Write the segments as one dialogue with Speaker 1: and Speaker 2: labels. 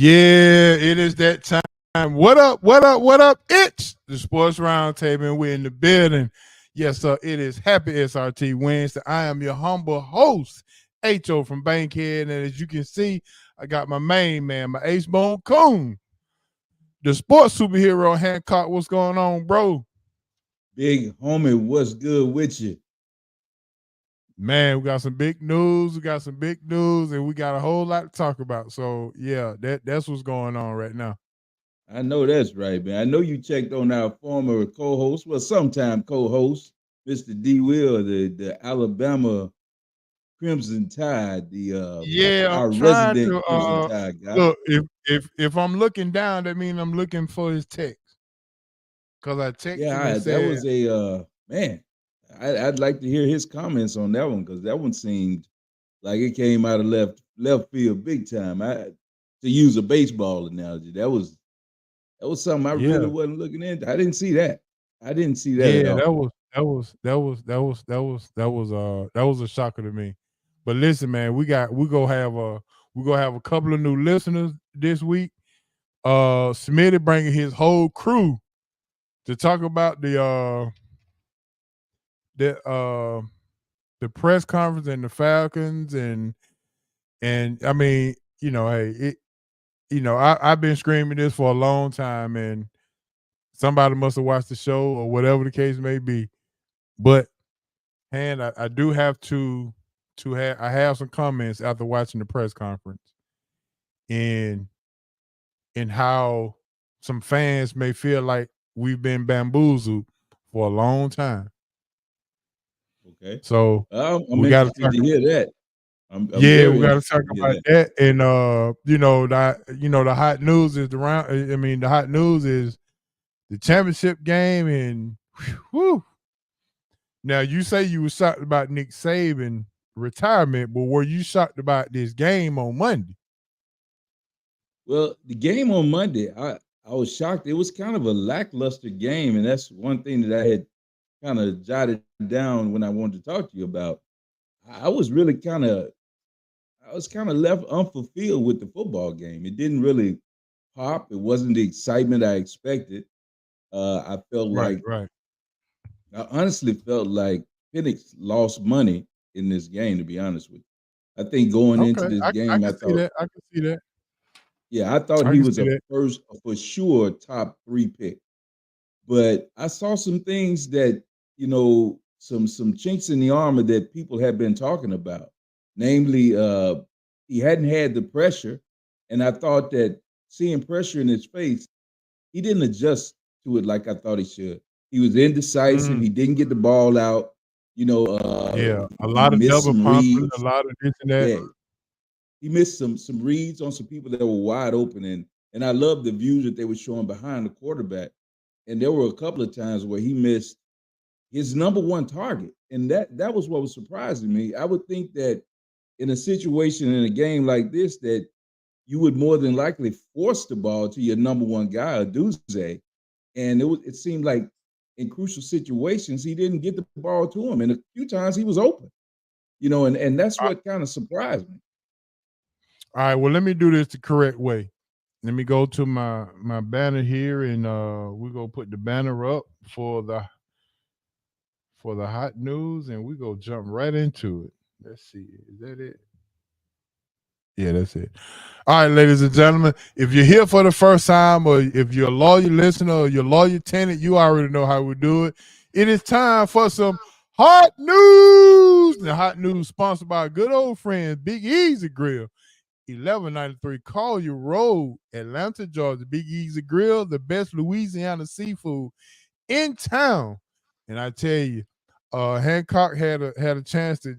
Speaker 1: Yeah, it is that time. What up? What up? What up? It's the Sports Roundtable, and we're in the building. Yes, sir. It is Happy SRT Wednesday. I am your humble host, Ho from Bankhead, and as you can see, I got my main man, my Ace Bone Coon, the sports superhero Hancock. What's going on, bro?
Speaker 2: Big homie, what's good with you?
Speaker 1: Man, we got some big news. We got some big news, and we got a whole lot to talk about. So yeah, that's what's going on right now.
Speaker 2: I know that's right, man. I know you checked on our former co-host, well, sometime co-host, Mr. D. Will, the Alabama Crimson Tide, the
Speaker 1: Yeah, I'm
Speaker 2: our
Speaker 1: trying
Speaker 2: resident
Speaker 1: to
Speaker 2: Crimson Tide guy.
Speaker 1: look, if I'm looking down, that means I'm looking for his text. Cause I text him and
Speaker 2: That
Speaker 1: said,
Speaker 2: was a man. I'd like to hear his comments on that one because that one seemed like it came out of left field big time. To use a baseball analogy, that was something I really
Speaker 1: yeah,
Speaker 2: wasn't looking into. I didn't see that. I didn't see that at
Speaker 1: yeah,
Speaker 2: all.
Speaker 1: that was a shocker to me. But listen, man, we gonna have a couple of new listeners this week. Smitty bringing his whole crew to talk about the uh the press conference and the Falcons and I mean, hey, I've been screaming this for a long time, and somebody must have watched the show or whatever the case may be. But and I do have to have I have some comments after watching the press conference and how some fans may feel like we've been bamboozled for a long time.
Speaker 2: Okay.
Speaker 1: So
Speaker 2: I'm
Speaker 1: we got to
Speaker 2: interested
Speaker 1: talk.
Speaker 2: to hear that. I'm
Speaker 1: Yeah, we
Speaker 2: very
Speaker 1: got to talk
Speaker 2: interested to hear
Speaker 1: about
Speaker 2: that.
Speaker 1: that. And the hot news is the hot news is the championship game. And whew, now you say you were shocked about Nick Saban retirement, but were you shocked about this game on Monday?
Speaker 2: Well, the game on Monday, I was shocked. It was kind of a lackluster game, and that's one thing that I had kind of jotted down when I wanted to talk to you about. I was really I was kind of left unfulfilled with the football game. It didn't really pop. It wasn't the excitement I expected. I felt
Speaker 1: Right,
Speaker 2: like
Speaker 1: right.
Speaker 2: I honestly felt like Penix lost money in this game. To be honest with you, I think going into
Speaker 1: Okay,
Speaker 2: this
Speaker 1: I
Speaker 2: game, I
Speaker 1: can see
Speaker 2: thought,
Speaker 1: that. I can see that.
Speaker 2: yeah, I thought
Speaker 1: I
Speaker 2: he
Speaker 1: can
Speaker 2: was
Speaker 1: see
Speaker 2: a
Speaker 1: that.
Speaker 2: first for sure top three pick. But I saw some things that some chinks in the armor that people have been talking about. Namely, he hadn't had the pressure, and I thought that seeing pressure in his face, he didn't adjust to it like I thought he should. He was indecisive.
Speaker 1: Mm,
Speaker 2: He didn't get the ball out.
Speaker 1: yeah, a
Speaker 2: He
Speaker 1: lot of
Speaker 2: missed
Speaker 1: double
Speaker 2: some
Speaker 1: pumping, a
Speaker 2: reads.
Speaker 1: lot of this and that.
Speaker 2: Yeah, he missed some reads on some people that were wide open, and I love the views that they were showing behind the quarterback. And there were a couple of times where he missed his number one target, and that was what was surprising me. I would think that in a situation in a game like this, that you would more than likely force the ball to your number one guy, Duze, and it seemed like in crucial situations he didn't get the ball to him, and a few times he was open, and that's
Speaker 1: I,
Speaker 2: what kind of surprised me.
Speaker 1: all right, well, let me do this the correct way. Let me go to my banner here, and we're gonna put the banner up for the hot news, and we go jump right into it. Let's see, is that it? Yeah, that's it. All right, ladies and gentlemen, if you're here for the first time, or if you're a loyal listener or you're a loyal tenant, you already know how we do it. It is time for some hot news. The hot news sponsored by good old friend Big Easy Grill, 1193 Collier Road, Atlanta, Georgia. Big Easy Grill, the best Louisiana seafood in town. And I tell you, Hancock had a chance to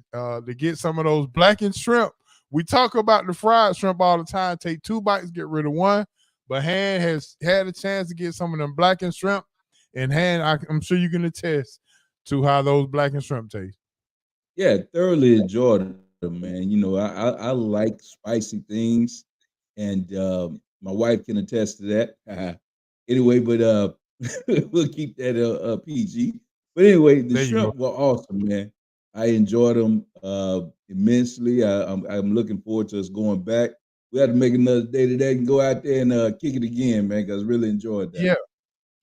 Speaker 1: get some of those blackened shrimp. We talk about the fried shrimp all the time. Take two bites, get rid of one. But Han has had a chance to get some of them blackened shrimp, and I'm sure you can attest to how those blackened shrimp taste.
Speaker 2: Yeah, thoroughly enjoyed them, man. I like spicy things, and my wife can attest to that. Anyway, but we'll keep that PG. But anyway, the
Speaker 1: There you go.
Speaker 2: shrimp were awesome, man. I enjoyed them immensely. I'm looking forward to us going back. we have to make another day today and go out there and kick it again, man. Because I really enjoyed that.
Speaker 1: Yeah,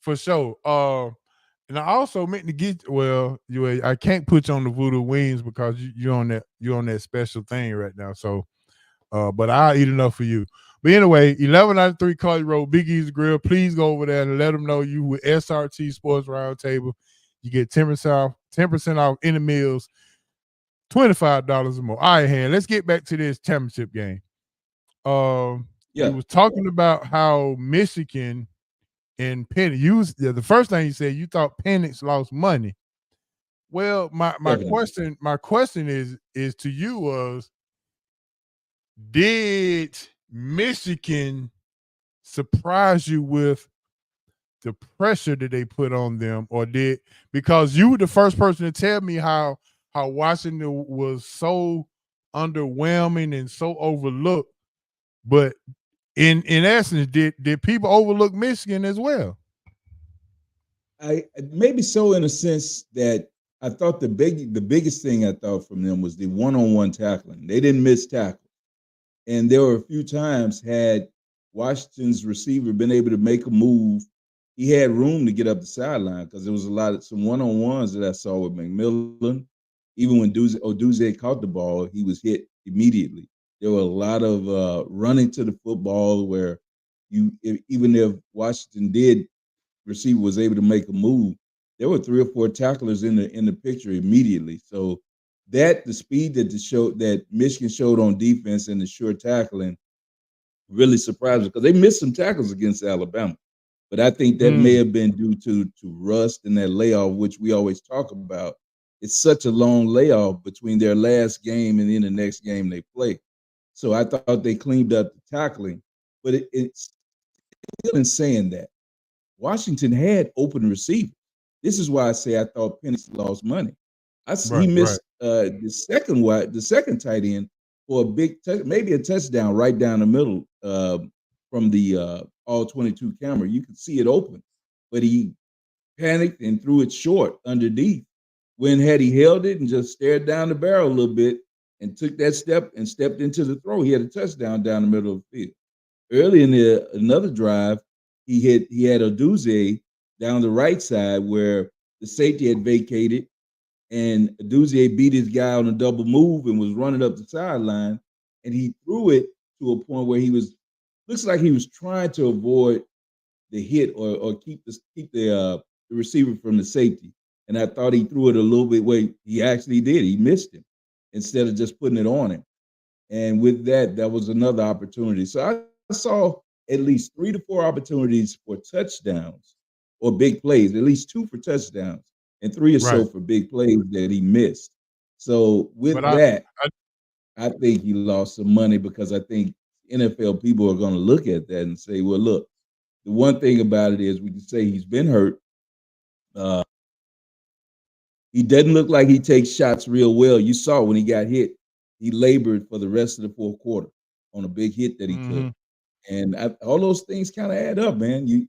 Speaker 1: for sure. And I also meant to get I can't put you on the voodoo wings because you're on that special thing right now. So but I'll eat enough for you. But anyway, 1193 College Road, Big Easy Grill. Please go over there and let them know you with SRT Sports Roundtable. You get 10% off any meals, $25 or more. All right, hand. Let's get back to this championship game. You
Speaker 2: Yeah,
Speaker 1: was talking about how Michigan and Penn. The first thing you said you thought Penix lost money. Well,
Speaker 2: definitely.
Speaker 1: my question is to you was, did Michigan surprise you with the pressure that they put on them, or did, because you were the first person to tell me how Washington was so underwhelming and so overlooked, but in essence, did people overlook Michigan as well?
Speaker 2: I maybe so in a sense that I thought the biggest thing I thought from them was the one-on-one tackling. They didn't miss tackle. And there were a few times had Washington's receiver been able to make a move, he had room to get up the sideline because there was a lot of some one-on-ones that I saw with McMillan. Even when Oduze caught the ball, he was hit immediately. There were a lot of running to the football where even if Washington did receiver was able to make a move, there were three or four tacklers in the picture immediately. So that the speed that Michigan showed on defense and the sure tackling really surprised me because they missed some tackles against Alabama. But I think that may
Speaker 1: Mm,
Speaker 2: have been due to rust and that layoff, which we always talk about. It's such a long layoff between their last game and then the next game they play. So I thought they cleaned up the tackling, but it's still in saying that Washington had open receivers. This is why I say I thought Penix lost money. He
Speaker 1: right.
Speaker 2: missed the second tight end for a maybe a touchdown right down the middle from the all 22 camera. You could see it open, but he panicked and threw it short underneath. When had he held it and just stared down the barrel a little bit and took that step and stepped into the throw, he had a touchdown down the middle of the field. Early in another drive, he had Oduze down the right side where the safety had vacated, and Aduze beat his guy on a double move and was running up the sideline, and he threw it to a point where he was looks like he was trying to avoid the hit or keep the receiver from the safety. And I thought he threw it a little bit where he actually did. He missed him instead of just putting it on him. And with that, that was another opportunity. So I saw at least 3 to 4 opportunities for touchdowns or big plays, at least 2 for touchdowns and 3 or so
Speaker 1: Right.
Speaker 2: for big plays that he missed. So
Speaker 1: But
Speaker 2: with that,
Speaker 1: I
Speaker 2: I think he lost some money because I think NFL people are going to look at that and say, well, look, the one thing about it is we can say he's been hurt. Uh, he doesn't look like he takes shots real well. You saw when he got hit, he labored for the rest of the fourth quarter on a big hit that he took.
Speaker 1: mhm.
Speaker 2: And all those things kind of add up, man.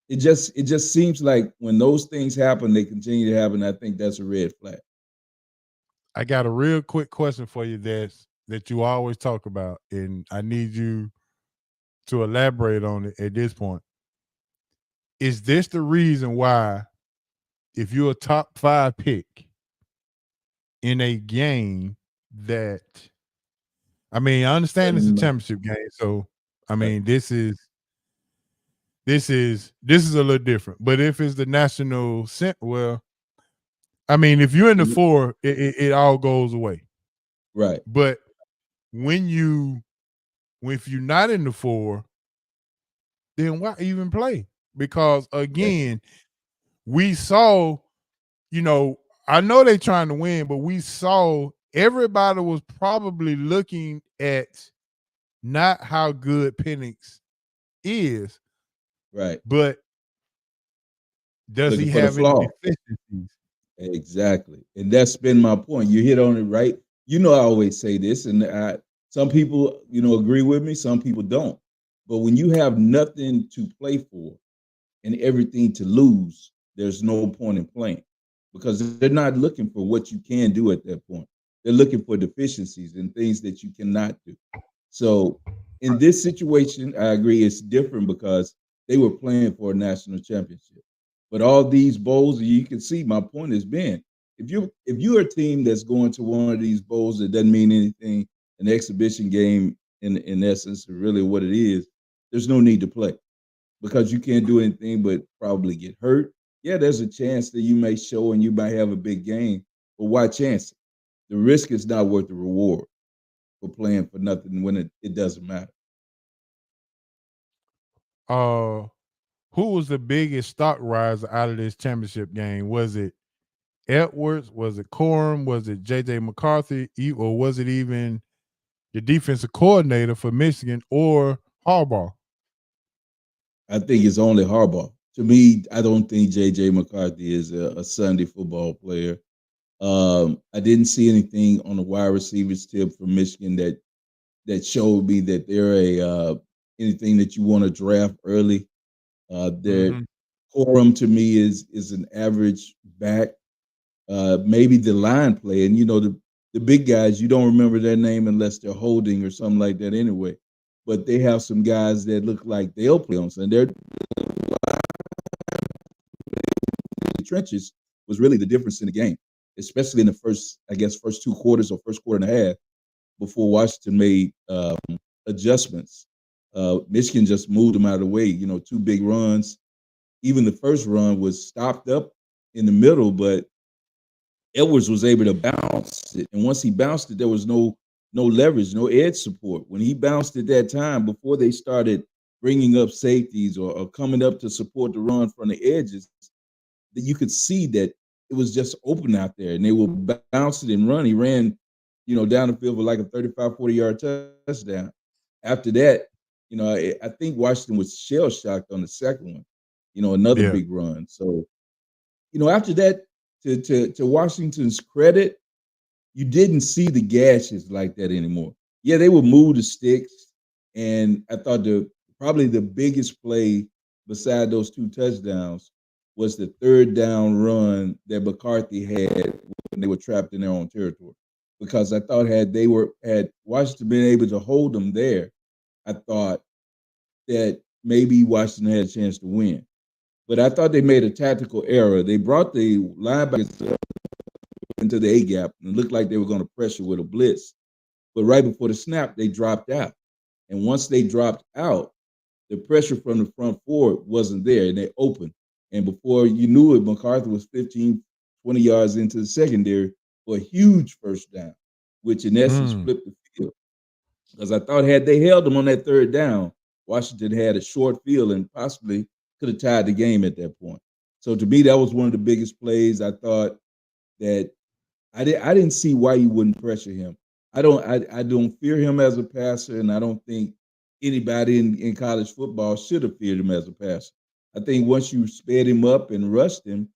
Speaker 2: It just seems like when those things happen, they continue to happen. I think that's a red flag.
Speaker 1: I got a real quick question for you that you always talk about, and I need you to elaborate on it at this point. Is this the reason why, if you're a top 5 pick in a game that, I mean, I understand it's a
Speaker 2: Doesn't matter.
Speaker 1: championship game, so I
Speaker 2: Right.
Speaker 1: mean, this is a little different. But if it's the national well, I mean, if you're in the 4, it all goes away.
Speaker 2: Right.
Speaker 1: But when you if you're not in the 4, then why even play? Because
Speaker 2: Exactly.
Speaker 1: again, we saw, you know, I know they trying to win, but we saw everybody was probably looking at not how good Penix is,
Speaker 2: Right.
Speaker 1: but does
Speaker 2: Looking
Speaker 1: he
Speaker 2: for the
Speaker 1: have any
Speaker 2: flaw.
Speaker 1: deficiencies?
Speaker 2: Exactly. And that's been my point. You hit on it right. You know, I always say this, and some people, agree with me, some people don't. But when you have nothing to play for and everything to lose, there's no point in playing because they're not looking for what you can do at that point. They're looking for deficiencies and things that you cannot do. So in this situation, I agree it's different because they were playing for a national championship. But all these bowls, you can see my point has been if you're a team that's going to one of these bowls that doesn't mean anything, an exhibition game in essence, really what it is, there's no need to play because you can't do anything but probably get hurt. Yeah, there's a chance that you may show and you might have a big game, but why chance it? The risk is not worth the reward for playing for nothing when it doesn't matter.
Speaker 1: Uh, who was the biggest stock riser out of this championship game? Was it Edwards? Was it Corum? Was it J.J. McCarthy? Or was it even the defensive coordinator for Michigan or Harbaugh?
Speaker 2: I think it's only Harbaugh. To me, I don't think J.J. McCarthy is a Sunday football player. I didn't see anything on the wide receivers tip from Michigan that showed me that they're a anything that you want to draft early. Their
Speaker 1: Mm-hmm.
Speaker 2: Corum to me is an average back. Maybe the line play, and the big guys you don't remember their name unless they're holding or something like that anyway. But they have some guys that look like they'll play on, and they're the trenches was really the difference in the game, especially in the first, I guess, first 2 quarters or first quarter and a half before Washington made adjustments. Michigan just moved them out of the way. 2 big runs. Even the first run was stopped up in the middle, but Edwards was able to bounce it, and once he bounced it, there was no leverage, no edge support. When he bounced at that time, before they started bringing up safeties or coming up to support the run from the edges, that you could see that it was just open out there, and they would bounce it and run. He ran, down the field for like a 35, 40-yard touchdown. After that, I think Washington was shell shocked on the second one. Another
Speaker 1: Yeah.
Speaker 2: big run. So after that, to Washington's credit, you didn't see the gashes like that anymore. Yeah, they would move the sticks, and I thought probably the biggest play beside those 2 touchdowns was the third down run that McCarthy had when they were trapped in their own territory. Because I thought had Washington been able to hold them there, I thought that maybe Washington had a chance to win. But I thought they made a tactical error. They brought the linebackers up into the A gap and looked like they were going to pressure with a blitz. But right before the snap, they dropped out. And once they dropped out, the pressure from the front four wasn't there and they opened. And before you knew it, McCarthy was 15, 20 yards into the secondary for a huge first down, which in essence
Speaker 1: Mm.
Speaker 2: flipped the field. Because I thought had they held them on that third down, Washington had a short field and possibly could have tied the game at that point. So to me, that was one of the biggest plays. I thought that I didn't see why you wouldn't pressure him. I don't fear him as a passer, and I don't think anybody in college football should have feared him as a passer. I think once you sped him up and rushed him,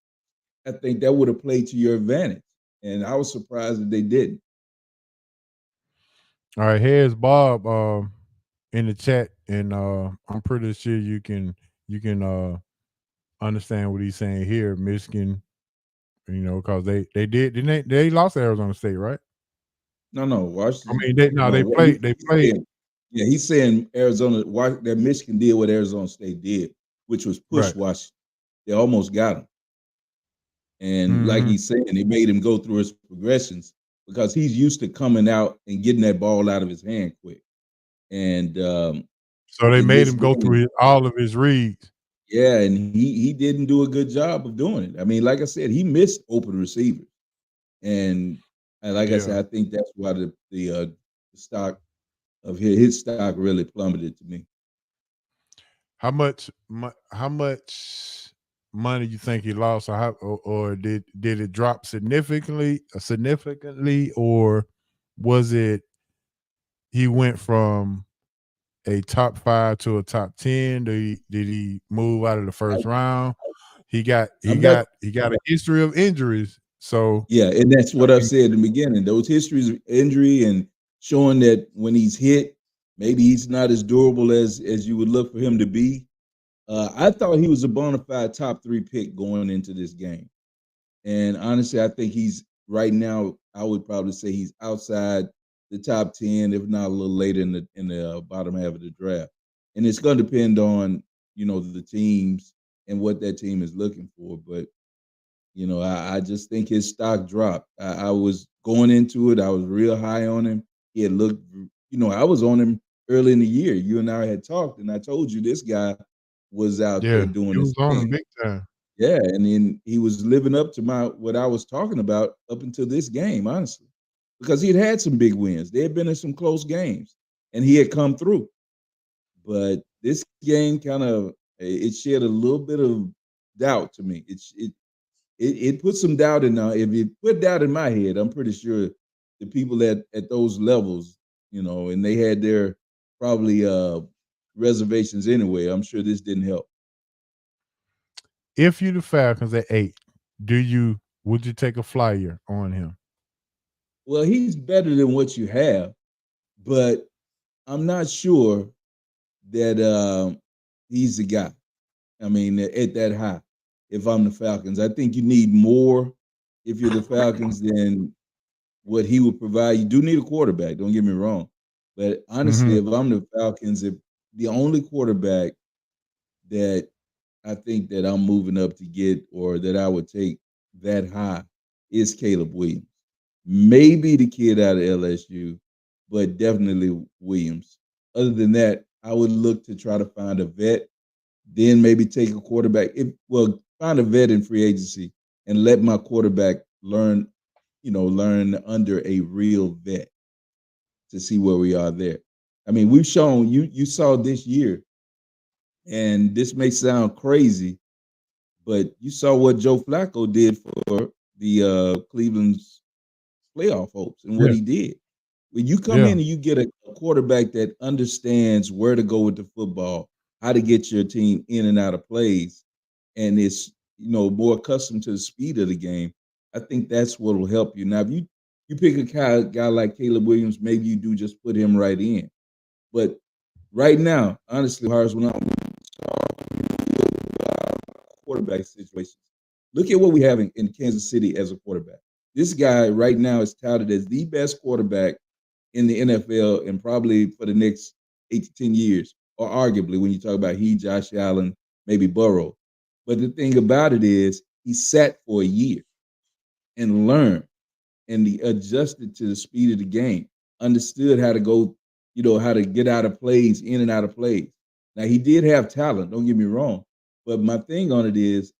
Speaker 2: I think that would have played to your advantage. And I was surprised that they didn't.
Speaker 1: All right, here's Bob in the chat, and I'm pretty sure you can understand what he's saying here. Michigan, because they they lost to Arizona State, right?
Speaker 2: No,
Speaker 1: I
Speaker 2: Washington.
Speaker 1: mean, they no,
Speaker 2: No,
Speaker 1: they
Speaker 2: what
Speaker 1: played. They
Speaker 2: he's
Speaker 1: played.
Speaker 2: saying, yeah, he's saying Arizona, that Michigan did what Arizona State did, which was push
Speaker 1: Right.
Speaker 2: Washington. They almost got him. And like
Speaker 1: Hmm.
Speaker 2: he's saying, they made him go through his progressions because he's used to coming out and getting that ball out of his hand quick. And
Speaker 1: So they
Speaker 2: in
Speaker 1: made
Speaker 2: this
Speaker 1: him go
Speaker 2: game,
Speaker 1: through all of his reads.
Speaker 2: yeah, and he didn't do a good job of doing it. I mean, like I said, he missed open receivers, and like I
Speaker 1: Yeah.
Speaker 2: said, I think that's why the stock of his stock really plummeted to me.
Speaker 1: How much money you think he lost, or did it drop significantly, or was it he went from a top 5 to a top 10? Did he move out of the
Speaker 2: I,
Speaker 1: first round?
Speaker 2: I'm not.
Speaker 1: He got a history of injuries. So
Speaker 2: Yeah, and that's
Speaker 1: I
Speaker 2: what I've
Speaker 1: mean,
Speaker 2: said in the beginning. Those histories of injury and showing that when he's hit, maybe he's not as durable as you would look for him to be. I thought he was a bona fide top 3 pick going into this game, and honestly, I think he's right now. I would probably say he's outside the top 10, if not a little later in the bottom half of the draft. And it's going to depend on the teams and what that team is looking for. But I just think his stock dropped. I was going into it. I was real high on him. He had looked, I was on him early in the year. You and I had talked, and I told you this guy was out there
Speaker 1: Yeah,
Speaker 2: doing
Speaker 1: he
Speaker 2: his
Speaker 1: was on him
Speaker 2: thing.
Speaker 1: big time.
Speaker 2: Yeah, and then he was living up to my what I was talking about up until this game, honestly, because he had some big wins. They had been in some close games, and he had come through. But this game kind of it shed a little bit of doubt to me. It put some doubt in now. If it put doubt in my head, I'm pretty sure the people at those levels, and they had their probably reservations anyway. I'm sure this didn't help.
Speaker 1: If you the Falcons at 8, would you take a flyer on him?
Speaker 2: Well, he's better than what you have, but I'm not sure that he's the guy. I mean, at that high. If I'm the Falcons, I think you need more. If you're the Falcons, than what he would provide. You do need a quarterback. Don't get me wrong, but honestly,
Speaker 1: Mhm.
Speaker 2: if I'm the Falcons, if the only quarterback that I think that I'm moving up to get or that I would take that high is Caleb Williams. Maybe the kid out of LSU, but definitely Williams. Other than that, I would look to try to find a vet, then maybe take a quarterback. Find a vet in free agency and let my quarterback learn under a real vet to see where we are there. I mean, we've shown you saw this year, and this may sound crazy, but you saw what Joe Flacco did for the Cleveland's playoff hopes and what
Speaker 1: Yeah,
Speaker 2: he did. When you come in
Speaker 1: yeah.
Speaker 2: and you get a quarterback that understands where to go with the football, how to get your team in and out of plays, and is more accustomed to the speed of the game, I think that's what will help you. Now, if you pick a guy like Caleb Williams, maybe you do just put him right in. But right now, honestly, Harris, when I'm quarterback situations, look at what we have in Kansas City as a quarterback. This guy right now is touted as the best quarterback in the NFL and probably for the next 8 to 10 years, or arguably when you talk about Josh Allen, maybe Burrow. But the thing about it is he sat for a year and learned and he adjusted to the speed of the game, understood how to go, how to get out of plays, in and out of plays. Now he did have talent, don't get me wrong. But my thing on it is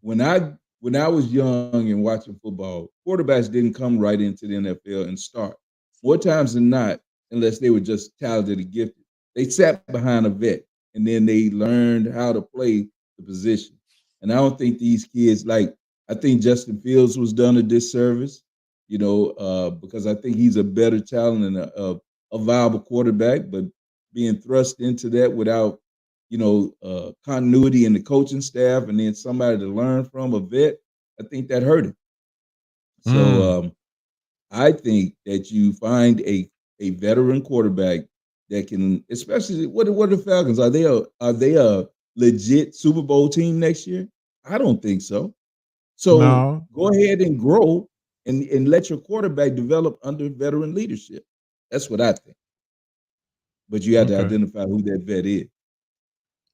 Speaker 2: when I was young and watching football, quarterbacks didn't come right into the NFL and start. More times than not, unless they were just talented and gifted, they sat behind a vet and then they learned how to play the position. And I don't think these kids I think Justin Fields was done a disservice, because I think he's a better talent and a viable quarterback, but being thrust into that without continuity in the coaching staff and then somebody to learn from, a vet, I think that hurt him. So
Speaker 1: Mm.
Speaker 2: I think that you find a veteran quarterback that can, especially what are the Falcons? Are they a legit Super Bowl team next year? I don't think so. So
Speaker 1: No.
Speaker 2: go ahead and grow and let your quarterback develop under veteran leadership. That's what I think. But you have to
Speaker 1: Okay.
Speaker 2: identify who that vet is.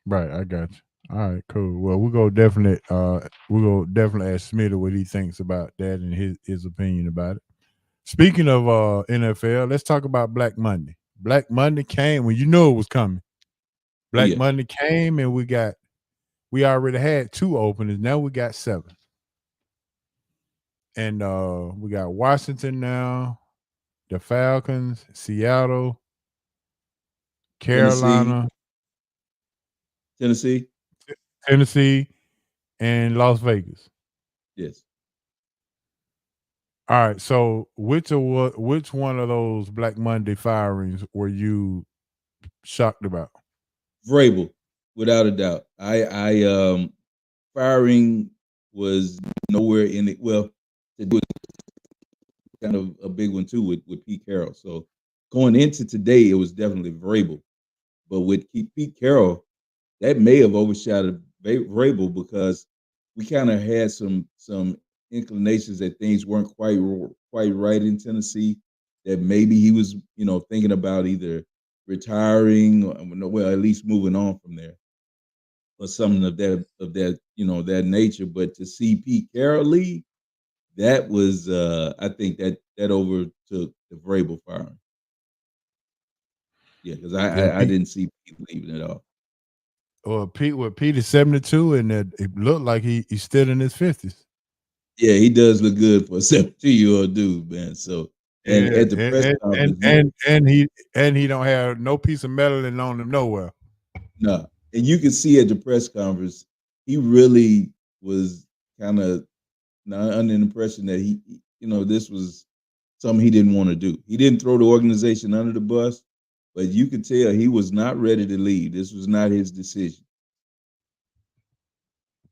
Speaker 1: Right, I got you. All right, cool. Well, we'll go definitely ask Smitty what he thinks about that and his opinion about it. Speaking of NFL, let's talk about Black Monday. Black Monday came when you knew it was coming.
Speaker 2: Oh
Speaker 1: Black
Speaker 2: yeah.
Speaker 1: Monday came and we already had 2 openings. Now we got 7. And we got Washington now, the Falcons, Seattle,
Speaker 2: Tennessee,
Speaker 1: Carolina,
Speaker 2: Tennessee.
Speaker 1: Tennessee, and Las Vegas.
Speaker 2: Yes.
Speaker 1: All right. So which one of those Black Monday firings were you shocked about?
Speaker 2: Vrabel, without a doubt. I firing was nowhere in it. Well, it was kind of a big one too with Pete Carroll. So going into today, it was definitely Vrabel. But with Pete Carroll, that may have overshadowed Vrabel because we kind of had some inclinations that things weren't quite right in Tennessee. that maybe he was, thinking about either retiring or, well, at least moving on from there or something of that nature. But to see Pete Carroll leave, that was I think that overtook the Vrabel firing. Yeah, because
Speaker 1: Yeah,
Speaker 2: I
Speaker 1: Pete.
Speaker 2: didn't see Pete leaving at all.
Speaker 1: Or Pete is 72, and that it looked like he's still in his 50s.
Speaker 2: Yeah, he does look good for a 72-year-old dude, man. So, and
Speaker 1: Yeah,
Speaker 2: at the press conference,
Speaker 1: and he don't have no piece of meddling on him nowhere.
Speaker 2: no, and you can see at the press conference, he really was kind of not under the impression that this was something he didn't want to do. He didn't throw the organization under the bus, but you could tell he was not ready to leave. This was not his decision.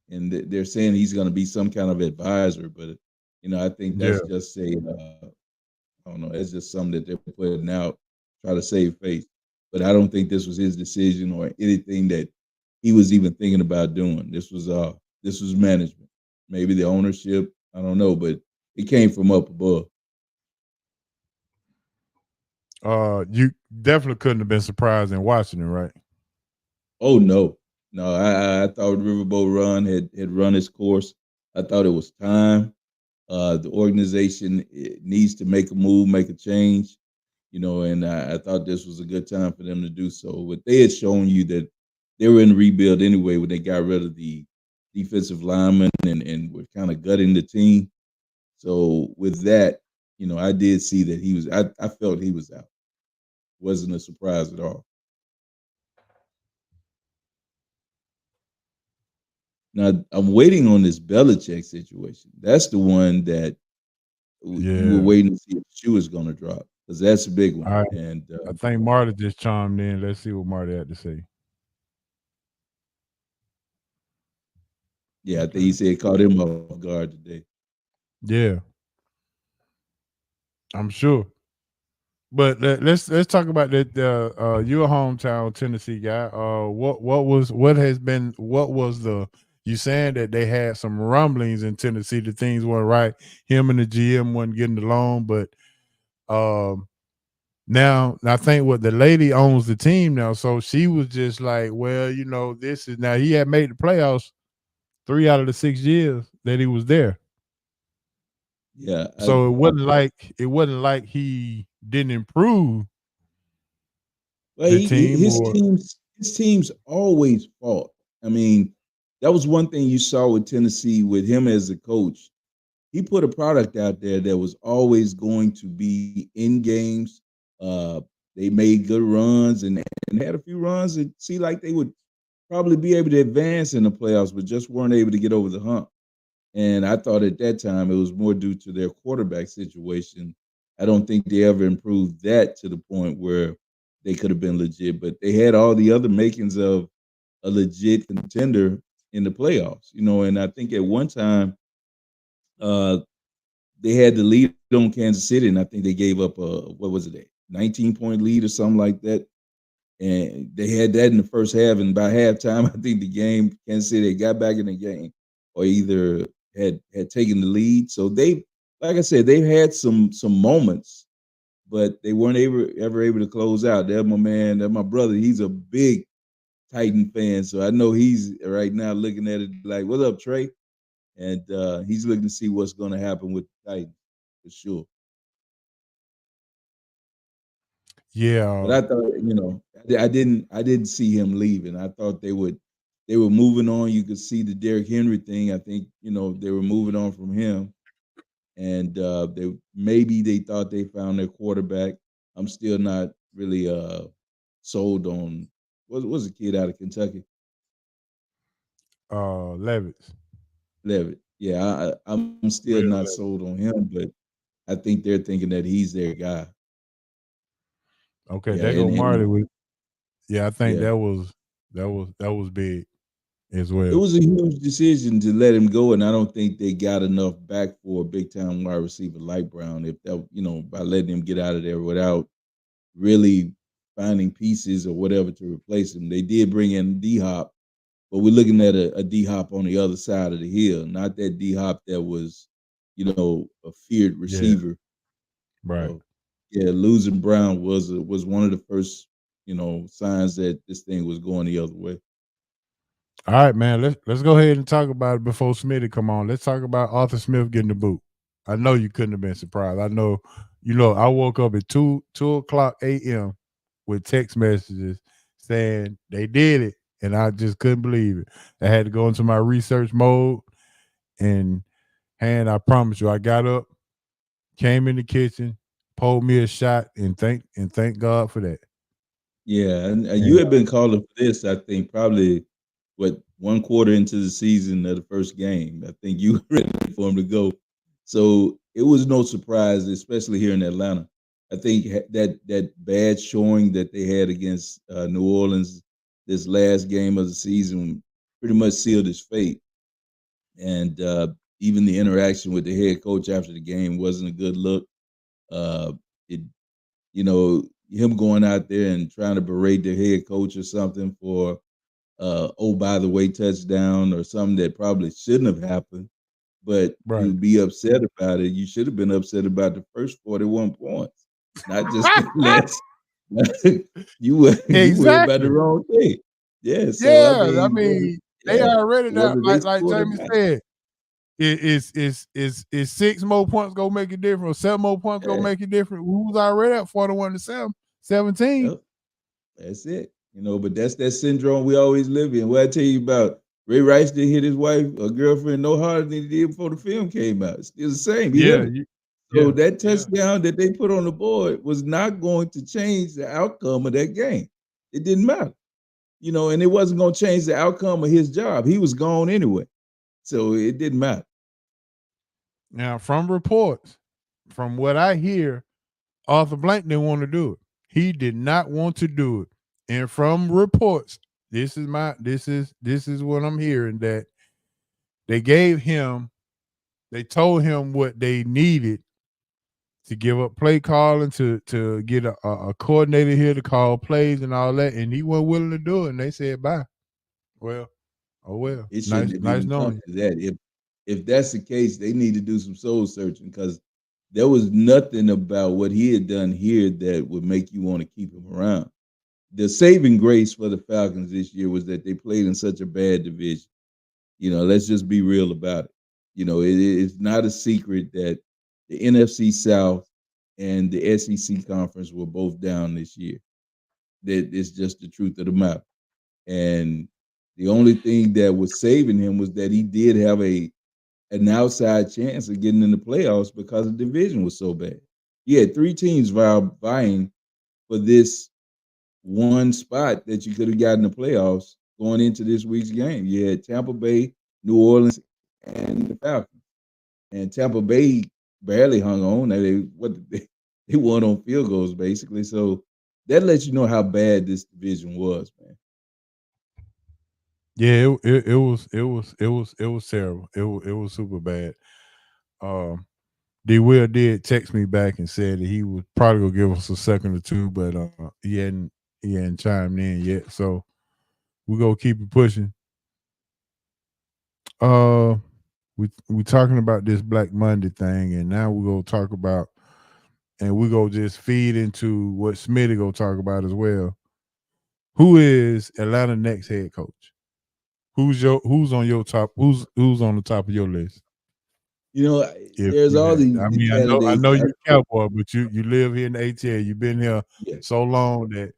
Speaker 2: And they're saying he's going to be some kind of advisor, but I think
Speaker 1: Yeah.
Speaker 2: that's just I don't know, it's just something that they're putting out, try to save face. But I don't think this was his decision or anything that he was even thinking about doing. This was management, maybe the ownership. I don't know, but it came from up above.
Speaker 1: You definitely couldn't have been surprised in Washington, right?
Speaker 2: Oh no, no, I thought Riverboat Run had run its course. I thought it was time. The organization needs to make a move, make a change, and I thought this was a good time for them to do so. But they had shown you that they were in rebuild anyway when they got rid of the defensive lineman and were kind of gutting the team. So with that, I did see that I felt he was out. Wasn't a surprise at all. Now I'm waiting on this Belichick situation. That's the one that you were
Speaker 1: Yeah.
Speaker 2: waiting to see if the shoe is going to drop because that's a big one.
Speaker 1: All right.
Speaker 2: And
Speaker 1: I think Marty just chimed in. Let's see what Marty had to say.
Speaker 2: yeah, I think he
Speaker 1: Okay.
Speaker 2: said it caught him off guard today.
Speaker 1: Yeah, I'm sure. But let's talk about that. You're a hometown Tennessee guy. What was the you saying that they had some rumblings in Tennessee that things weren't right. Him and the GM wasn't getting along, but um, now I think what the lady owns the team now, so she was just like, well, this is now he had made the playoffs 3 out of the 6 years that he was there.
Speaker 2: Yeah,
Speaker 1: So it wasn't like he didn't improve
Speaker 2: well,
Speaker 1: the
Speaker 2: he
Speaker 1: team or
Speaker 2: his teams always fought. I mean, that was one thing you saw with Tennessee with him as a coach. He put a product out there that was always going to be in games. Uh, they made good runs and had a few runs that seemed like they would probably be able to advance in the playoffs, but just weren't able to get over the hump. And I thought at that time it was more due to their quarterback situation. I don't think they ever improved that to the point where they could have been legit, but they had all the other makings of a legit contender in the playoffs, and I think at one time uh, they had the lead on Kansas City, and I think they gave up what was it, a 19-point lead or something like that. And they had that in the first half, and by halftime, I think the game, Kansas City got back in the game, or either had taken the lead. So like I said, they've had some moments, but they weren't ever able to close out. They're my man, they're my brother. He's a big Titan fan, so I know he's right now looking at it like, "What's up, Trey?" And he's looking to see what's going to happen with the Titans for sure. But
Speaker 1: yeah,
Speaker 2: I thought, I didn't see him leaving. I thought they were moving on. You could see the Derrick Henry thing. I think, they were moving on from him. And they thought they found their quarterback. I'm still not really sold on what was a kid out of Kentucky,
Speaker 1: Levitt.
Speaker 2: Levitt. Yeah, I'm still
Speaker 1: Will
Speaker 2: not
Speaker 1: Levis.
Speaker 2: sold on him, but I think they're thinking that he's their guy.
Speaker 1: Okay,
Speaker 2: Yeah,
Speaker 1: there go
Speaker 2: and
Speaker 1: Marty with yeah, I think
Speaker 2: yeah,
Speaker 1: that was big as
Speaker 2: it
Speaker 1: well.
Speaker 2: was a huge decision to let him go, and I don't think they got enough back for a big time wide receiver like Brown. If that, by letting him get out of there without really finding pieces or whatever to replace him, they did bring in D Hop, but we're looking at a D Hop on the other side of the hill, not that D Hop that was, a feared
Speaker 1: Yeah,
Speaker 2: receiver.
Speaker 1: right.
Speaker 2: So Yeah, losing Brown was one of the first, signs that this thing was going the other way.
Speaker 1: All right, man. Let's go ahead and talk about it before Smitty come on. Let's talk about Arthur Smith getting the boot. I know you couldn't have been surprised. I know, I woke up at two o'clock a.m. with text messages saying they did it, and I just couldn't believe it. I had to go into my research mode, and I promise you, I got up, came in the kitchen, pulled me a shot, and thank God for that.
Speaker 2: Yeah, and you
Speaker 1: And
Speaker 2: had been calling for this, I think, probably what 1 quarter into the season of the first game. I think you were ready for him to go. So it was no surprise, especially here in Atlanta. I think that bad showing that they had against New Orleans this last game of the season pretty much sealed his fate. And even the interaction with the head coach after the game wasn't a good look. Uh, it him going out there and trying to berate the head coach or something for oh by the way touchdown or something that probably shouldn't have happened, but
Speaker 1: right,
Speaker 2: to be upset about it, you should have been upset about the first 41 points, not just the last. You worry about the
Speaker 1: exactly.
Speaker 2: wrong thing. Yeah, so I
Speaker 1: Yeah, I
Speaker 2: mean,
Speaker 1: mean, they
Speaker 2: yeah,
Speaker 1: already not
Speaker 2: whether they
Speaker 1: like
Speaker 2: scored or
Speaker 1: Jamie
Speaker 2: not,
Speaker 1: said. Is 6 more points gonna make a difference, or 7 more points gonna
Speaker 2: yeah,
Speaker 1: make a difference? Who's already at 41-7, 17?
Speaker 2: yep. That's it. But that's that syndrome we always live in. What I tell you about Ray Rice didn't hit his wife or girlfriend no harder than he did before the film came out. It's still the same. He hit
Speaker 1: Yeah,
Speaker 2: him. So
Speaker 1: yeah,
Speaker 2: that
Speaker 1: yeah.
Speaker 2: touchdown that they put on the board was not going to change the outcome of that game. It didn't matter. And it wasn't going to change the outcome of his job. He was gone anyway. So it didn't matter.
Speaker 1: Now, from reports, from what I hear, Arthur Blank didn't want to do it. He did not want to do it. And from reports, this is what I'm hearing, that they gave him, they told him what they needed to give up play calling, to get a coordinator here to call plays and all that, and he wasn't willing to do it. And they said bye. Well, oh well.
Speaker 2: It shouldn't
Speaker 1: Nice,
Speaker 2: have
Speaker 1: nice
Speaker 2: even come
Speaker 1: knowing you.
Speaker 2: to that. If that's the case, they need to do some soul searching because there was nothing about what he had done here that would make you want to keep him around. The saving grace for the Falcons this year was that they played in such a bad division. Let's just be real about it. It's not a secret that the NFC South and the SEC conference were both down this year. That it's just the truth of the matter. And the only thing that was saving him was that he did have an outside chance of getting in the playoffs because the division was so bad. You had three teams vying for this one spot that you could have gotten the playoffs going into this week's game. You had Tampa Bay, New Orleans, and the Falcons. And Tampa Bay barely hung on. They won on field goals basically. So that lets you know how bad this division was, man.
Speaker 1: Yeah, it was terrible. It was super bad. Um, D. Will did text me back and said that he would probably gonna give us a second or two, but he hadn't chimed in yet. So we gonna keep it pushing. Uh, we talking about this Black Monday thing, and now we're gonna talk about, and we gonna just feed into what Smitty gonna talk about as well. Who is Atlanta next head coach? Who's on your top? Who's on the top of your list? If
Speaker 2: There's
Speaker 1: you
Speaker 2: all
Speaker 1: had,
Speaker 2: the
Speaker 1: I know I
Speaker 2: candidates.
Speaker 1: know you're a cowboy, but you live here in ATL. You've been here
Speaker 2: Yeah.
Speaker 1: so long that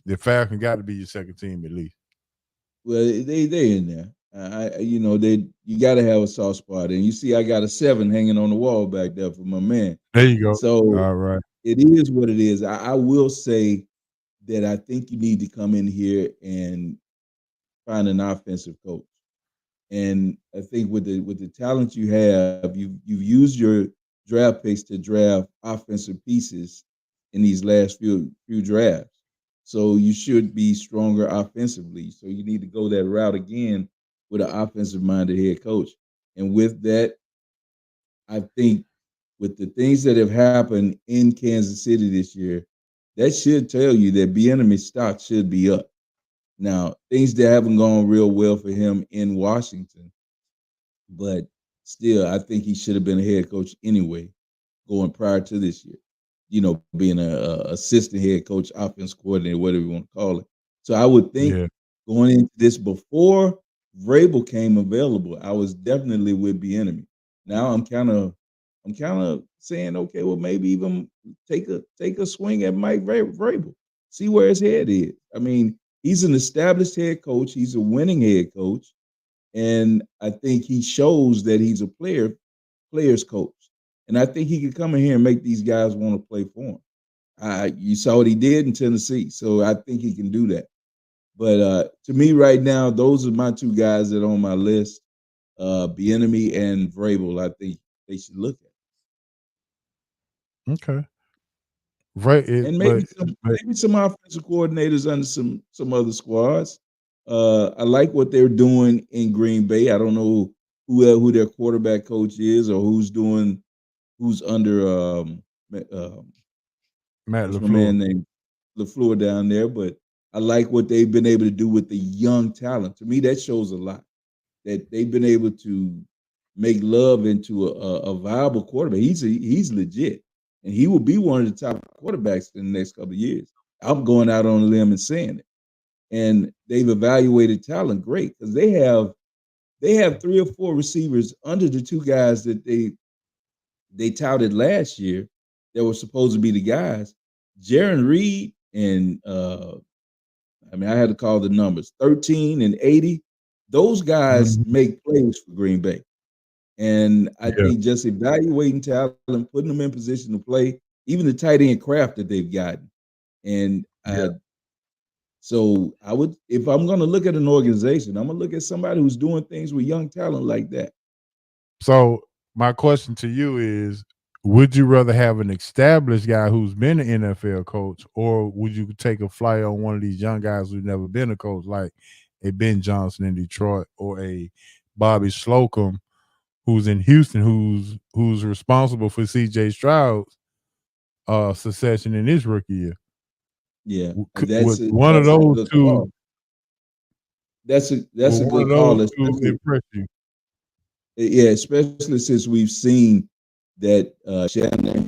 Speaker 1: the Falcon got to be your second team at least.
Speaker 2: Well, they in there. You got to have a soft spot, and you see, I got a 7 hanging on the wall back there for my man.
Speaker 1: There you go.
Speaker 2: So
Speaker 1: All right.
Speaker 2: it is what it is. I will say that I think you need to come in here and find an offensive coach. And I think with the talent you have, you've used your draft picks to draft offensive pieces in these last few drafts. So you should be stronger offensively. So you need to go that route again with an offensive minded head coach. And with that, I think with the things that have happened in Kansas City this year, that should tell you that Bieniemy's stock should be up. Now, things that haven't gone real well for him in Washington, but still, I think he should have been a head coach anyway, going prior to this year. being a assistant head coach, offense coordinator, whatever you want to call it. So I would think
Speaker 1: Yeah.
Speaker 2: going into this before Vrabel came available, I was definitely with the enemy. Now I'm kind of saying, okay, well maybe even take a swing at Mike Vrabel, see where his head is. I mean, he's an established head coach. He's a winning head coach, and I think he shows that he's a players coach. And I think he could come in here and make these guys want to play for him. You saw what he did in Tennessee, so I think he can do that. But to me, right now, those are my two guys that are on my list: Bieniemy and Vrabel. I think they should look at,
Speaker 1: Okay. Right.
Speaker 2: and
Speaker 1: But
Speaker 2: maybe some offensive coordinators under some other squads. I like what they're doing in Green Bay. I don't know who their quarterback coach is or who's under
Speaker 1: Matt
Speaker 2: what's my
Speaker 1: LaFleur.
Speaker 2: man named LaFleur down there, but I like what they've been able to do with the young talent. To me, that shows a lot that they've been able to make Love into a viable quarterback. He's legit, and he will be one of the top quarterbacks in the next couple of years. I'm going out on a limb and saying it. And they've evaluated talent great because they have 3 or 4 receivers under the 2 guys that they touted last year that were supposed to be the guys. Jaron Reed and I mean, I had to call the numbers 13 and 80. Those guys
Speaker 1: Mhm.
Speaker 2: make plays for Green Bay. And I
Speaker 1: Yeah.
Speaker 2: think just evaluating talent, putting them in position to play, even the tight end craft that they've gotten. And
Speaker 1: Yeah.
Speaker 2: so I would, if I'm going to look at an organization, I'm going to look at somebody who's doing things with young talent like that.
Speaker 1: So my question to you is, would you rather have an established guy who's been an NFL coach, or would you take a flyer on one of these young guys who've never been a coach, like a Ben Johnson in Detroit or a Bobby Slocum who's in Houston, who's responsible for CJ Stroud's succession in his rookie year?
Speaker 2: Yeah,
Speaker 1: Would one of
Speaker 2: that's a
Speaker 1: those
Speaker 2: good
Speaker 1: two
Speaker 2: call. That's
Speaker 1: would
Speaker 2: a
Speaker 1: one of
Speaker 2: good
Speaker 1: those
Speaker 2: call,
Speaker 1: two
Speaker 2: especially
Speaker 1: impress you?
Speaker 2: yeah, especially since we've seen that Shanahan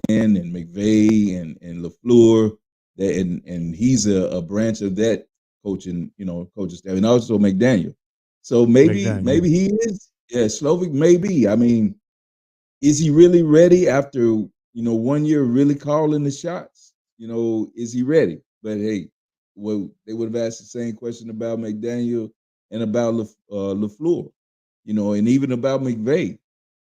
Speaker 2: and McVay and LaFleur, that and he's a branch of that coaching staff, and also McDaniel. So maybe
Speaker 1: McDaniel, yeah.
Speaker 2: maybe he is, yeah, Slovic maybe. I mean, is he really ready after 1 year really calling the shots? Is he ready? But hey, well, they would have asked the same question about McDaniel and about LaFleur, and even about McVay.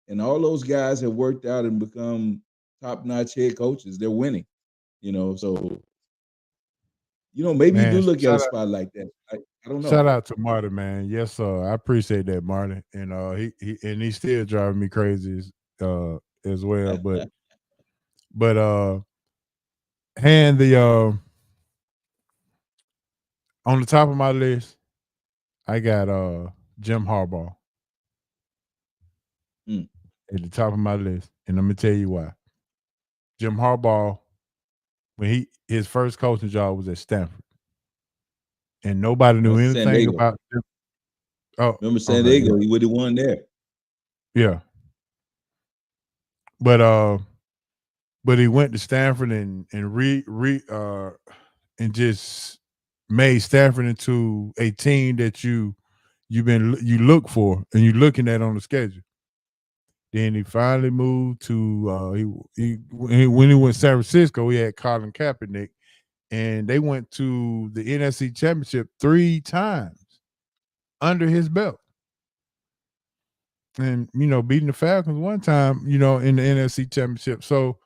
Speaker 2: And all those guys have worked out and become top-notch head coaches. They're winning, so maybe you do
Speaker 1: Man,
Speaker 2: look at a spot like that. I don't know.
Speaker 1: shout out to Marty, man. Yes, sir. I appreciate that, Marty. And he's still driving me crazy as well. But hand the on the top of my list, I got Jim Harbaugh
Speaker 2: Mm,
Speaker 1: at the top of my list. And I'm gonna tell you why. Jim Harbaugh, when his first coaching job was at Stanford, and nobody knew
Speaker 2: San
Speaker 1: anything
Speaker 2: Diego.
Speaker 1: about Jim. Oh,
Speaker 2: Remember San
Speaker 1: okay, yeah.
Speaker 2: Diego? He would have won there.
Speaker 1: Yeah. But he went to Stanford and and just made Stanford into a team that you look for and you're looking at on the schedule. Then he finally moved to when he went to San Francisco, he had Colin Kaepernick, and they went to the NFC Championship 3 times under his belt, and beating the Falcons one time, in the NFC Championship. So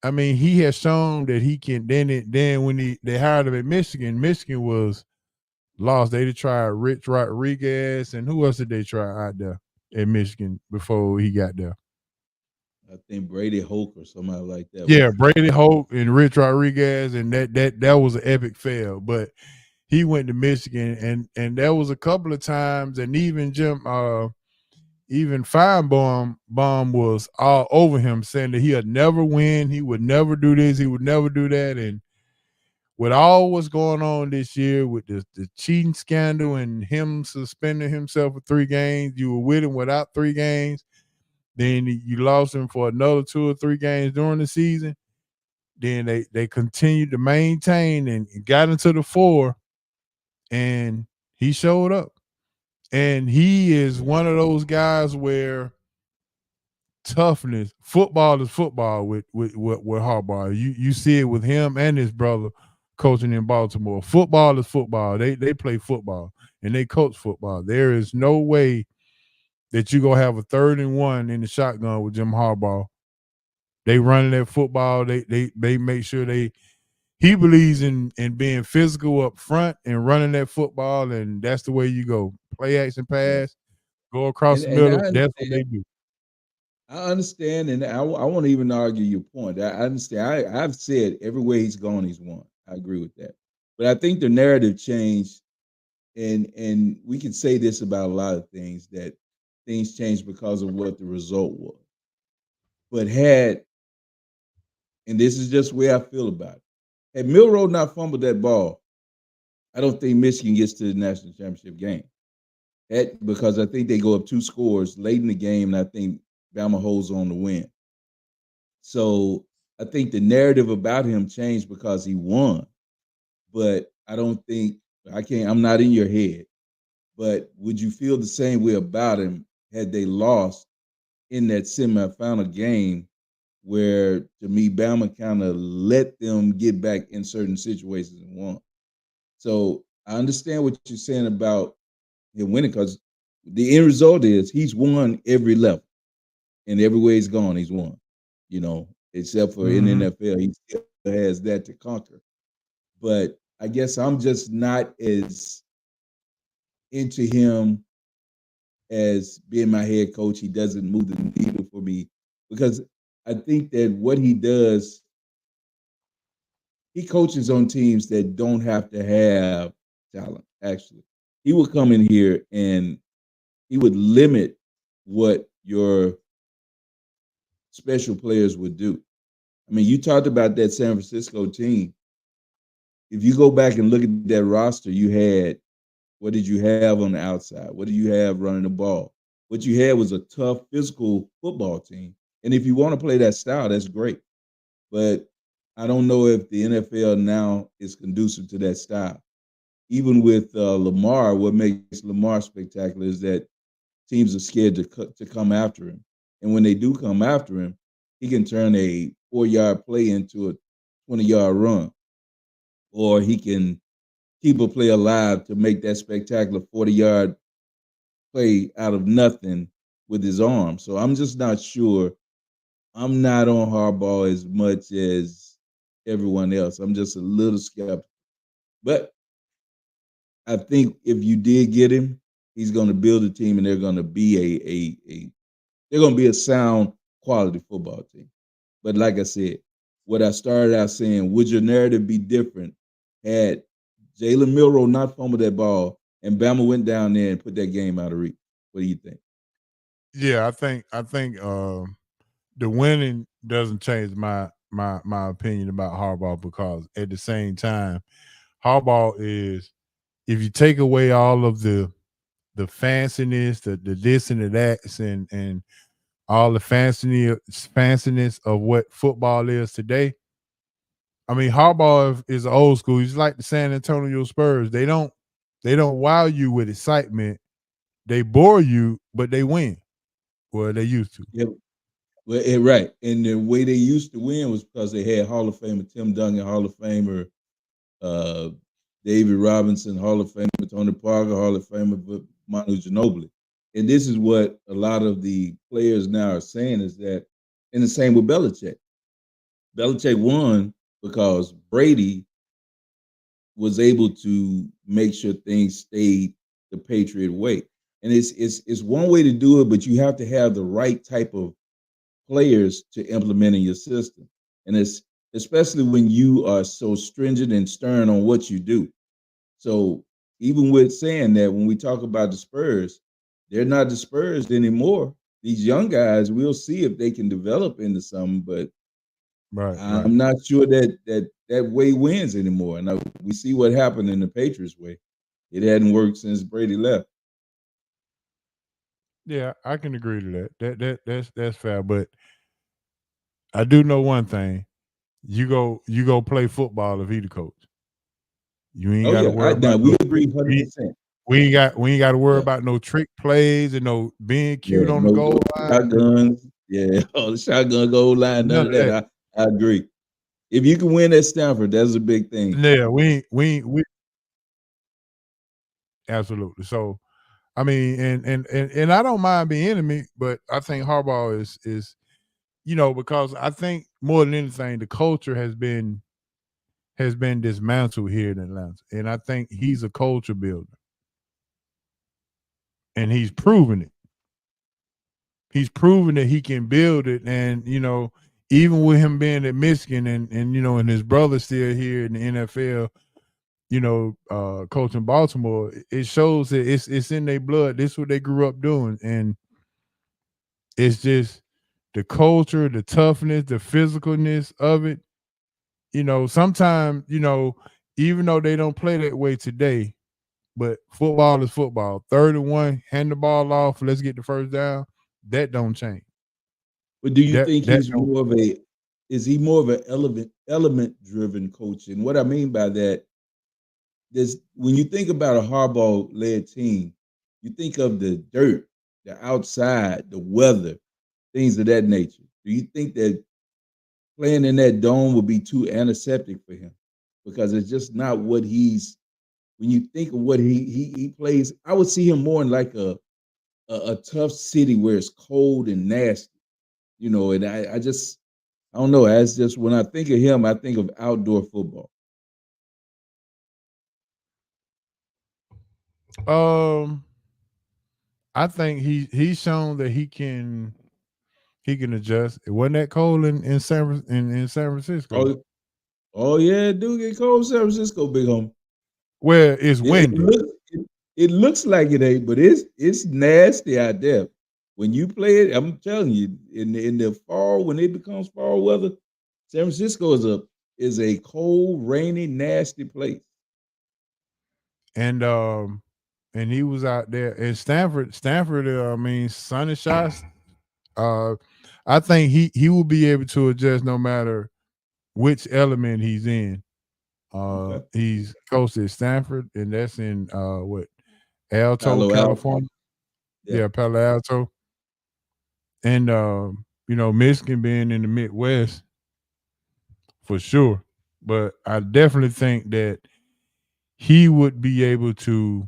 Speaker 1: I mean, he has shown that he can. Then when they hired him at Michigan, Michigan was lost. They tried Rich Rodriguez, and who else did they try out there at Michigan before he got there?
Speaker 2: I think Brady Hoke or somebody like that
Speaker 1: Yeah,
Speaker 2: was it.
Speaker 1: Brady Hoke and Rich Rodriguez, and that was an epic fail. But he went to Michigan, and there was a couple of times, and even Feinbaum was all over him, saying that he'd never win, he would never do this, he would never do that, and with all what's going on this year with the cheating scandal and him suspending himself for 3 games, you were with him without 3 games. Then you lost him for another 2 or 3 games during the season. Then they continued to maintain and got into the 4, and he showed up. And he is one of those guys where toughness, football is football with Harbaugh. You see it with him and his brother coaching in Baltimore. Football is football. They play football and they coach football. There is no way that you gonna have a 3rd and 1 in the shotgun with Jim Harbaugh. They running that football. They make sure he believes in being physical up front and running that football, and that's the way you go. Play action
Speaker 2: Yeah.
Speaker 1: pass, go across the
Speaker 2: And
Speaker 1: middle. That's what they do.
Speaker 2: I understand, and I won't even argue your point. I understand. I've said every way he's gone, he's won. I agree with that. But I think the narrative changed, and we can say this about a lot of things, that things changed because of what the result was. But and this is just the way I feel about it, had Milroe not fumbled that ball, I don't think Michigan gets to the national championship game. Because I think they go up 2 scores late in the game, and I think Bama holds on to win. So I think the narrative about him changed because he won. But I don't think I'm not in your head. But would you feel the same way about him had they lost in that semifinal game where, to me, Bama kind of let them get back in certain situations and won? So I understand what you're saying about him winning, because the end result is he's won every level, and everywhere he's gone, he's won. Except for in the
Speaker 1: Mm-hmm.
Speaker 2: NFL, he still has that to conquer. But I guess I'm just not as into him as being my head coach. He doesn't move the needle for me, because I think that what he does, he coaches on teams that don't have to have talent. Actually, he would come in here and he would limit what your special players would do. I mean, you talked about that San Francisco team. If you go back and look at that roster, you had, what did you have on the outside? What do you have running the ball? What you had was a tough, physical football team. And if you want to play that style, that's great. But I don't know if the NFL now is conducive to that style. Even with Lamar, what makes Lamar spectacular is that teams are scared to come after him. And when they do come after him, he can turn a 4-yard play into a 20-yard run, or he can keep a play alive to make that spectacular 40-yard play out of nothing with his arm. So I'm just not sure. I'm not on Harbaugh as much as everyone else. I'm just a little skeptical. But I think if you did get him, he's going to build a team, and they're going to be they're going to be a sound quality football team. But like I said, what I started out saying, would your narrative be different had Jalen Milroe not fumbled that ball and Bama went down there and put that game out of reach? What do you think?
Speaker 1: Yeah, I think the winning doesn't change my opinion about Harbaugh, because at the same time, Harbaugh is, if you take away all of the fanciness, the this and the that, and all the fanciness of what football is today. I mean, Harbaugh is old school. He's like the San Antonio Spurs. They don't wow you with excitement. They bore you, but they win. Well, they used to.
Speaker 2: Yeah, well, right. And the way they used to win was because they had Hall of Famer Tim Duncan, Hall of Famer uh, David Robinson, Hall of Famer Tony Parker, Hall of Famer Manu Ginobili. And this is what a lot of the players now are saying, is that, and the same with Belichick. Belichick won because Brady was able to make sure things stayed the Patriot way. And it's one way to do it, but you have to have the right type of players to implement in your system. And it's especially when you are so stringent and stern on what you do. So even with saying that, when we talk about the Spurs, they're not the Spurs anymore. These young guys, we'll see if they can develop into something, but
Speaker 1: Right, right.
Speaker 2: I'm not sure that way wins anymore. And we see what happened in the Patriots way. It hadn't worked since Brady left.
Speaker 1: Yeah, I can agree to that. That's fair. But I do know one thing: you go play football if he the coach. You ain't
Speaker 2: Oh
Speaker 1: got to
Speaker 2: yeah,
Speaker 1: worry
Speaker 2: now
Speaker 1: about
Speaker 2: we
Speaker 1: no.
Speaker 2: agree 100.
Speaker 1: We,
Speaker 2: percent
Speaker 1: we ain't got to worry
Speaker 2: Yeah,
Speaker 1: about no trick plays and no being cute
Speaker 2: yeah.
Speaker 1: on the
Speaker 2: No
Speaker 1: goal line.
Speaker 2: shotguns. Yeah, all the shotgun goal line. None
Speaker 1: None
Speaker 2: of
Speaker 1: of
Speaker 2: that.
Speaker 1: that.
Speaker 2: I agree. If you can win at Stanford, that's a big thing.
Speaker 1: Yeah, we absolutely. So I mean, and I don't mind being enemy, but I think Harbaugh is because I think more than anything, the culture has been dismantled here in Atlanta, and I think he's a culture builder, and he's proven it. He's proven that he can build it, and even with him being at Michigan, and his brother still here in the NFL, coaching Baltimore, it shows that it's in their blood. This is what they grew up doing, and it's just the culture, the toughness, the physicalness of it. Sometimes, even though they don't play that way today, but football is football. 31, hand the ball off, let's get the first down. That don't change.
Speaker 2: But do you
Speaker 1: That
Speaker 2: think
Speaker 1: that
Speaker 2: he's
Speaker 1: don't
Speaker 2: more of a is he more of an element driven coach? And what I mean by that, there's when you think about a Harbaugh led team, you think of the dirt, the outside, the weather, things of that nature. Do you think that playing in that dome would be too antiseptic for him? Because it's just not what he's when you think of what he plays, I would see him more in like a tough city where it's cold and nasty, and I don't know. As just when I think of him, I think of outdoor football.
Speaker 1: um I think he's shown that he can adjust. It wasn't that cold in San Francisco,
Speaker 2: Oh, oh yeah, dude, get cold San Francisco, big home.
Speaker 1: where it's
Speaker 2: It
Speaker 1: windy.
Speaker 2: looks it looks like it ain't, but it's nasty out there. When you play it, I'm telling you, in the fall when it becomes fall weather, San Francisco is a cold, rainy, nasty place.
Speaker 1: And he was out there in Stanford. I mean, sunny shots. Uh, I think he will be able to adjust no matter which element he's in.
Speaker 2: Okay,
Speaker 1: He's coached at Stanford, and that's in what Alto,
Speaker 2: Palo Alto,
Speaker 1: California.
Speaker 2: yeah,
Speaker 1: Yeah, Palo Alto, and Michigan being in the Midwest for sure. But I definitely think that he would be able to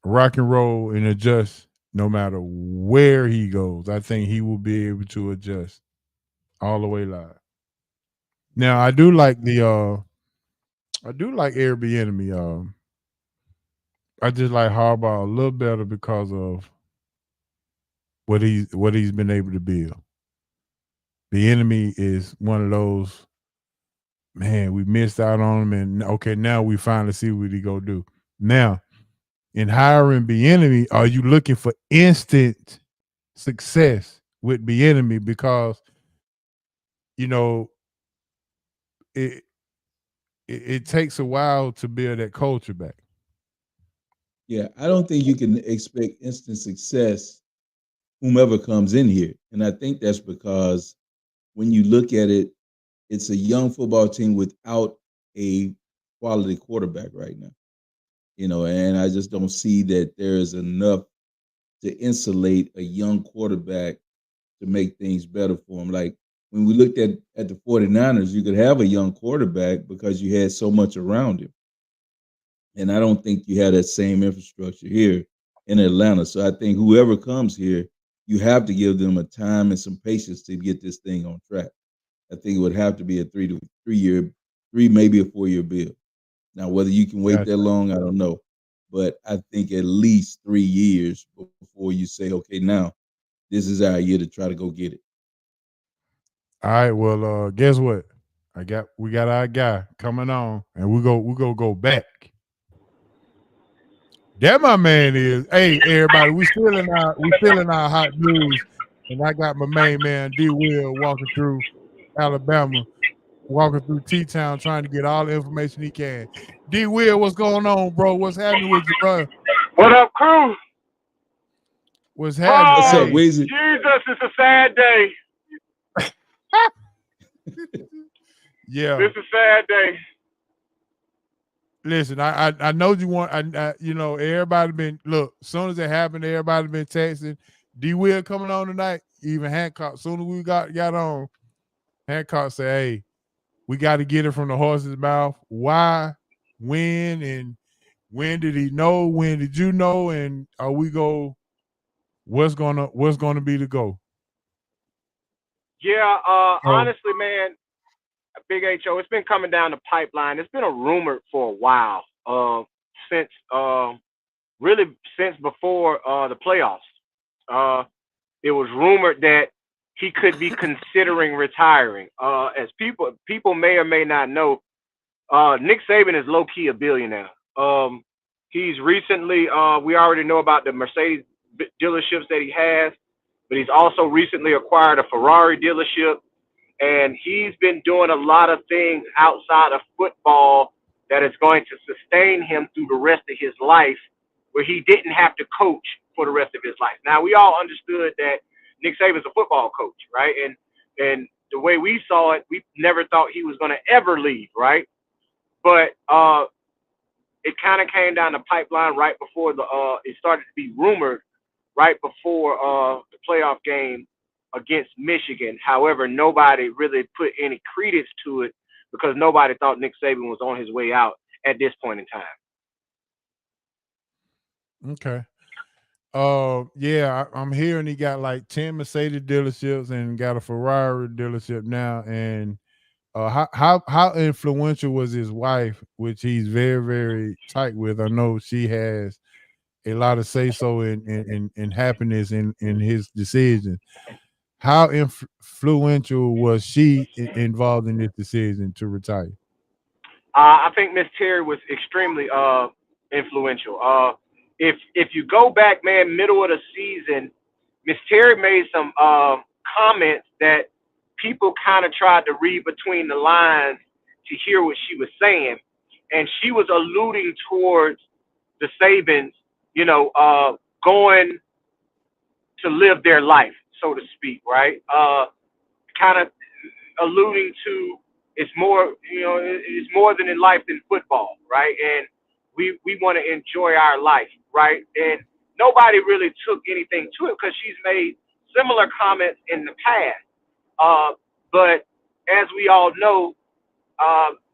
Speaker 1: rock and roll and adjust no matter where he goes. I think he will be able to adjust all the way live. Now I do like Airbnb. I just like Harbaugh a little better because of what he's been able to build. The enemy is one of those, man, we missed out on him, and okay, now we finally see what he go do. Now, in hiring the enemy, are you looking for instant success with the enemy? Because you know it, it takes a while to build that culture back.
Speaker 2: yeah. I don't think you can expect instant success whomever comes in here, and I think that's because when you look at it, it's a young football team without a quality quarterback right now. And I just don't see that there is enough to insulate a young quarterback to make things better for him. Like when we looked at the 49ers, you could have a young quarterback because you had so much around him. And I don't think you have that same infrastructure here in Atlanta. So I think whoever comes here, you have to give them a time and some patience to get this thing on track. I think it would have to be a 3 year, maybe a 4 year build. Now, whether you can wait that
Speaker 1: Gotcha.
Speaker 2: long, I don't know. But I think at least 3 years before you say, okay, now this is our year to try to go get it.
Speaker 1: All right. Well, guess what? We got our guy coming on, and we go back. That my man is. Hey, everybody, we still in our hot news, and I got my main man D Will walking through Alabama, walking through T Town, trying to get all the information he can. D Will, what's going on, bro? What's happening with you, bro?
Speaker 3: What up, crew?
Speaker 1: What's happening?
Speaker 2: What's up,
Speaker 3: Oh,
Speaker 1: Hey,
Speaker 2: Weezy?
Speaker 3: Jesus, it's a sad day.
Speaker 1: yeah.
Speaker 3: This is a sad day.
Speaker 1: Listen, I know you want. You know, everybody been look. As soon as it happened, everybody been texting. D Will coming on tonight. Even Hancock. Soon as we got on, Hancock said, "Hey, we got to get it from the horse's mouth. Why, when, and when did he know? When did you know? And are we go? What's gonna be the go?
Speaker 3: Yeah,
Speaker 1: So
Speaker 3: honestly, man, Big HO, it's been coming down the pipeline. It's been a rumor for a while, since really since before the playoffs. Uh, it was rumored that he could be considering retiring. As people may or may not know, Nick Saban is low key a billionaire. He's recently we already know about the Mercedes dealerships that he has, but he's also recently acquired a Ferrari dealership, and he's been doing a lot of things outside of football that is going to sustain him through the rest of his life, where he didn't have to coach for the rest of his life. Now we all understood that Nick Saban's a football coach, right? And the way we saw it, we never thought he was going to ever leave, right? But it kind of came down the pipeline right before it started to be rumored right before the playoff game against Michigan. However, nobody really put any credence to it because nobody thought Nick Saban was on his way out at this point in time.
Speaker 1: okay. Yeah, I'm hearing he got like 10 Mercedes dealerships and got a Ferrari dealership now. And how influential was his wife, which he's very very tight with? I know she has a lot of say so in happiness in his decision. How influential was she involved in this decision to retire?
Speaker 3: I think Miss Terry was extremely influential. If you go back, man, middle of the season, Miss Terry made some comments that people kind of tried to read between the lines to hear what she was saying, and she was alluding towards the Sabins, going to live their life, so to speak, right? Kind of alluding to it's more, it's more than in life than football, right? And we want to enjoy our life, right? And nobody really took anything to it because she's made similar comments in the past. But as we all know,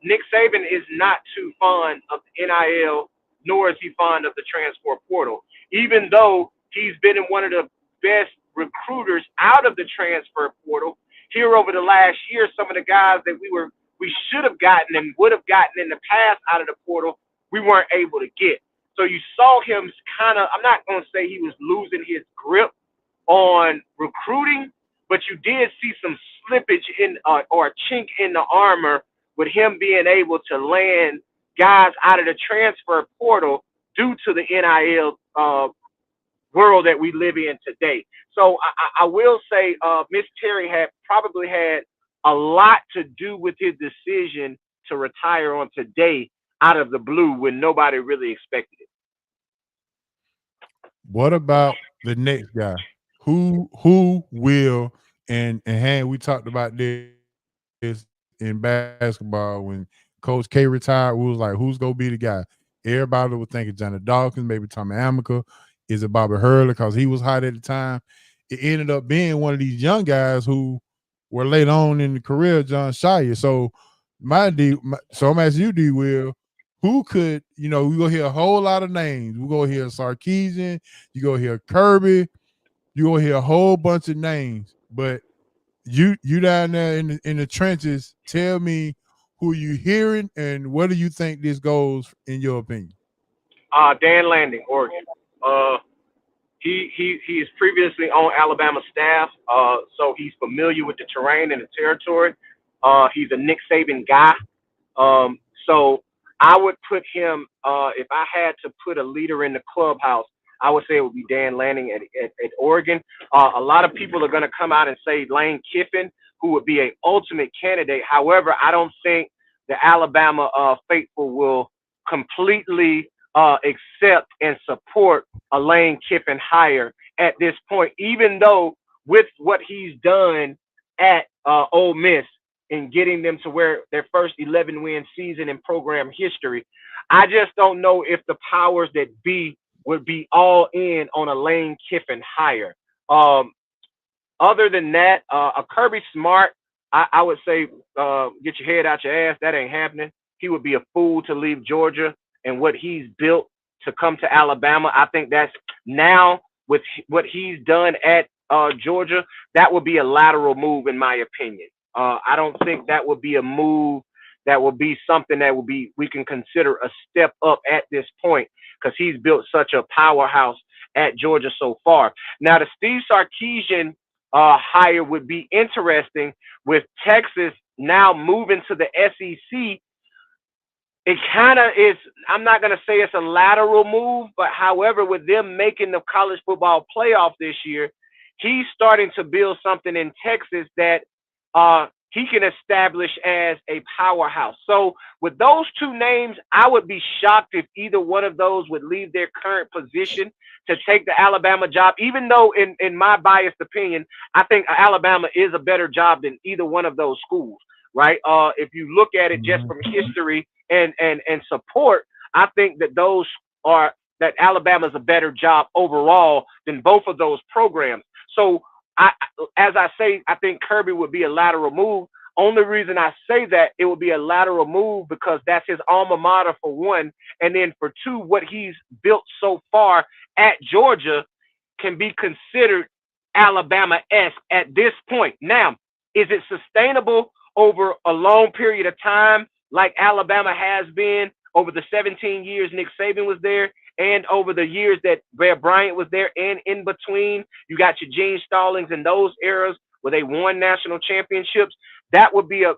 Speaker 3: Nick Saban is not too fond of the NIL, nor is he fond of the transfer portal. Even though he's been in one of the best recruiters out of the transfer portal here over the last year, some of the guys that we should have gotten and would have gotten in the past out of the portal, we weren't able to get. So you saw him kind of, I'm not going to say he was losing his grip on recruiting, but you did see some slippage in or a chink in the armor with him being able to land guys out of the transfer portal due to the NIL world that we live in today. So I will say Miss Terry had probably had a lot to do with his decision to retire on today out of the blue when nobody really expected it.
Speaker 1: What about the next guy? Who will and Han, we talked about this in basketball when Coach K retired. We was like, who's gonna be the guy? Everybody was thinking Johnny Dawkins, maybe Tommy Amica. Is it Bobby Hurley because he was hot at the time? It ended up being one of these young guys who were late on in the career, John Shire. So so I'm asking you, D. Will, who could, we gonna hear a whole lot of names. We're gonna hear Sarkeesian, you gonna hear Kirby, you gonna hear a whole bunch of names. But you down there in the trenches, tell me who you hearing and where do you think this goes in your opinion?
Speaker 3: Dan Landing, Oregon. Uh, he is previously on Alabama staff, so he's familiar with the terrain and the territory. He's a Nick Saban guy. Um, so I would put him, if I had to put a leader in the clubhouse, I would say it would be Dan Lanning at Oregon. A lot of people are going to come out and say Lane Kiffin, who would be an ultimate candidate. However, I don't think the Alabama faithful will completely accept and support a Lane Kiffin hire at this point, even though with what he's done at Ole Miss in getting them to where their first 11-win season in program history. I just don't know if the powers that be would be all in on a Lane Kiffin hire. Other than that, a Kirby Smart, I would say, get your head out your ass. That ain't happening. He would be a fool to leave Georgia and what he's built to come to Alabama. I think that's now with what he's done at Georgia, that would be a lateral move in my opinion. I don't think that would be a move that would be something that would be we can consider a step up at this point because he's built such a powerhouse at Georgia so far. Now the Steve Sarkisian hire would be interesting with Texas now moving to the SEC. It kind of is, I'm not going to say it's a lateral move, but however, with them making the college football playoff this year, he's starting to build something in Texas that he can establish as a powerhouse. So with those two names, I would be shocked if either one of those would leave their current position to take the Alabama job, even though in my biased opinion, I think Alabama is a better job than either one of those schools, right? If you look at it just from history and support, I think that Alabama's a better job overall than both of those programs. So as I say, I think Kirby would be a lateral move. Only reason I say that it would be a lateral move because that's his alma mater for one. And then for two, what he's built so far at Georgia can be considered Alabama-esque at this point. Now, is it sustainable over a long period of time like Alabama has been over the 17 years Nick Saban was there and over the years that Bear Bryant was there and in between? You got your Gene Stallings in those eras where they won national championships. That would be a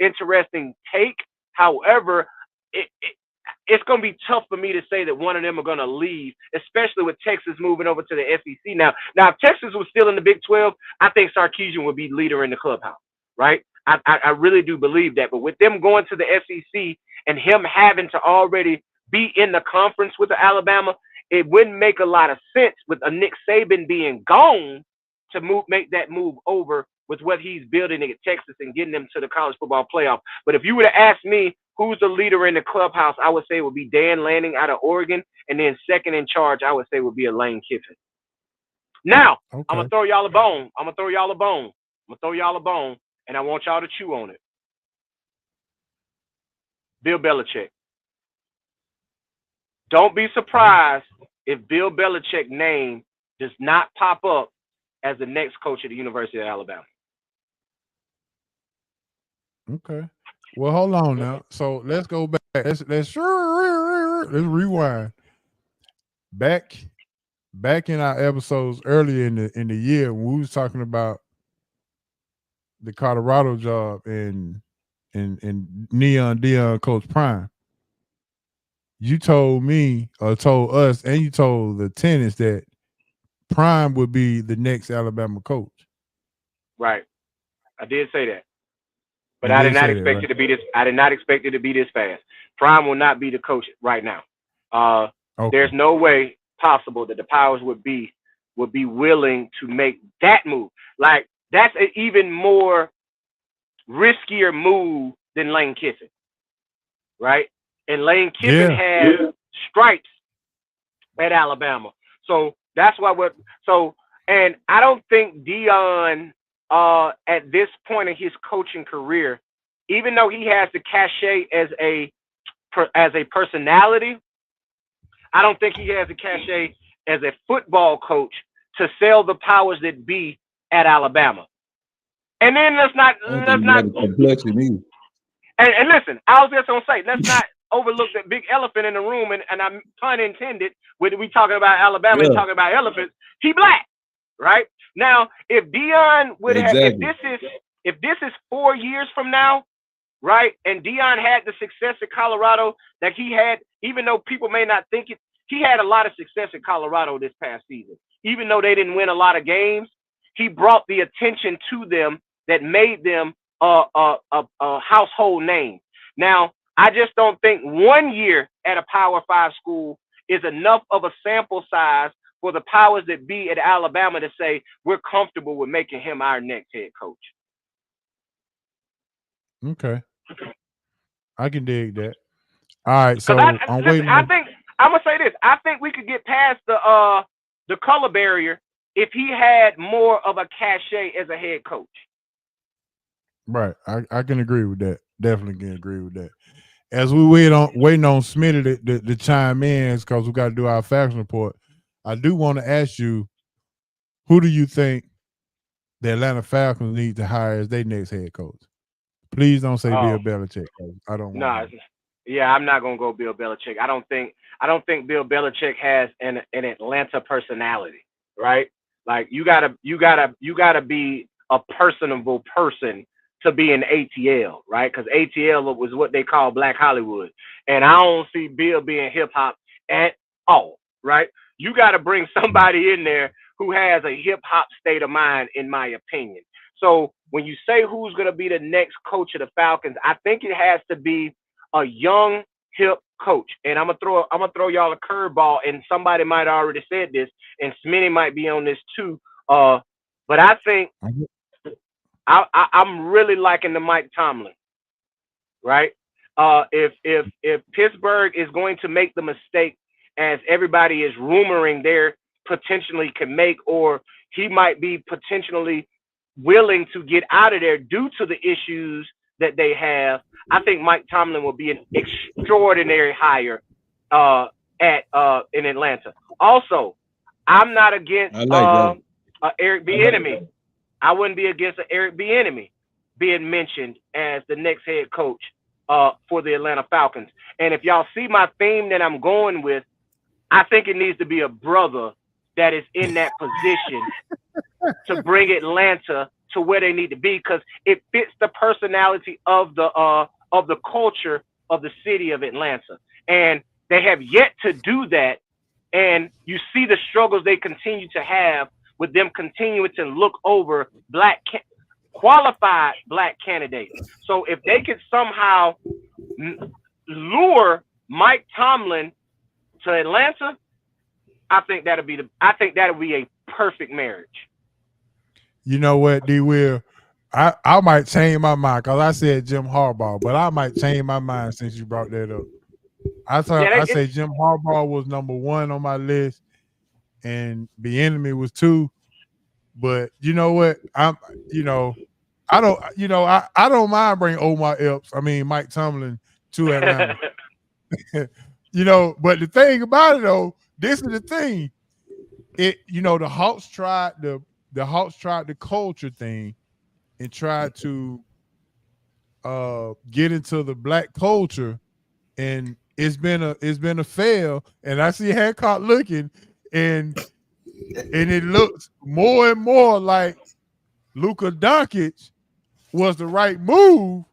Speaker 3: interesting take. However, it's going to be tough for me to say that one of them are going to leave, especially with Texas moving over to the SEC now. Now, if Texas was still in the Big 12, I think Sarkisian would be leader in the clubhouse, right? I really do believe that. But with them going to the SEC and him having to already be in the conference with the Alabama, it wouldn't make a lot of sense with a Nick Saban being gone to make that move over with what he's building at Texas and getting them to the college football playoff. But if you were to ask me who's the leader in the clubhouse, I would say it would be Dan Lanning out of Oregon. And then second in charge, I would say would be a Lane Kiffin. Now, okay. I'm going to throw y'all a bone. And I want y'all to chew on it. Bill Belichick. Don't be surprised if Bill Belichick's name does not pop up as the next coach at the University of Alabama.
Speaker 1: Okay. Well, hold on now. So let's go back. Let's rewind. Back in our episodes earlier in the year when we was talking about the Colorado job and Neon Deion Coach Prime, you told me or told us and you told the tenants that Prime would be the next Alabama coach.
Speaker 3: Right. I did say that. But I did not expect it to be this. I did not expect it to be this fast. Prime will not be the coach right now. Okay. There's no way possible that the powers would be willing to make that move. Like that's an even more riskier move than Lane Kiffin, right? And Lane Kiffin had stripes at Alabama, so that's why and I don't think Deion at this point in his coaching career, even though he has the cachet as a personality, I don't think he has the cachet as a football coach to sell the powers that be at Alabama. And then let's not
Speaker 2: complexity.
Speaker 3: And listen, I was just gonna say, let's not overlook that big elephant in the room, and I'm pun intended when we talking about Alabama and talking about elephants. He black, right? Now, if Deion would have, if this is 4 years from now, right, and Deion had the success at Colorado that he had, even though people may not think it, he had a lot of success at Colorado this past season. Even though they didn't win a lot of games, he brought the attention to them that made them a household name. Now, I just don't think 1 year at a Power 5 school is enough of a sample size for the powers that be at Alabama to say we're comfortable with making him our next head coach.
Speaker 1: Okay, I can dig that. All right,
Speaker 3: Because
Speaker 1: so I'm
Speaker 3: listen,
Speaker 1: waiting
Speaker 3: I
Speaker 1: on.
Speaker 3: think I'm gonna say this. I think we could get past the color barrier if he had more of a cachet as a head coach.
Speaker 1: Right, I can agree with that. Definitely can agree with that. As we waiting on Smitty to chime in because we got to do our faction report. I do want to ask you, who do you think the Atlanta Falcons need to hire as their next head coach? Please don't say
Speaker 3: Oh,
Speaker 1: Bill Belichick. I don't want
Speaker 3: no,
Speaker 1: him.
Speaker 3: yeah, I'm not gonna go Bill Belichick. I don't think Bill Belichick has an Atlanta personality, right? Like you gotta be a personable person to be in ATL, right? Because ATL was what they call Black Hollywood, and I don't see Bill being hip hop at all, right? You got to bring somebody in there who has a hip hop state of mind, in my opinion. So when you say who's gonna be the next coach of the Falcons, I think it has to be a young hip coach. And I'm gonna throw y'all a curveball, and somebody might already said this, and Smitty might be on this too. But I think I'm really liking the Mike Tomlin, right? If Pittsburgh is going to make the mistake as everybody is rumoring they're potentially can make, or he might be potentially willing to get out of there due to the issues that they have, I think Mike Tomlin will be an extraordinary hire uh, at in Atlanta. Also, I'm not against
Speaker 2: I like that.
Speaker 3: Eric B. Enemy. I wouldn't be against an Eric B. Enemy being mentioned as the next head coach for the Atlanta Falcons. And if y'all see my theme that I'm going with, I think it needs to be a brother that is in that position to bring Atlanta to where they need to be, because it fits the personality of the culture of the city of Atlanta. And they have yet to do that. And you see the struggles they continue to have with them continuing to look over qualified black candidates. So if they could somehow lure Mike Tomlin to Atlanta, I think that'll be a perfect marriage.
Speaker 1: You know what, D. Will? I might change my mind because I said Jim Harbaugh, but I might change my mind since you brought that up.
Speaker 3: Yeah,
Speaker 1: I say Jim Harbaugh was number one on my list, and the enemy was two. But you know what? I don't I don't mind bringing Omar Epps. I mean Mike Tomlin to Atlanta. But the thing about it though, this is the thing. The Hawks tried the culture thing and tried to get into the black culture, and it's been a fail. And I see Hancock looking, and it looks more and more like Luka Doncic was the right move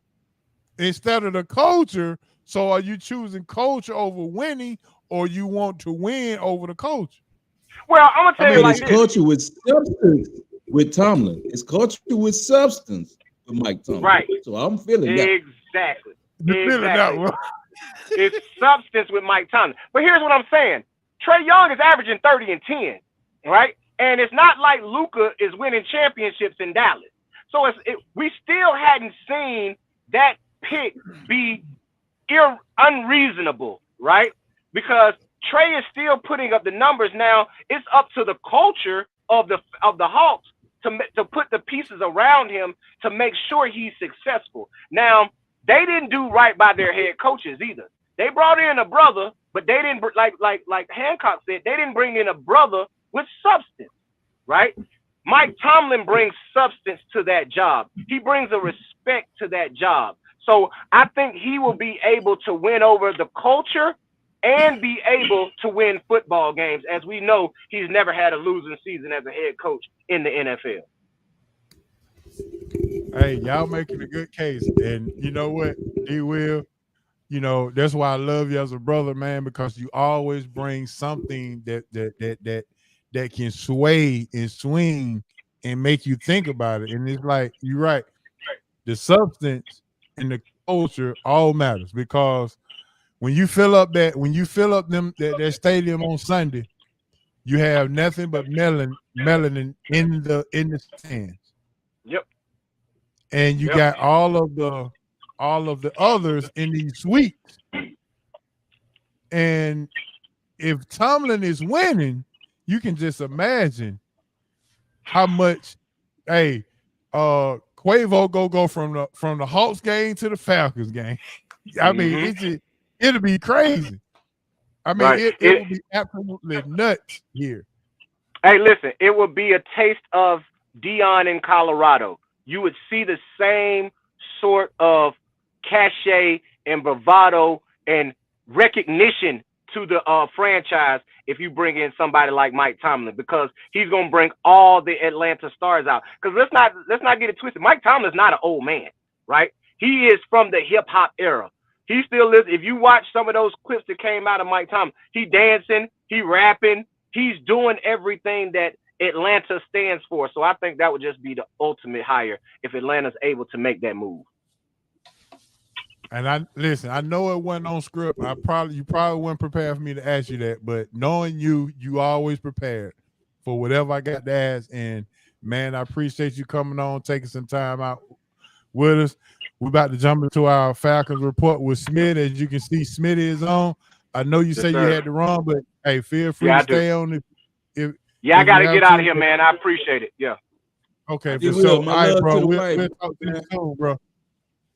Speaker 1: instead of the culture. So are you choosing culture over winning, or you want to win over the culture?
Speaker 3: well, I'm gonna
Speaker 1: I
Speaker 3: tell you
Speaker 1: mean,
Speaker 2: But
Speaker 3: like
Speaker 2: it's
Speaker 3: this.
Speaker 2: culture with substance with Tomlin. It's culture with substance with Mike Tomlin.
Speaker 3: Right.
Speaker 2: So I'm feeling that.
Speaker 3: Exactly.
Speaker 1: you feeling that
Speaker 3: Exactly.
Speaker 1: one?
Speaker 3: It's substance with Mike Tomlin. But here's what I'm saying. Trey Young is averaging 30 and 10, right? And it's not like Luka is winning championships in Dallas. So we still hadn't seen that pick be unreasonable, right? Because Trey is still putting up the numbers. Now it's up to the culture of the Hawks to put the pieces around him to make sure he's successful. Now they didn't do right by their head coaches either. They brought in a brother, but they didn't like Hancock said, they didn't bring in a brother with substance, right? Mike Tomlin brings substance to that job. He brings a respect to that job. So I think he will be able to win over the culture and be able to win football games. As we know, he's never had a losing season as a head coach in the NFL.
Speaker 1: Hey, y'all making a good case. And you know what, D. Will? That's why I love you as a brother, man, because you always bring something that can sway and swing and make you think about it. And it's like you're right. The substance and the culture all matters, because when you fill up that stadium on Sunday you have nothing but melanin in the stands.
Speaker 3: Yep.
Speaker 1: And you
Speaker 3: Yep.
Speaker 1: got all of the others in these suites. And if Tomlin is winning, you can just imagine how much, hey, Quavo go from the Hawks game to the Falcons game. I mean, it'll be crazy. I mean,
Speaker 3: Right.
Speaker 1: it will be absolutely nuts here.
Speaker 3: Hey, listen, it would be a taste of Dion in Colorado. You would see the same sort of cachet and bravado and recognition to the franchise if you bring in somebody like Mike Tomlin, because he's gonna bring all the Atlanta stars out. Because let's not get it twisted. Mike Tomlin's not an old man, right? He is from the hip hop era. He still lives. If you watch some of those clips that came out of Mike Tomlin, he dancing, he rapping, he's doing everything that Atlanta stands for. So I think that would just be the ultimate hire if Atlanta's able to make that move.
Speaker 1: And I know it wasn't on script. You probably weren't prepared for me to ask you that, but knowing you always prepared for whatever I got to ask. And man, I appreciate you coming on, taking some time out with us. We're about to jump into our Falcons report with Smith. As you can see, Smitty is on. I know you say you had to run, but hey, feel free to stay on if
Speaker 3: I got to
Speaker 1: you
Speaker 3: get
Speaker 1: have
Speaker 3: out of
Speaker 1: to.
Speaker 3: here, man. I appreciate it. Yeah.
Speaker 1: Okay,
Speaker 2: He
Speaker 1: for
Speaker 2: will.
Speaker 1: sure. All
Speaker 2: My
Speaker 1: right,
Speaker 2: love
Speaker 1: bro.
Speaker 2: to the
Speaker 1: We'll
Speaker 2: wife,
Speaker 1: talk to you
Speaker 2: man.
Speaker 1: soon, bro.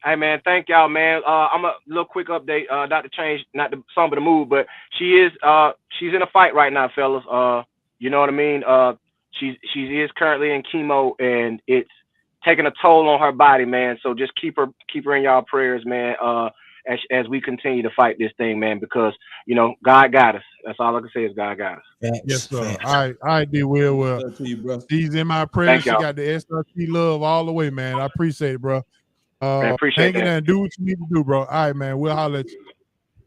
Speaker 3: Hey, man, thank y'all, man. I'm a little quick update, not to change, not to somber the mood, but she's in a fight right now, fellas. You know what I mean? She is currently in chemo, and it's taking a toll on her body, man. So just keep her in y'all prayers, man. As we continue to fight this thing, man, because God got us. That's all I can say is God got us.
Speaker 1: Yes, sir. All right, D. Will.
Speaker 2: Love to you, bro.
Speaker 1: She's in my prayers.
Speaker 3: Thank
Speaker 1: She
Speaker 3: y'all.
Speaker 1: got the SRT love all the way, man. I appreciate it, bro.
Speaker 3: Man, appreciate
Speaker 1: Hang in
Speaker 3: that.
Speaker 1: there and do what you need to do, bro. All right, man. We'll holler at you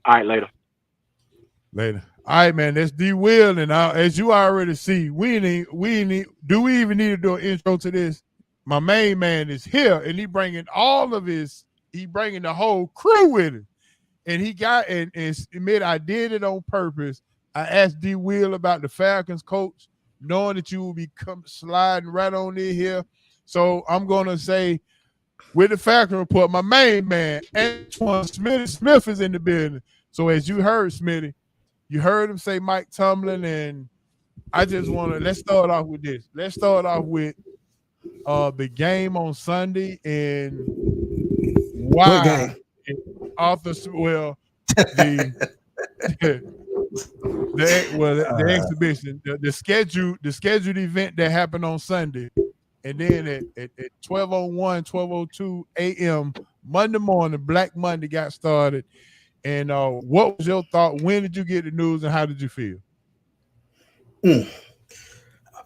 Speaker 3: All right, later.
Speaker 1: All right, man. That's D. Will, and as you already see, do we even need to do an intro to this? My main man is here, and he bringing the whole crew with him. And he got and admit I did it on purpose. I asked D. Will about the Falcons coach, knowing that you will be sliding right on in here. So I'm gonna say, with the Falcon report, my main man, Antoine Smith is in the building. So as you heard, Smitty, you heard him say Mike Tomlin, and I just want to let's start off with this. Let's start off with the game on Sunday and why Arthur. Well, the the exhibition, the scheduled event that happened on Sunday, and then at 12:01, 12:02 a.m. Monday morning, Black Monday got started. And what was your thought? When did you get the news, and how did you feel?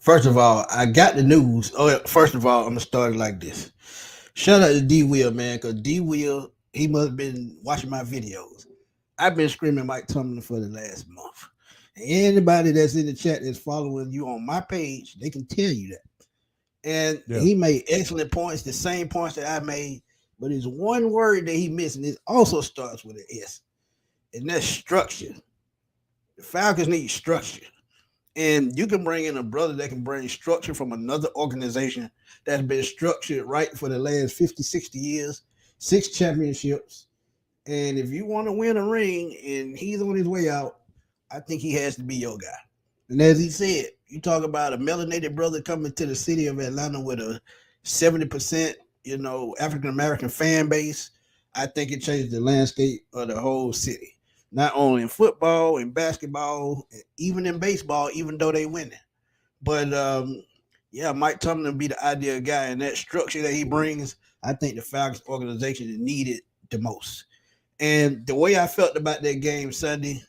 Speaker 4: First of all, I got the news. First of all, I'm gonna start it like this. Shout out to D Will, man, because D Will, he must have been watching my videos. I've been screaming Mike Tomlin for the last month. Anybody that's in the chat that's following you on my page, they can tell you that. And he made excellent points, the same points that I made, but there's one word that he missed, and it also starts with an S, and that's structure. The Falcons need structure. And you can bring in a brother that can bring structure from another organization that's been structured right for the last 50, 60 years, 6 championships. And if you want to win a ring and he's on his way out, I think he has to be your guy. And as he said, you talk about a melanated brother coming to the city of Atlanta with a 70%, African-American fan base. I think it changed the landscape of the whole city. Not only in football and basketball, even in baseball, even though they winning. But Mike Tomlin will be the ideal guy, and that structure that he brings, I think the Falcons organization is needed the most. And the way I felt about that game Sunday,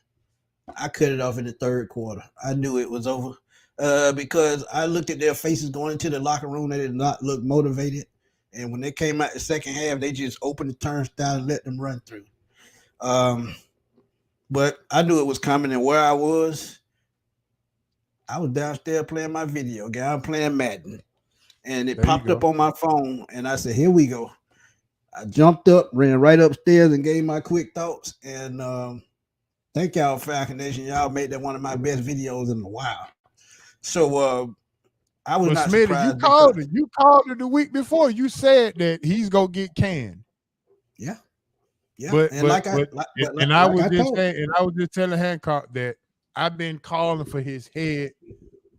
Speaker 4: I cut it off in the third quarter. I knew it was over because I looked at their faces going into the locker room. They did not look motivated. And when they came out the second half, they just opened the turnstile and let them run through. But I knew it was coming, and where I was downstairs playing my video game. I'm playing Madden, and it popped up on my phone, and I said, here we go. I jumped up, ran right upstairs, and gave my quick thoughts. And thank y'all, Falcon Nation. Y'all made that one of my best videos in a while. So I was
Speaker 1: But
Speaker 4: not
Speaker 1: Smitty, you
Speaker 4: surprised
Speaker 1: called
Speaker 4: because
Speaker 1: it. You called it the week before. You said that he's gonna get canned.
Speaker 4: yeah, yeah,
Speaker 1: But
Speaker 4: and
Speaker 1: but
Speaker 4: like I
Speaker 1: but
Speaker 4: like,
Speaker 1: and
Speaker 4: but
Speaker 1: and I
Speaker 4: like
Speaker 1: was
Speaker 4: I
Speaker 1: just
Speaker 4: told
Speaker 1: saying, and I was just telling Hancock that I've been calling for his head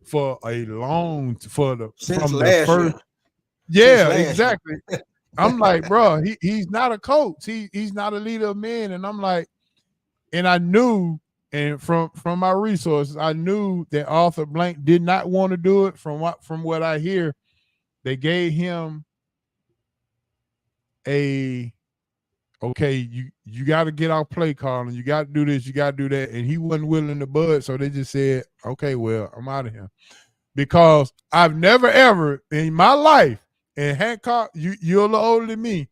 Speaker 1: for a long for the
Speaker 4: since
Speaker 1: from the
Speaker 4: last
Speaker 1: first.
Speaker 4: year, since
Speaker 1: Yeah,
Speaker 4: last year.
Speaker 1: exactly. I'm like, bro, he's not a coach. He's not a leader of men. And I'm like, and I knew, and from my resources, I knew that Arthur Blank did not want to do it. From what I hear, they gave him a okay, you got to get off play calling, you got to do this, you got to do that, and he wasn't willing to bud. So they just said, okay, well, I'm out of here because I've never ever in my life, and Hancock, you're a little older than me.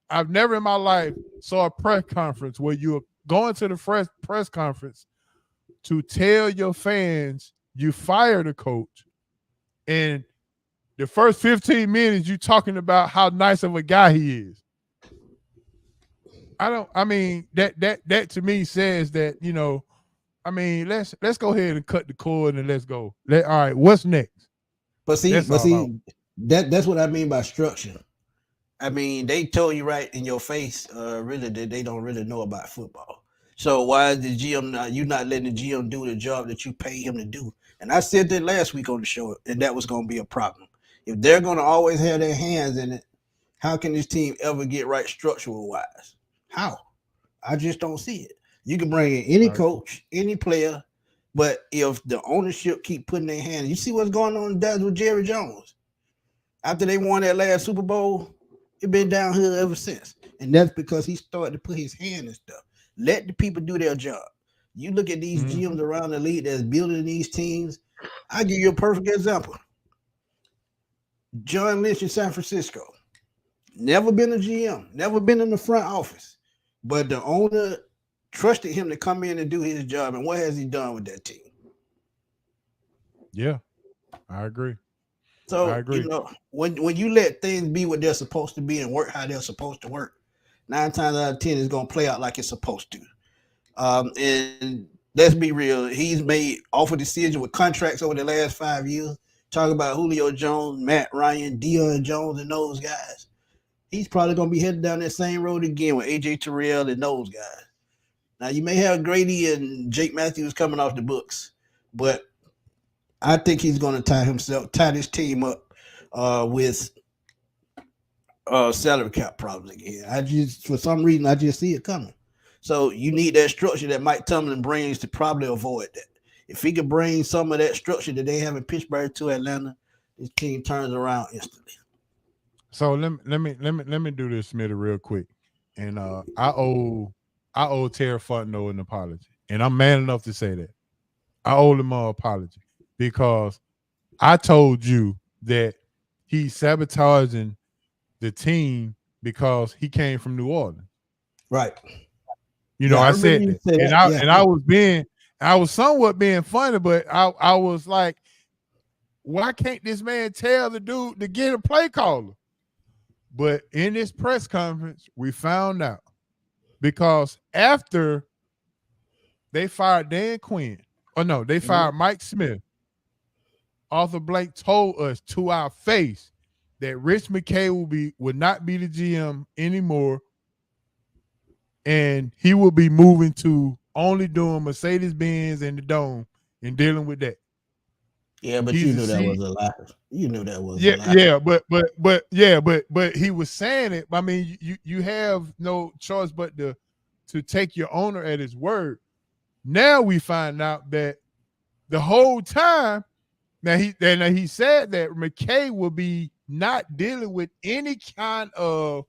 Speaker 1: I've never in my life saw a press conference where you're going to the press conference to tell your fans you fired a coach, and the first 15 minutes you talking about how nice of a guy he is. I mean that to me says that, I mean, let's go ahead and cut the cord and let's go. All right, what's next?
Speaker 4: But see,
Speaker 1: That's
Speaker 4: but
Speaker 1: all I.
Speaker 4: see, that's what I mean by structure. I mean, they told you right in your face, really, that they don't really know about football. So why is the GM not, you not letting the GM do the job that you pay him to do? And I said that last week on the show, and that was going to be a problem. If they're going to always have their hands in it, how can this team ever get right structural wise? How? I just don't see it. You can bring in any
Speaker 1: All
Speaker 4: coach, any player, but if the ownership keep putting their hands, you see what's going on with Jerry Jones. After they won that last Super Bowl, it been downhill ever since. And that's because he started to put his hand in stuff. Let the people do their job. You look at these
Speaker 1: mm-hmm.
Speaker 4: GMs around the league that's building these teams. I'll give you a perfect example. John Lynch in San Francisco. Never been a GM, never been in the front office. But the owner trusted him to come in and do his job. And what has he done with that team?
Speaker 1: Yeah, I agree. I
Speaker 4: So,
Speaker 1: agree.
Speaker 4: when you let things be what they're supposed to be and work how they're supposed to work, 9 times out of 10 it's gonna play out like it's supposed to. And let's be real, he's made awful decisions with contracts over the last 5 years. Talk about Julio Jones, Matt Ryan, Deion Jones, and those guys. He's probably gonna be heading down that same road again with AJ Terrell and those guys. Now you may have Grady and Jake Matthews coming off the books, but I think he's gonna tie this team up with salary cap problems again. I just, for some reason, I just see it coming. So you need that structure that Mike Tomlin brings to probably avoid that. If he could bring some of that structure that they have in Pittsburgh to Atlanta, this team turns around instantly.
Speaker 1: So let me do this, Smitty, real quick. And I owe Terry Fontenot an apology, and I'm man enough to say that I owe him an apology because I told you that he's sabotaging the team because he came from New Orleans.
Speaker 4: Right.
Speaker 1: You know,
Speaker 4: Yeah, I
Speaker 1: I
Speaker 4: remember
Speaker 1: said
Speaker 4: you
Speaker 1: that,
Speaker 4: say
Speaker 1: and
Speaker 4: that.
Speaker 1: I
Speaker 4: Yeah,
Speaker 1: and
Speaker 4: yeah.
Speaker 1: I was somewhat being funny, but I was like, why can't this man tell the dude to get a play caller? But in this press conference, we found out because after they fired Dan Quinn, or no, they fired Mike Smith, Arthur Blank told us to our face that Rich McKay would not be the GM anymore, and he will be moving to only doing Mercedes Benz and the Dome and dealing with that.
Speaker 4: Yeah, but
Speaker 1: He's
Speaker 4: you
Speaker 1: the
Speaker 4: knew that
Speaker 1: C.
Speaker 4: was a lie. You knew that was a
Speaker 1: Yeah,
Speaker 4: lie.
Speaker 1: yeah, but he was saying it. I mean, you have no choice but to take your owner at his word. Now we find out that the whole time he said that McKay will be not dealing with any kind of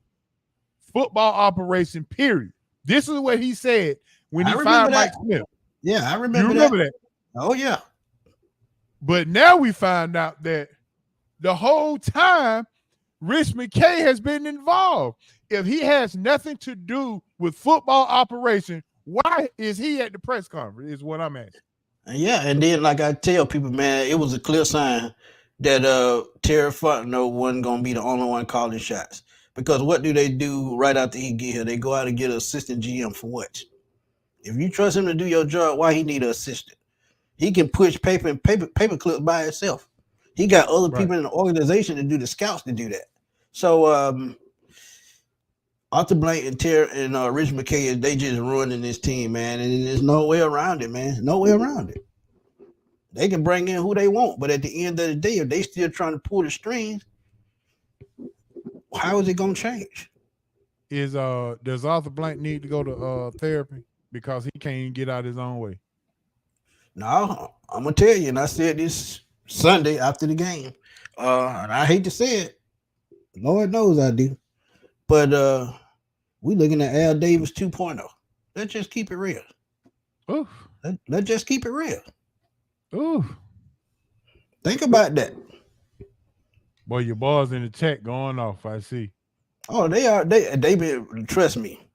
Speaker 1: football operation. Period. This is what he said when
Speaker 4: I
Speaker 1: he
Speaker 4: remember
Speaker 1: fired
Speaker 4: that.
Speaker 1: Mike Smith.
Speaker 4: Yeah, I
Speaker 1: You
Speaker 4: remember that.
Speaker 1: remember that?
Speaker 4: Oh yeah.
Speaker 1: But now we find out that the whole time Rich McKay has been involved. If he has nothing to do with football operation, why is he at the press conference? Is what I'm asking.
Speaker 4: Yeah, and then like I tell people, man, it was a clear sign that Terry Fontenot wasn't gonna be the only one calling shots. Because what do they do right after he get here? They go out and get an assistant GM for what? If you trust him to do your job, why he need an assistant? He can push paper clips by himself. He got other
Speaker 1: Right.
Speaker 4: people in the organization to do the scouts to do that. So Arthur Blank and Terry and Rich McKay, they just running this team, man, and there's no way around it, man. No way around it. They can bring in who they want, but at the end of the day, if they still trying to pull the strings, how is it gonna change?
Speaker 1: Does Arthur Blank need to go to therapy because he can't even get out his own way?
Speaker 4: No, I'm gonna tell you, and I said this Sunday after the game. And I hate to say it, Lord knows I do, but we looking at Al Davis 2.0. Let's just keep it real.
Speaker 1: Oof.
Speaker 4: Let's just keep it real.
Speaker 1: Ooh.
Speaker 4: Think about that.
Speaker 1: Boy, your boys in the chat going off. I see.
Speaker 4: Oh, they been, trust me.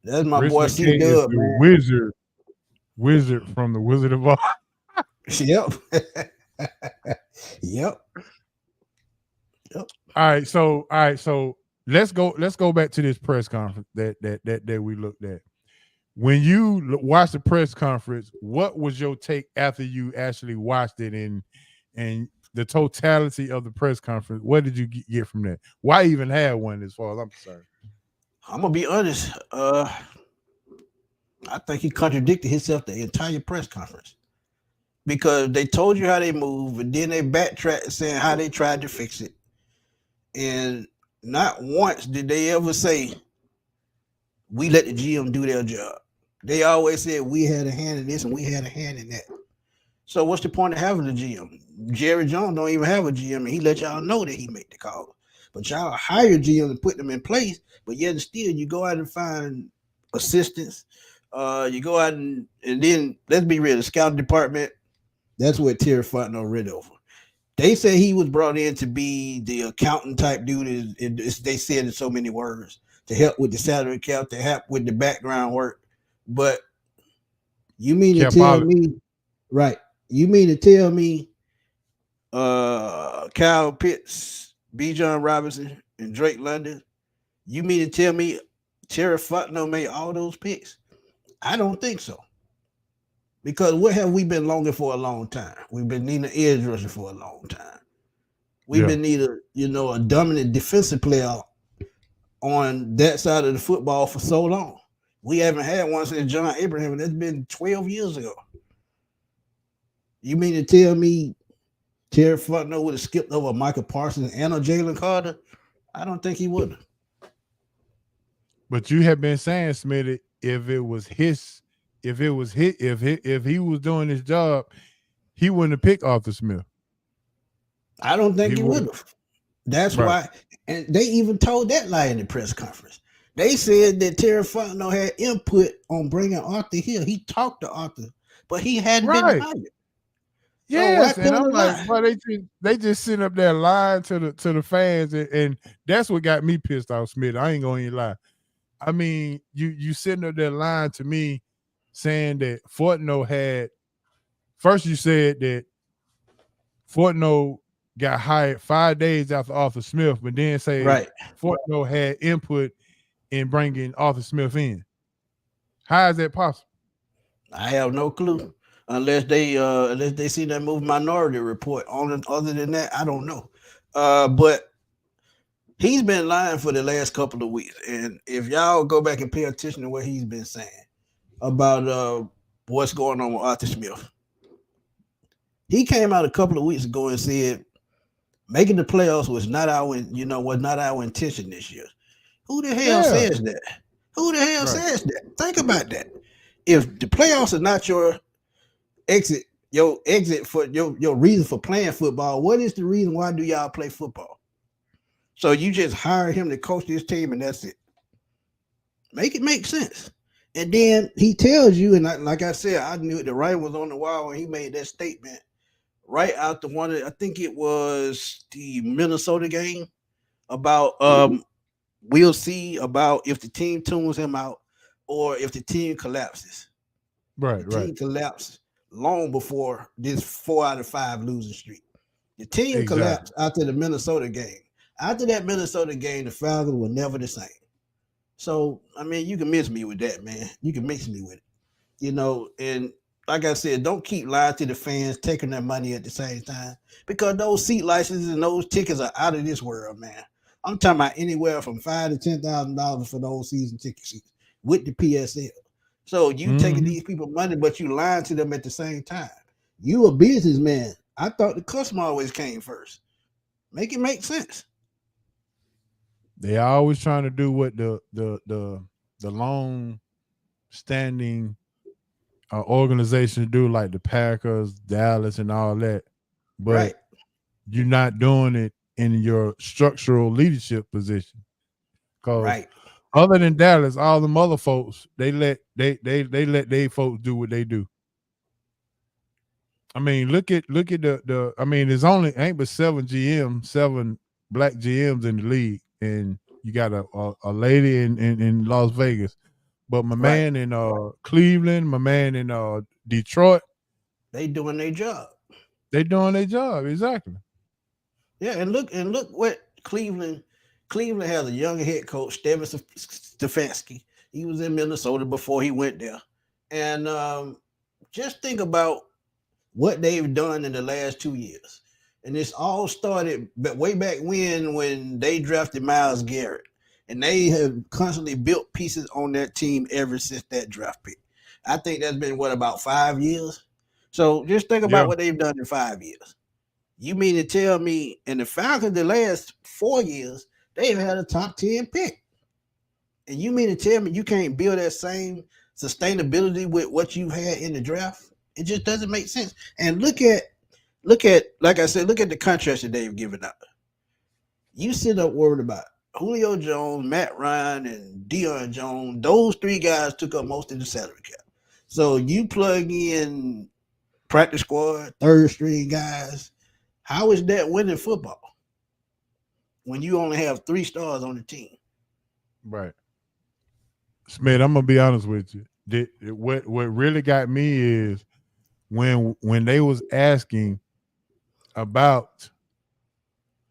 Speaker 4: That's my
Speaker 1: Rich
Speaker 4: boy
Speaker 1: McKay
Speaker 4: C
Speaker 1: is
Speaker 4: Dub,
Speaker 1: the
Speaker 4: man.
Speaker 1: wizard from the Wizard of Oz.
Speaker 4: Yep. Yep.
Speaker 1: All right, so let's go back to this press conference that we looked at. When you watched the press conference, what was your take after you actually watched it and the totality of the press conference? What did you get from that? Why even have one, as far as I'm concerned?
Speaker 4: I'm gonna be honest. I think he contradicted himself the entire press conference because they told you how they move, and then they backtracked saying how they tried to fix it, and not once did they ever say we let the GM do their job. They always said we had a hand in this and we had a hand in that. So what's the point of having a GM? Jerry Jones don't even have a GM, and he let y'all know that he made the call. But y'all hire GM and put them in place. But yet and still, you go out and find assistants. You go out and then let's be real, the scouting department. That's what Terry Fontenot read over. They say he was brought in to be the accountant type dude. They said in so many words to help with the salary cap, to help with the background work. But you mean to tell me, right? You mean to tell me Kyle Pitts, B. John Robinson, and Drake London, you mean to tell me Terry Fontenot made all those picks? I don't think so. Because what have we been longing for a long time? We've been needing an edge rusher for a long time. We've been needing, a dominant defensive player on that side of the football for so long. We haven't had one since John Abraham, and that's been 12 years ago. You mean to tell me Terry Fontenot would have skipped over Michael Parsons and a Jalen Carter? I don't think he would have.
Speaker 1: But you have been saying, Smitty, if he was doing his job, he wouldn't have picked Arthur Smith.
Speaker 4: I don't think he would have. That's why, and they even told that lie in the press conference. They said that Terry Fontenot had input on bringing Arthur here. He talked to Arthur, but he hadn't been hired.
Speaker 1: Yes, and I'm like, well, they just sitting up there lying to the fans, and that's what got me pissed off, Smith. I ain't gonna even lie. I mean, you sitting up there lying to me, saying that Fontenot had. First, you said that Fontenot got hired 5 days after Arthur Smith, but then say Fontenot had input in bringing Arthur Smith in. How is that possible?
Speaker 4: I have no clue. Unless they see that movie Minority Report. Other than that, I don't know. But he's been lying for the last couple of weeks. And if y'all go back and pay attention to what he's been saying about what's going on with Arthur Smith, he came out a couple of weeks ago and said making the playoffs was not our intention this year. Who the hell says that? Who the hell says that? Think about that. If the playoffs are not your exit for your reason for playing football, what is the reason why do y'all play football? So you just hire him to coach this team and that's it. Make it make sense. And then he tells you, and like I said, I knew the writing was on the wall when he made that statement right out the one. I think it was the Minnesota game about we'll see about if the team tunes him out or if the team collapses. The team collapsed long before this 4 out of 5 losing streak. The team collapsed after the Minnesota game. After that Minnesota game, the Falcons were never the same. So, I mean, you can miss me with that, man. You can mix me with it. And like I said, don't keep lying to the fans, taking their money at the same time. Because those seat licenses and those tickets are out of this world, man. I'm talking about anywhere from $5,000 to $10,000 for those season tickets with the PSL. So you taking
Speaker 1: Hmm.
Speaker 4: these people money, but you lying to them at the same time. You a businessman. I thought the customer always came first. Make it make sense.
Speaker 1: They always trying to do what the long standing organizations do, like the Packers, Dallas, and all that. But
Speaker 4: Right,
Speaker 1: you're not doing it in your structural leadership position. Because
Speaker 4: right.
Speaker 1: other than Dallas, all them other folks, they let they folks do what they do. I mean, look at the. I mean, there's only ain't but seven black GMs in the league, and you got a lady in Las Vegas. But my
Speaker 4: Right.
Speaker 1: man in Cleveland, my man in Detroit,
Speaker 4: They doing their job.
Speaker 1: they doing their job exactly.
Speaker 4: Yeah, and look what Cleveland has a young head coach, Stevie Stefanski. He was in Minnesota before he went there, and just think about what they've done in the last 2 years. And this all started but way back when they drafted Miles Garrett, and they have constantly built pieces on that team ever since that draft pick. I think that's been what about 5 years. So just think
Speaker 1: Yeah,
Speaker 4: about what they've done in 5 years. You mean to tell me in the Falcons the last 4 years they've had a top 10 pick? And you mean to tell me you can't build that same sustainability with what you had in the draft? It just doesn't make sense. And look at like I said, look at the contracts that they've given out. You sit up worried about Julio Jones, Matt Ryan, and Deion Jones. Those three guys took up most of the salary cap. So you plug in practice squad, third string guys. How is that winning football when you only have three stars on the team?
Speaker 1: right. Smith, I'm gonna be honest with you. What really got me is when they was asking about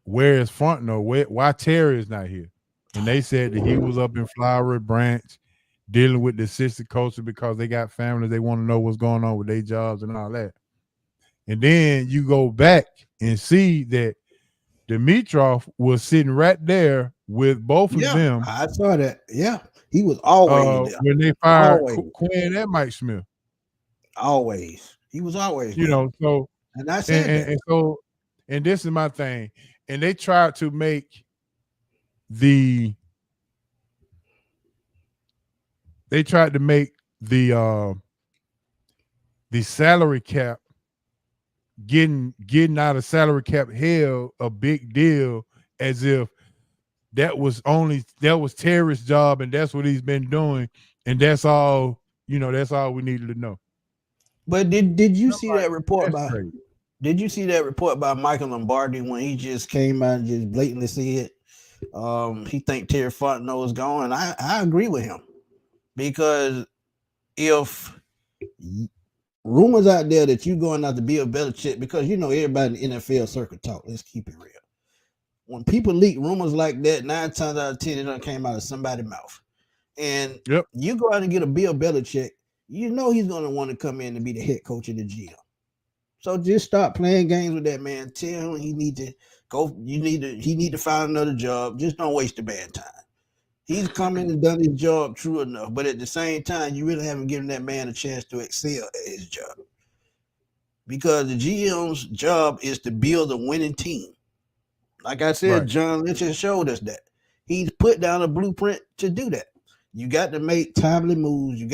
Speaker 1: where is Fontenot, why Terry is not here, and they said that he was up in Flowery Branch dealing with the assistant coaches because they got families, they want to know what's going on with their jobs and all that. And then you go back and see that Dimitrov was sitting right there with both of
Speaker 4: Yeah,
Speaker 1: them
Speaker 4: I saw that. Yeah, he was always there.
Speaker 1: when they fired
Speaker 4: Always,
Speaker 1: Quinn and Mike Smith.
Speaker 4: always. He was always
Speaker 1: You
Speaker 4: there.
Speaker 1: know, so
Speaker 4: And I
Speaker 1: and,
Speaker 4: said
Speaker 1: and,
Speaker 4: that.
Speaker 1: and so and this is my thing. And they tried to make the they tried to make the salary cap getting out of salary cap hell a big deal, as if that was Terry's job and that's what he's been doing, and that's all, that's all we needed to know.
Speaker 4: But did you
Speaker 1: I'm
Speaker 4: see
Speaker 1: like,
Speaker 4: that report
Speaker 1: that's
Speaker 4: by
Speaker 1: crazy.
Speaker 4: did you see that report by Michael Lombardi when he just came out and just blatantly said he think Terry Fontenot is gone? I agree with him because if rumors out there that you going out to be a better chick, because you know everybody in the NFL circuit talk. Let's keep it real. When people leak rumors like that, 9 times out of 10 it done came out of somebody's mouth. And
Speaker 1: Yep.
Speaker 4: you go out and get a Bill Belichick, you know he's going to want to come in and be the head coach of the GM. So just stop playing games with that man. Tell him he need to go. He need to find another job. Just don't waste the bad time. He's come in and done his job true enough, but at the same time, you really haven't given that man a chance to excel at his job because the GM's job is to build a winning team. Like I said,
Speaker 1: Right.
Speaker 4: John Lynch has showed us that he's put down a blueprint to do that. You got to make timely moves. You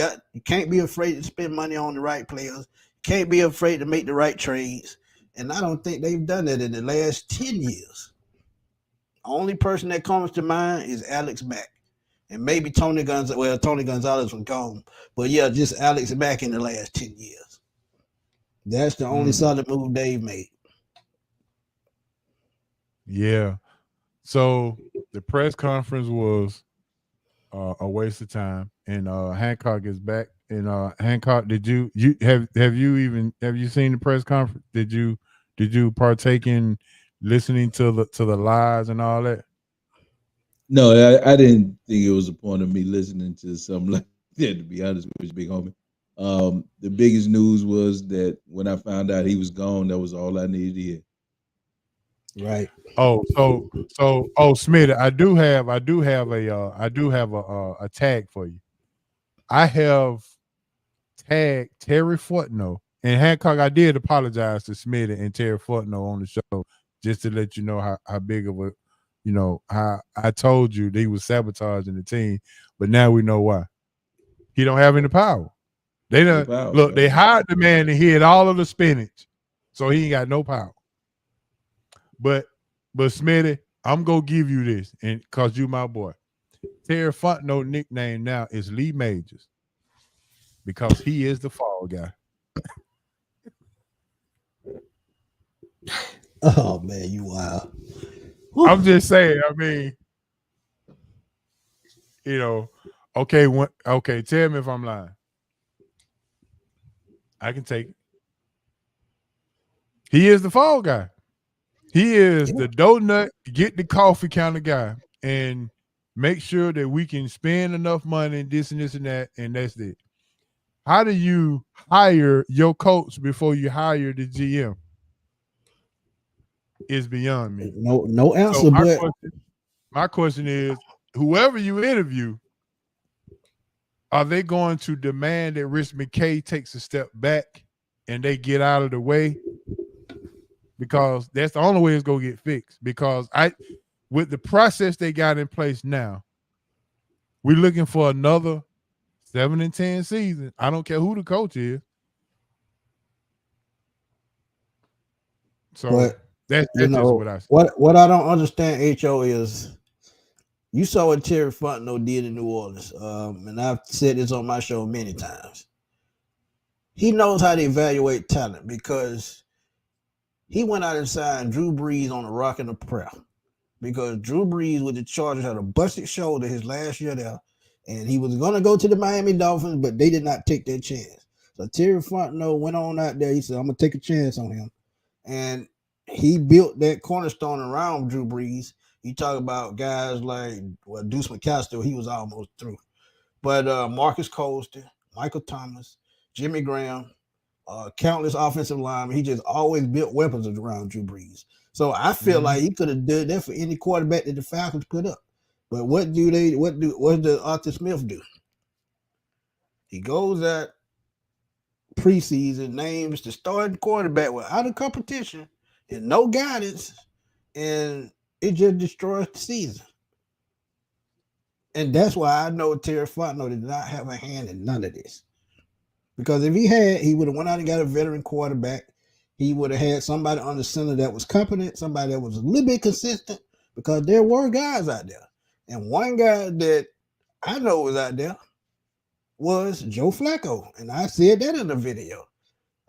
Speaker 4: can't be afraid to spend money on the right players. Can't be afraid to make the right trades. And I don't think they've done that in the last 10 years. Only person that comes to mind is Alex Mack. And maybe Tony Gonzalez. Well, Tony Gonzalez was gone. But yeah, just Alex Mack in the last 10 years. That's the only
Speaker 1: Mm.
Speaker 4: solid move they've made.
Speaker 1: Yeah. So the press conference was a waste of time, and Hancock is back. And Hancock, did you have you seen the press conference? Did you partake in listening to the lies and all that?
Speaker 2: No, I didn't think it was a point of me listening to something like that. To be honest with you, big homie. The biggest news was that when I found out he was gone, that was all I needed to hear.
Speaker 4: Right.
Speaker 1: Oh, Smitty, I do have a tag for you. I have tagged Terry Fortno and Hancock. I did apologize to Smitty and Terry Fortno on the show just to let you know how big of a, how I told you they was sabotaging the team, but now we know why. He don't have any power. They
Speaker 2: No
Speaker 1: done
Speaker 2: power,
Speaker 1: look. They
Speaker 2: right?
Speaker 1: hired the man to hit all of the spinach, so he ain't got no power. But Smitty, I'm gonna give you this, and cause you my boy. Terry Fontenot nickname now is Lee Majors because he is the fall guy.
Speaker 4: Oh man, you wild.
Speaker 1: I'm just saying. I mean, okay. Okay, tell me if I'm lying. I can take it. He is the fall guy. He is the donut, get the coffee kind of guy, and make sure that we can spend enough money and this and this and that, and that's it. How do you hire your coach before you hire the GM? Is beyond me.
Speaker 4: No
Speaker 1: So
Speaker 4: answer, but
Speaker 1: my question is, whoever you interview, are they going to demand that Rich McKay takes a step back and they get out of the way? Because that's the only way it's going to get fixed. Because with the process they got in place now, we're looking for another 7-10 season. I don't care who the coach is. So that's just what I say.
Speaker 4: What I don't understand, HO, is you saw what Terry Fontenot did in New Orleans. And I've said this on my show many times. He knows how to evaluate talent because he went out and signed Drew Brees on a rock and a prayer. Because Drew Brees with the Chargers had a busted shoulder his last year there, and he was going to go to the Miami Dolphins, but they did not take that chance. So Terry Fontenot went on out there. He said, I'm going to take a chance on him. And he built that cornerstone around Drew Brees. You talk about guys like Deuce McAllister, he was almost through. But Marcus Colston, Michael Thomas, Jimmy Graham, countless offensive linemen. He just always built weapons around Drew Brees. So I feel like he could have done that for any quarterback that the Falcons put up. But what does Arthur Smith do? He goes out preseason, names the starting quarterback without a competition and no guidance, and it just destroys the season. And that's why I know Terry Fontenot did not have a hand in none of this. Because if he had, he would have went out and got a veteran quarterback. He would have had somebody on the center that was competent, somebody that was a little bit consistent, because there were guys out there. And one guy that I know was out there was Joe Flacco. And I said that in the video.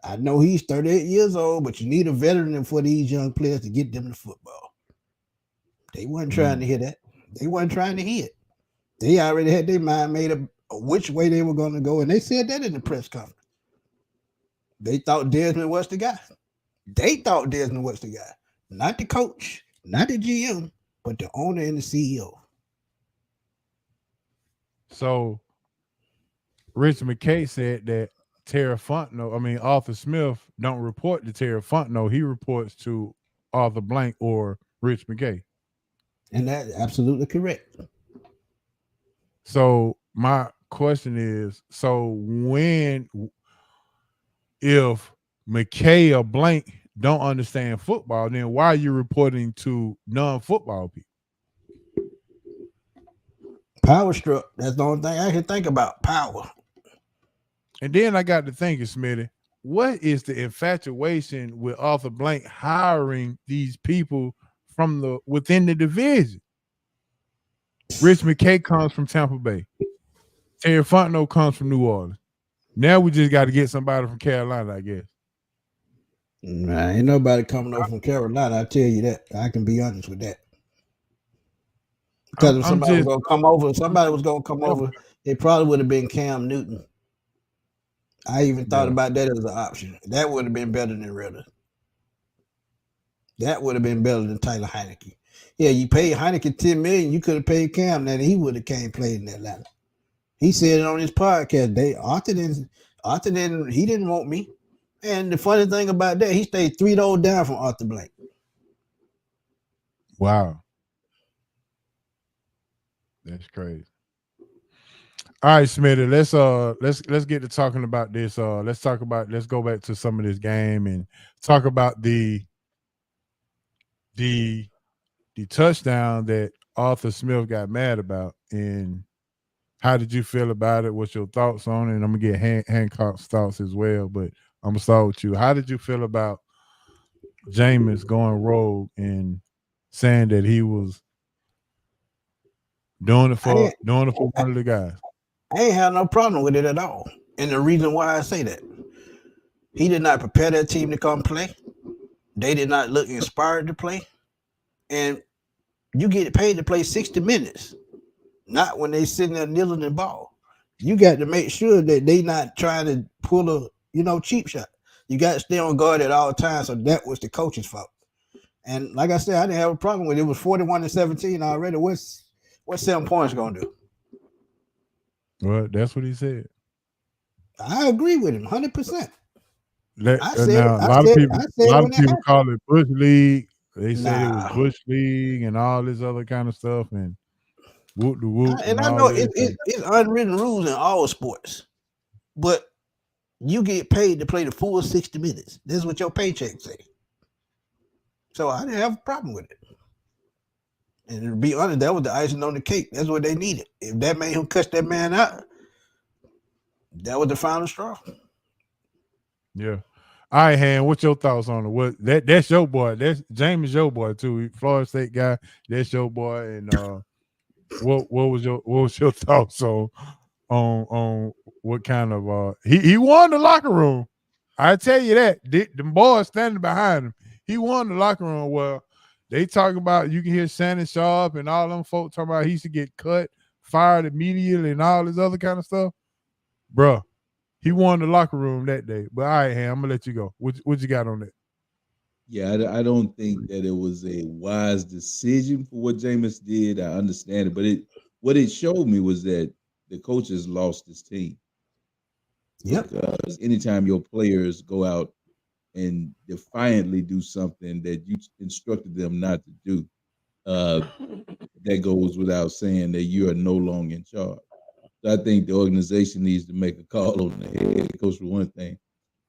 Speaker 4: I know he's 38 years old, but you need a veteran for these young players to get them to football. They weren't trying to hear that. They weren't trying to hear it. They already had their mind made up which way they were going to go, and they said that in the press conference. They thought Desmond was the guy. They thought Desmond was the guy. Not the coach, not the GM, but the owner and the CEO.
Speaker 1: So Richard McKay said that Arthur Smith don't report to Terry Fontenot. He reports to Arthur Blank or Rich McKay.
Speaker 4: And that's absolutely correct.
Speaker 1: So my question is, if McKay or Blank don't understand football, then why are you reporting to non-football people?
Speaker 4: Power struck. That's the only thing I can think about. Power.
Speaker 1: And then I got to thinking, Smitty, what is the infatuation with Arthur Blank hiring these people from within the division? Rich McKay comes from Tampa Bay. Terry Fontenot comes from New Orleans. Now we just got to get somebody from Carolina, I guess.
Speaker 4: Nah, ain't nobody coming over from Carolina. I tell you that. I can be honest with that. Because if somebody was going to come over, it probably would have been Cam Newton. I even thought about that as an option. That would have been better than Ritter. That would have been better than Tyler Heineke. Yeah, you paid Heineke $10 million. You could have paid Cam that, and he would have came played in Atlanta. He said it on his podcast. Arthur didn't. He didn't want me. And the funny thing about that, he stayed 3 doors down from Arthur Blank.
Speaker 1: Wow, that's crazy. All right, Smitty, let's get to talking about this. Let's go back to some of this game and talk about the the touchdown that Arthur Smith got mad about. And how did you feel about it? What's your thoughts on it? And I'm gonna get Hancock's thoughts as well, but I'm gonna start with you. How did you feel about Jameis going rogue and saying that he was
Speaker 4: I ain't,
Speaker 1: doing it for one of the guys?
Speaker 4: I ain't had no problem with it at all. And the reason why I say that, he did not prepare that team to come play. They did not look inspired to play. And you get paid to play 60 minutes, not when they sitting there kneeling the ball. You got to make sure that they not trying to pull a cheap shot. You got to stay on guard at all times. So that was the coach's fault. And like I said, I didn't have a problem with it. It was 41-17 already. What's 7 points gonna do?
Speaker 1: Well, that's what he said.
Speaker 4: I agree with him 100%.
Speaker 1: Now
Speaker 4: I
Speaker 1: a
Speaker 4: said
Speaker 1: lot
Speaker 4: when
Speaker 1: of
Speaker 4: it
Speaker 1: people
Speaker 4: happened.
Speaker 1: call it Bush League. They said it was
Speaker 4: Nah,
Speaker 1: Bush League and all this other kind of stuff and whoop the whoop
Speaker 4: and
Speaker 1: and
Speaker 4: I
Speaker 1: all
Speaker 4: know
Speaker 1: this.
Speaker 4: it's unwritten rules in all sports, but you get paid to play the full 60 minutes. This is what your paycheck say. So I didn't have a problem with it. And to be honest, that was the icing on the cake. That's what they needed. If that made him cuss that man out, that was the final straw.
Speaker 1: Yeah. All right, Han, what's your thoughts on it? That's your boy. That's James your boy too. Florida State guy. That's your boy. And what was your thoughts on what kind of he won the locker room. I tell you that. The boys standing behind him. He won the locker room. Well, they talk about, you can hear Shannon Sharp and all them folks talking about he should get cut, fired immediately, and all this other kind of stuff. Bruh, he won the locker room that day. But all right, Han, I'm gonna let you go. What you got on that?
Speaker 2: Yeah, I don't think that it was a wise decision for what Jameis did. I understand it, but what it showed me was that the coaches lost his team
Speaker 4: Yep.
Speaker 2: because anytime your players go out and defiantly do something that you instructed them not to do, uh, that goes without saying that you are no longer in charge. So I think the organization needs to make a call on the head coach for one thing,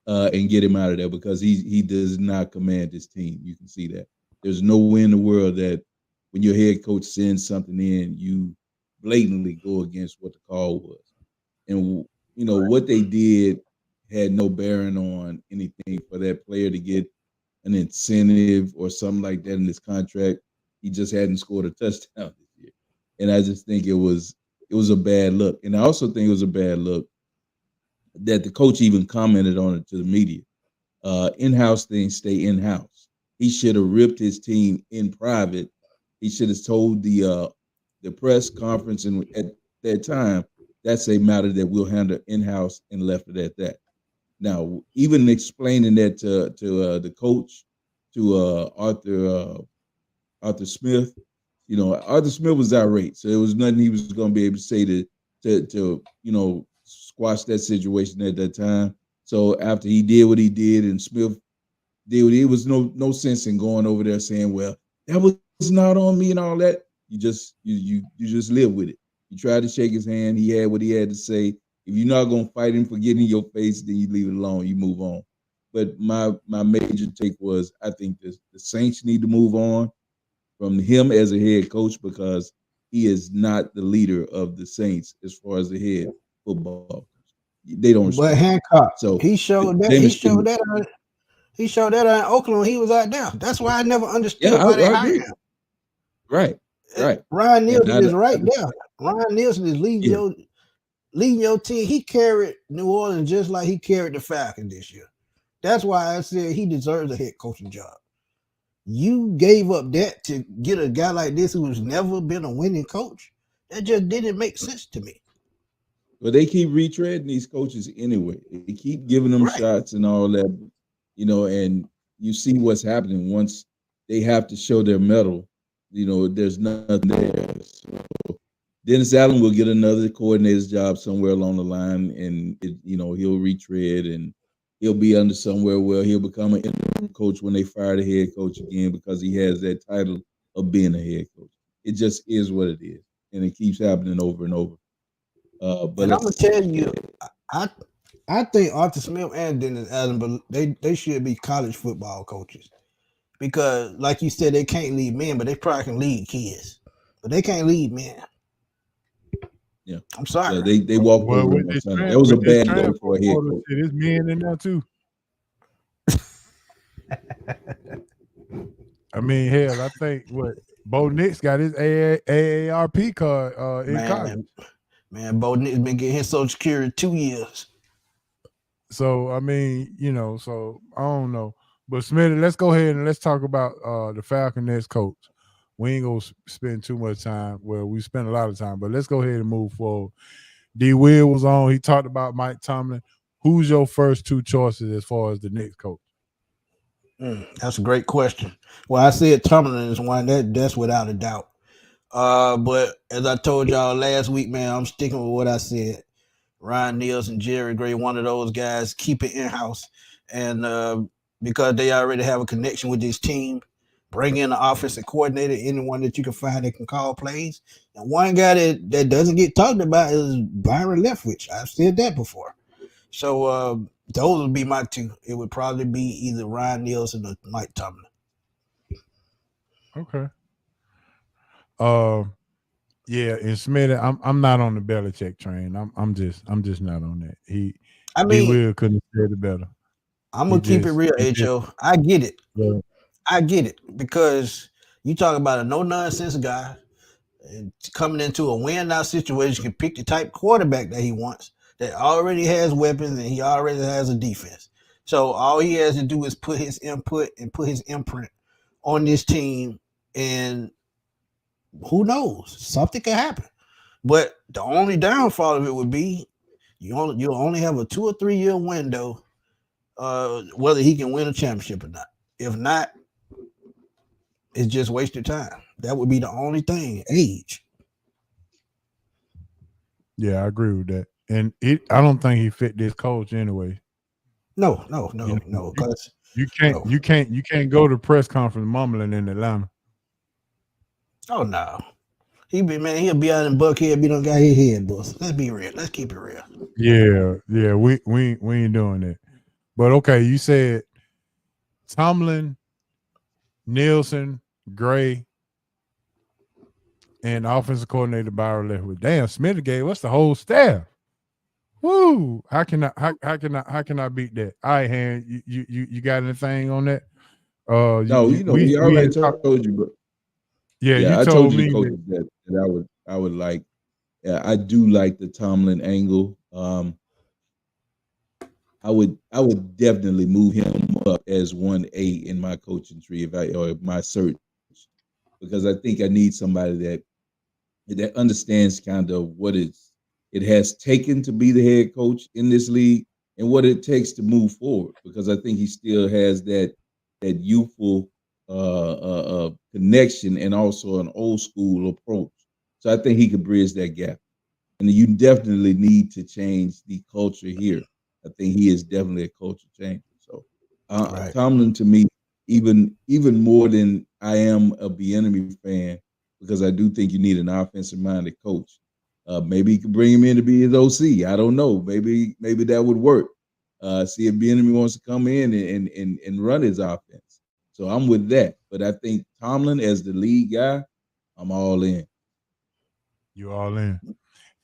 Speaker 2: and get him out of there because he does not command his team. You can see that. There's no way in the world that when your head coach sends something in, you blatantly go against what the call was. And what they did had no bearing on anything for that player to get an incentive or something like that in his contract. He just hadn't scored a touchdown this year, and I just think it was a bad look. And I also think it was a bad look that the coach even commented on it to the media. In-house things stay in-house. He should have ripped his team in private. He should have told the press conference, and at that time, that's a matter that we'll handle in-house, and left it at that. Now, even explaining that to the coach, to Arthur Smith, Arthur Smith was irate, so there was nothing he was going to be able to say to squash that situation at that time. So after he did what he did, and Smith did what it was no sense in going over there saying, "Well, that was not on me" and all that. You just live with it. You tried to shake his hand. He had what he had to say. If you're not gonna fight him for getting in your face, then you leave it alone. You move on. But my major take was, I think the Saints need to move on from him as a head coach, because he is not the leader of the Saints as far as the head football. They don't respect
Speaker 4: But
Speaker 2: him.
Speaker 4: Hancock,
Speaker 2: So
Speaker 4: he showed that.
Speaker 2: Jameis shouldn't.
Speaker 4: He showed that in Oakland. He was out there. That's why I never
Speaker 2: Yeah,
Speaker 4: understood why they
Speaker 2: I
Speaker 4: hired
Speaker 2: agree.
Speaker 4: him.
Speaker 2: Right, right.
Speaker 4: Ryan
Speaker 2: And
Speaker 4: Nielsen is
Speaker 2: I
Speaker 4: right
Speaker 2: just
Speaker 4: there. Ryan Nielsen is
Speaker 2: yeah.
Speaker 4: leading your team. He carried New Orleans just like he carried the Falcons this year. That's why I said he deserves a head coaching job. You gave up that to get a guy like this who's never been a winning coach. That just didn't make sense to me.
Speaker 2: But they keep retreading these coaches anyway. They keep giving them
Speaker 4: Right.
Speaker 2: shots and all that, and you see what's happening once they have to show their mettle. There's nothing there. So Dennis Allen will get another coordinator's job somewhere along the line, and he'll retread and he'll be under somewhere where he'll become an interim coach when they fire the head coach again because he has that title of being a head coach. It just is what it is, and it keeps happening over and over. But
Speaker 4: And I'm gonna tell you, I I think Arthur Smith and Dennis Allen, but they should be college football coaches because, like you said, they can't lead men, but they probably can lead kids, but they can't lead men.
Speaker 2: yeah,
Speaker 4: I'm
Speaker 2: yeah,
Speaker 4: sorry.
Speaker 2: they walked
Speaker 1: Well,
Speaker 2: over
Speaker 1: with
Speaker 2: him on
Speaker 1: this
Speaker 2: Sunday. That was a
Speaker 1: with this
Speaker 2: bad
Speaker 1: transfer
Speaker 2: day for a head
Speaker 1: portal
Speaker 2: coach.
Speaker 1: shit, there's men in there too. I mean, hell, I think what Bo Nix got his AARP card in college.
Speaker 4: Man, Bo Nix been getting his Social Security 2 years.
Speaker 1: So I mean, so I don't know. But Smitty, let's go ahead and let's talk about the Falcons coach. We ain't gonna spend too much time. Well, we spent a lot of time, but let's go ahead and move forward. D. Will was on. He talked about Mike Tomlin. Who's your first two choices as far as the next coach?
Speaker 4: That's a great question. Well, I said Tomlin is one that's without a doubt. But as I told y'all last week, man, I'm sticking with what I said. Ryan Niels and Jerry Gray, one of those guys, keep it in house, and because they already have a connection with this team, bring in the offensive coordinator, anyone that you can find that can call plays. And one guy that doesn't get talked about is Byron Leftwich. I've said that before. So those would be my two. It would probably be either Ryan Nielsen or Mike Tomlin.
Speaker 1: Okay. Yeah, and Smitty, I'm not on the Belichick train. I'm just not on that.
Speaker 4: I
Speaker 1: D.
Speaker 4: mean,
Speaker 1: Will couldn't have said it better.
Speaker 4: I'm gonna keep it real,
Speaker 1: He just
Speaker 4: HO. I get it.
Speaker 1: yeah.
Speaker 4: I get it because you talk about a no nonsense guy coming into a win now situation, can pick the type quarterback that he wants, that already has weapons and he already has a defense. So all he has to do is put his input and put his imprint on this team, and who knows, something can happen. But the only downfall of it would be you'll only have a 2 or 3 year window, whether he can win a championship or not. If not, it's just wasted time. That would be the only thing. Age.
Speaker 1: Yeah, I agree with that. And I don't think he fit this coach anyway.
Speaker 4: No.
Speaker 1: You,
Speaker 4: Because
Speaker 1: you can't
Speaker 4: no.
Speaker 1: you can't go to press conference mumbling in Atlanta.
Speaker 4: Oh no. He'll be out in Buckhead, be done got his head bust. Let's be real. Let's keep it real.
Speaker 1: Yeah, we ain't doing that. But okay, you said Tomlin, Nielsen, Gray, and offensive coordinator Byron Leftwich. Damn, Smith gave us the whole staff. Woo! How can I beat that? All right, Han, you got anything on that?
Speaker 2: No, we
Speaker 1: We
Speaker 2: already
Speaker 1: had talked.
Speaker 2: told you, but
Speaker 1: Yeah, you
Speaker 2: yeah, I told
Speaker 1: told
Speaker 2: you the
Speaker 1: me that.
Speaker 2: coaches that I would like. Yeah, I do like the Tomlin angle. I would definitely move him up as 1A in my coaching tree or my search, because I think I need somebody that understands kind of what it has taken to be the head coach in this league and what it takes to move forward. Because I think he still has that youthful connection and also an old school approach. So I think he could bridge that gap. And you definitely need to change the culture here. I think he is definitely a culture changer. So
Speaker 4: Right.
Speaker 2: Tomlin, to me, even more than I am a Bieniemy fan, because I do think you need an offensive minded coach. Maybe you could bring him in to be his OC. I don't know. Maybe that would work. See if Bieniemy wants to come in and run his offense. So I'm with that. But I think Tomlin as the lead guy, I'm all in.
Speaker 1: You all in.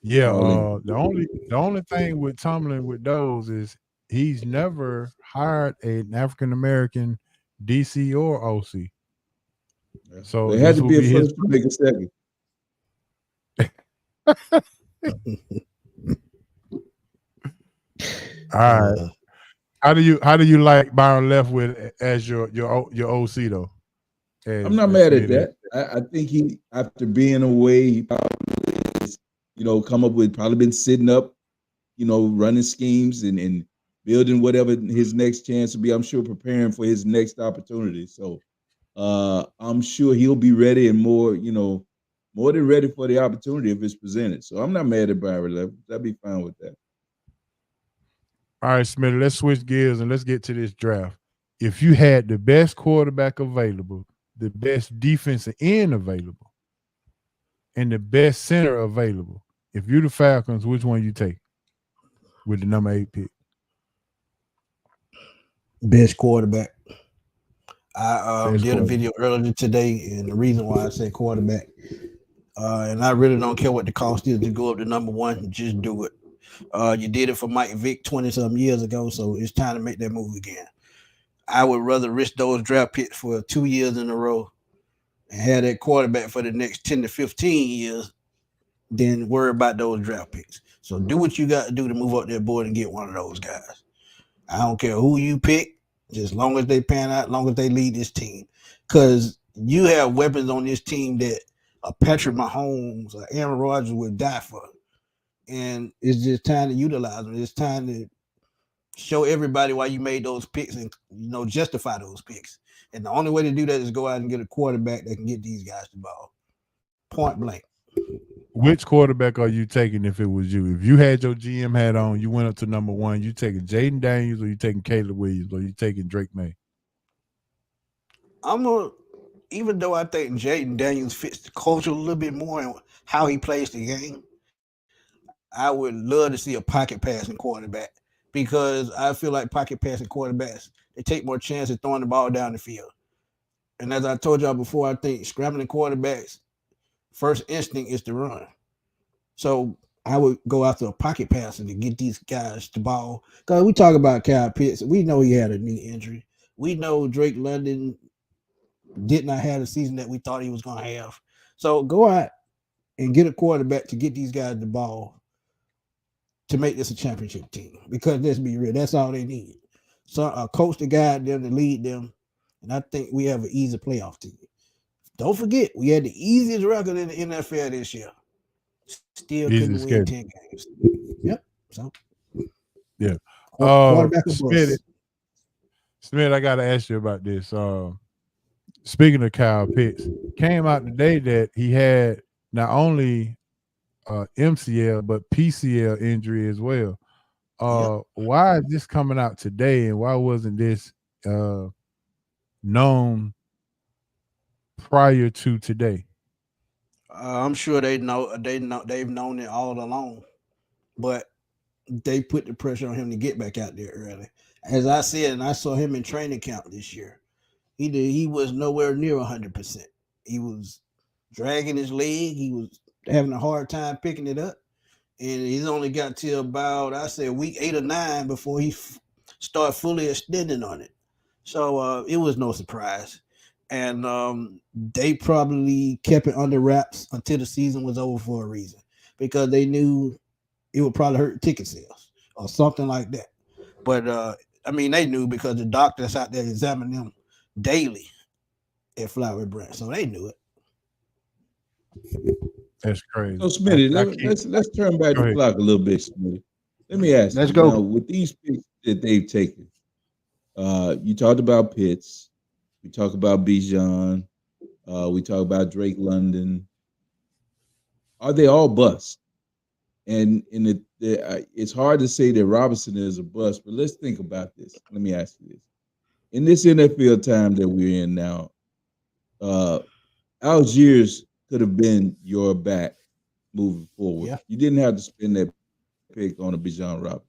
Speaker 1: Yeah.
Speaker 2: All in.
Speaker 1: The only thing with Tomlin with those is he's never hired an African American DC or OC.
Speaker 2: Yeah.
Speaker 1: So
Speaker 2: Well, it had
Speaker 1: this
Speaker 2: to
Speaker 1: will
Speaker 2: be a
Speaker 1: be his.
Speaker 2: first to make a second.
Speaker 1: All right.
Speaker 4: Uh,
Speaker 1: How do you like Byron Leftwich as your OC though?
Speaker 2: I'm
Speaker 1: As
Speaker 2: not
Speaker 1: as
Speaker 2: mad at
Speaker 1: Smitty.
Speaker 2: that. I think he, after being away, he probably is, come up with probably been sitting up, running schemes and building whatever his next chance will be. I'm sure preparing for his next opportunity. So I'm sure he'll be ready and more, more than ready for the opportunity if it's presented. So I'm not mad at Byron Leftwich. I'd be fine with that.
Speaker 1: All right, Smitty, let's switch gears and let's get to this draft. If you had the best quarterback available, the best defensive end available, and the best center available, if you're the Falcons, which one you take with the number 8 pick?
Speaker 4: Best quarterback. I
Speaker 1: Best
Speaker 4: did a
Speaker 1: quarterback.
Speaker 4: video earlier today, and the reason why I say quarterback, and I really don't care what the cost is to go up to number one, just do it. You did it for Mike Vick 20 some years ago, so it's time to make that move again. I would rather risk those draft picks for 2 years in a row and have that quarterback for the next 10 to 15 years than worry about those draft picks. So do what you got to do to move up that board and get one of those guys. I don't care who you pick, just as long as they pan out, as long as they lead this team. Because you have weapons on this team that a Patrick Mahomes or Aaron Rodgers would die for. And it's just time to utilize them. It's time to show everybody why you made those picks and justify those picks. And the only way to do that is go out and get a quarterback that can get these guys the ball. Point blank.
Speaker 1: Which quarterback are you taking if it was you? If you had your GM hat on, you went up to number one, you taking Jaden Daniels or you taking Caleb Williams or you taking Drake May?
Speaker 4: Even though I think Jaden Daniels fits the culture a little bit more and how he plays the game, I would love to see a pocket passing quarterback because I feel like pocket passing quarterbacks, they take more chance of throwing the ball down the field. And as I told y'all before, I think scrambling quarterbacks, first instinct is to run. So I would go after a pocket passer to get these guys the ball. Because we talk about Kyle Pitts. We know he had a knee injury. We know Drake London did not have the season that we thought he was going to have. So go out and get a quarterback to get these guys the ball to make this a championship team. Because let's be real, that's all they need. So a coach to guide them, to lead them. And I think we have an easy playoff team. Don't forget, we had the easiest record in the NFL this year. Still couldn't
Speaker 1: Easiest
Speaker 4: win
Speaker 1: schedule.
Speaker 4: 10 games. Yep. So
Speaker 1: Yeah.
Speaker 4: quarterback or
Speaker 1: Smith,
Speaker 4: bust.
Speaker 1: I got to ask you about this. Speaking of Kyle Pitts, came out today that he had not only MCL but PCL injury as well.
Speaker 4: Yep.
Speaker 1: Why is this coming out today, and why wasn't this known prior to today?
Speaker 4: I'm sure they've known it all along, but they put the pressure on him to get back out there early. As I said, and I saw him in training camp this year. He was nowhere near 100%. He was dragging his leg. He was having a hard time picking it up, and he's only got to about, I say, week 8 or 9 before he started fully extending on it. So it was no surprise, and they probably kept it under wraps until the season was over for a reason, because they knew it would probably hurt ticket sales or something like that. But I mean, they knew because the doctors out there examining them daily at Flowery Branch, so they knew it.
Speaker 1: That's crazy.
Speaker 2: So Smitty,
Speaker 1: I can't.
Speaker 2: let's turn back
Speaker 1: Go
Speaker 2: the
Speaker 1: ahead.
Speaker 2: clock a little bit, Smitty. Let me ask
Speaker 4: Let's
Speaker 2: you
Speaker 4: go.
Speaker 2: now, with these picks that they've taken, you talked about Pitts, we talk about Bijan, we talk about Drake London. Are they all bust? And it's hard to say that Robinson is a bust, but let's think about this. Let me ask you this: in this NFL time that we're in now, Algiers could have been your back moving forward.
Speaker 4: Yeah.
Speaker 2: You didn't have to spend that pick on a Bijan Robinson.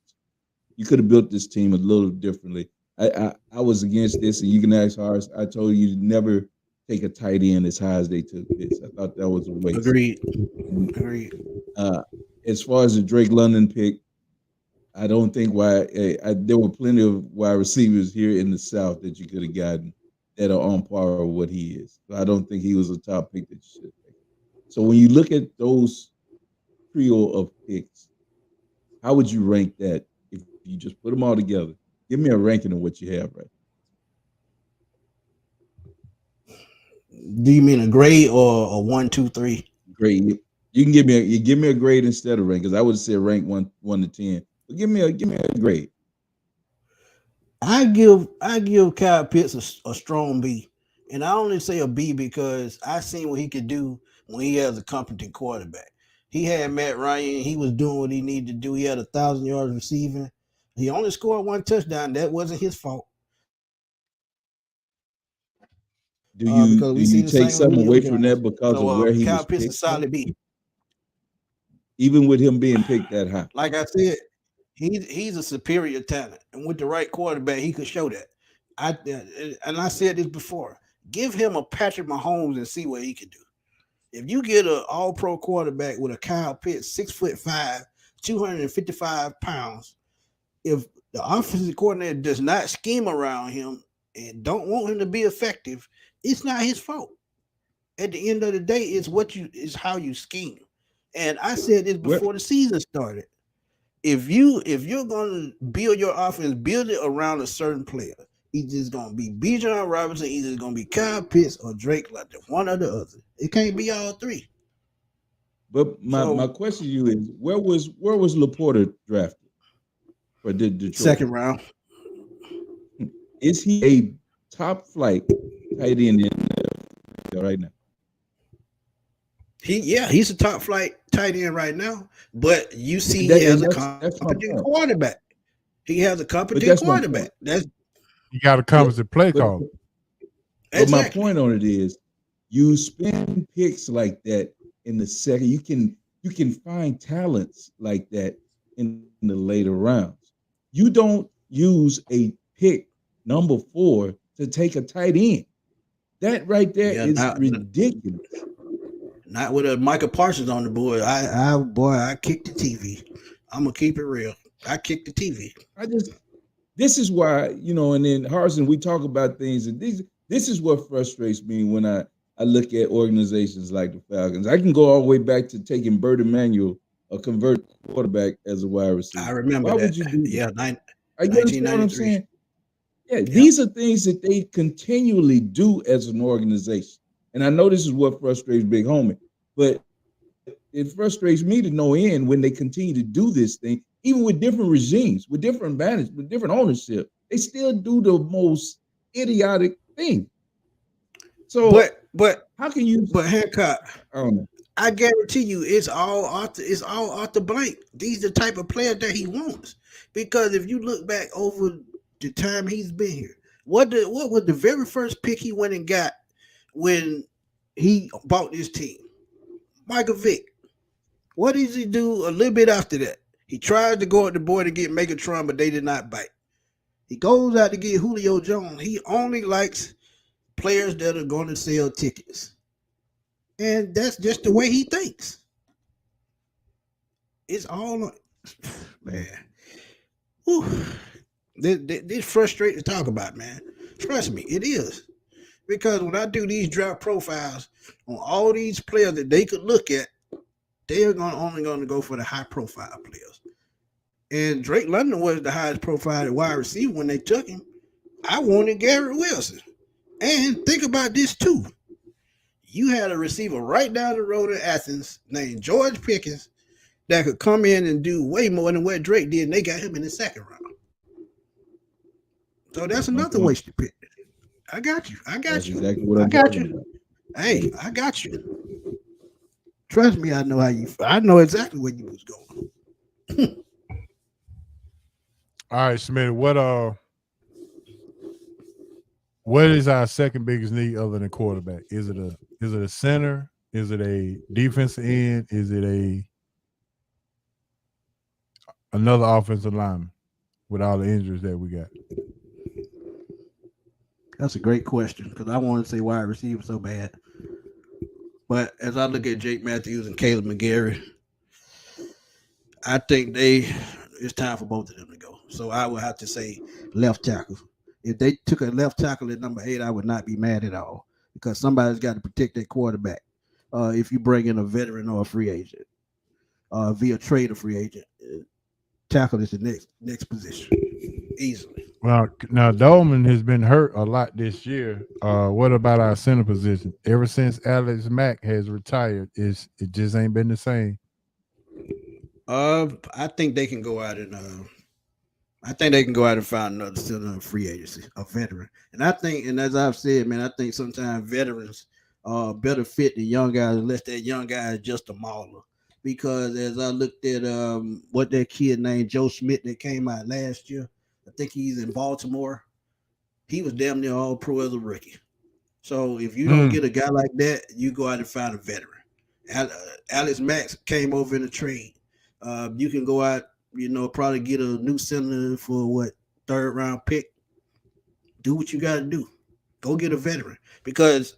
Speaker 2: You could have built this team a little differently. I was against this, and you can ask Horace. I told you to never take a tight end as high as they took this. I thought that was a waste.
Speaker 4: Agreed.
Speaker 2: And,
Speaker 4: Agreed.
Speaker 2: as far as the Drake London pick, I don't think there were plenty of wide receivers here in the South that you could have gotten that are on par with what he is. So I don't think he was a top pick that you should have taken. So when you look at those trio of picks, how would you rank that if you just put them all together? Give me a ranking of what you have right.
Speaker 4: Do you mean a grade or a 1, 2, 3?
Speaker 2: Grade. You can give me a grade instead of rank, because I would say rank 1 to 10. But give me a grade.
Speaker 4: I give Kyle Pitts a strong B, and I only say a B because I seen what he could do when he has a competent quarterback. He had Matt Ryan. He was doing what he needed to do. He had 1,000 yards receiving. He only scored one touchdown. That wasn't his fault.
Speaker 2: Do
Speaker 4: Because
Speaker 2: you
Speaker 4: we
Speaker 2: do
Speaker 4: seen the
Speaker 2: you
Speaker 4: same
Speaker 2: take
Speaker 4: with
Speaker 2: something
Speaker 4: Julio
Speaker 2: away from
Speaker 4: Jones.
Speaker 2: that because
Speaker 4: So
Speaker 2: of where he
Speaker 4: Kyle
Speaker 2: was
Speaker 4: Pitts is
Speaker 2: picked from?
Speaker 4: solid B.
Speaker 2: Even with him being picked that high.
Speaker 4: Like I said, he's a superior talent, and with the right quarterback, he could show that. I said this before. Give him a Patrick Mahomes and see what he can do. If you get an All Pro quarterback with a Kyle Pitts, 6'5", 255 pounds, if the offensive coordinator does not scheme around him and don't want him to be effective, it's not his fault. At the end of the day, it's how you scheme. And I said this
Speaker 2: Where
Speaker 4: before the season started. If you're gonna build your offense, build it around a certain player. Either it's gonna be Bijan Robinson, either it's gonna be Kyle Pitts or Drake London, one or the other. It can't be all three.
Speaker 2: but my
Speaker 4: So
Speaker 2: question to you is where was Laporta drafted for Detroit?
Speaker 4: second round,
Speaker 2: Is he a top flight tight end in the NFL right now?
Speaker 4: he's a top flight tight end right now. But you see,
Speaker 2: And
Speaker 4: he
Speaker 2: that
Speaker 4: has
Speaker 2: and
Speaker 4: a
Speaker 2: that's my
Speaker 4: competent
Speaker 2: point.
Speaker 4: quarterback. He has a
Speaker 2: But
Speaker 4: competent
Speaker 2: that's my
Speaker 4: quarterback.
Speaker 2: point.
Speaker 4: That's
Speaker 1: You got a
Speaker 2: Yeah,
Speaker 1: competent play
Speaker 2: but
Speaker 1: call.
Speaker 2: but my
Speaker 4: exactly.
Speaker 2: point on it is you spend picks like that in the second. You can find talents like that in the later rounds. You don't use a pick number 4 to take a tight end. That right there
Speaker 4: Yeah,
Speaker 2: is ridiculous.
Speaker 4: not with a Michael Parsons on the board. I kicked the TV. I'm gonna keep it real. I kicked the TV.
Speaker 2: I just this is why, and then Harrison, we talk about things, and this is what frustrates me when I look at organizations like the Falcons. I can go all the way back to taking Bert Emanuel, a converted quarterback, as a wide
Speaker 4: I
Speaker 2: receiver.
Speaker 4: remember
Speaker 2: Why
Speaker 4: that.
Speaker 2: would you do that?
Speaker 4: Yeah,
Speaker 2: You understand what I'm
Speaker 4: 1993.
Speaker 2: saying? Yeah,
Speaker 4: Yep.
Speaker 2: these are things that they continually do as an organization. And I know this is what frustrates Big Homie, but it frustrates me to no end when they continue to do this thing, even with different regimes, with different management, with different ownership. They still do the most idiotic thing. So
Speaker 4: But but
Speaker 2: how can you?
Speaker 4: but Hancock,
Speaker 2: I don't know.
Speaker 4: I guarantee you, it's all off the blank. These are the type of player that he wants. Because if you look back over the time he's been here, what was the very first pick he went and got when he bought this team? Michael Vick. What does he do a little bit after that? He tried to go at the boy to get Megatron, but they did not bite. He goes out to get Julio Jones. He only likes players that are going to sell tickets. And that's just the way he thinks. It's all man. Whew. This frustrating to talk about, man. Trust me, it is. Because when I do these draft profiles on all these players that they could look at, they are only going to go for the high profile players. And Drake London was the highest profile wide receiver when they took him. I wanted Garrett Wilson. And think about this too. You had a receiver right down the road in Athens named George Pickens that could come in and do way more than what Drake did, and they got him in the second round. So that's
Speaker 2: That's my
Speaker 4: another
Speaker 2: point.
Speaker 4: wasted pick. I got you. I got
Speaker 2: That's
Speaker 4: you.
Speaker 2: exactly what
Speaker 4: I
Speaker 2: I'm
Speaker 4: got
Speaker 2: talking
Speaker 4: you.
Speaker 2: about.
Speaker 4: Hey, I got you. Trust me, I know how you. I know exactly where you was going.
Speaker 1: All right, Smith. What is our second biggest need other than quarterback? Is it a center? Is it a defensive end? Is it another offensive lineman with all the injuries that we got?
Speaker 4: That's a great question because I want to say wide receiver so bad. But as I look at Jake Matthews and Caleb McGarry, I think it's time for both of them to go. So I would have to say left tackle. If they took a left tackle at number 8, I would not be mad at all because somebody's got to protect that quarterback. If you bring in a veteran or a free agent, via trade or free agent, tackle is the next position easily.
Speaker 1: Well, now Dolman has been hurt a lot this year. What about our center position? Ever since Alex Mack has retired, it just ain't been the same.
Speaker 4: I think they can go out and find another center free agency, a veteran. And as I've said, man, I think sometimes veterans better fit than young guys, unless that young guy is just a mauler. Because as I looked at what that kid named Joe Schmidt that came out last year, I think he's in Baltimore. He was damn near all pro as a rookie. So if you don't
Speaker 1: Mm.
Speaker 4: get a guy like that, you go out and find a veteran. Alex Max came over in a trade. You can go out, probably get a new center for what, third round pick. Do what you got to do. Go get a veteran because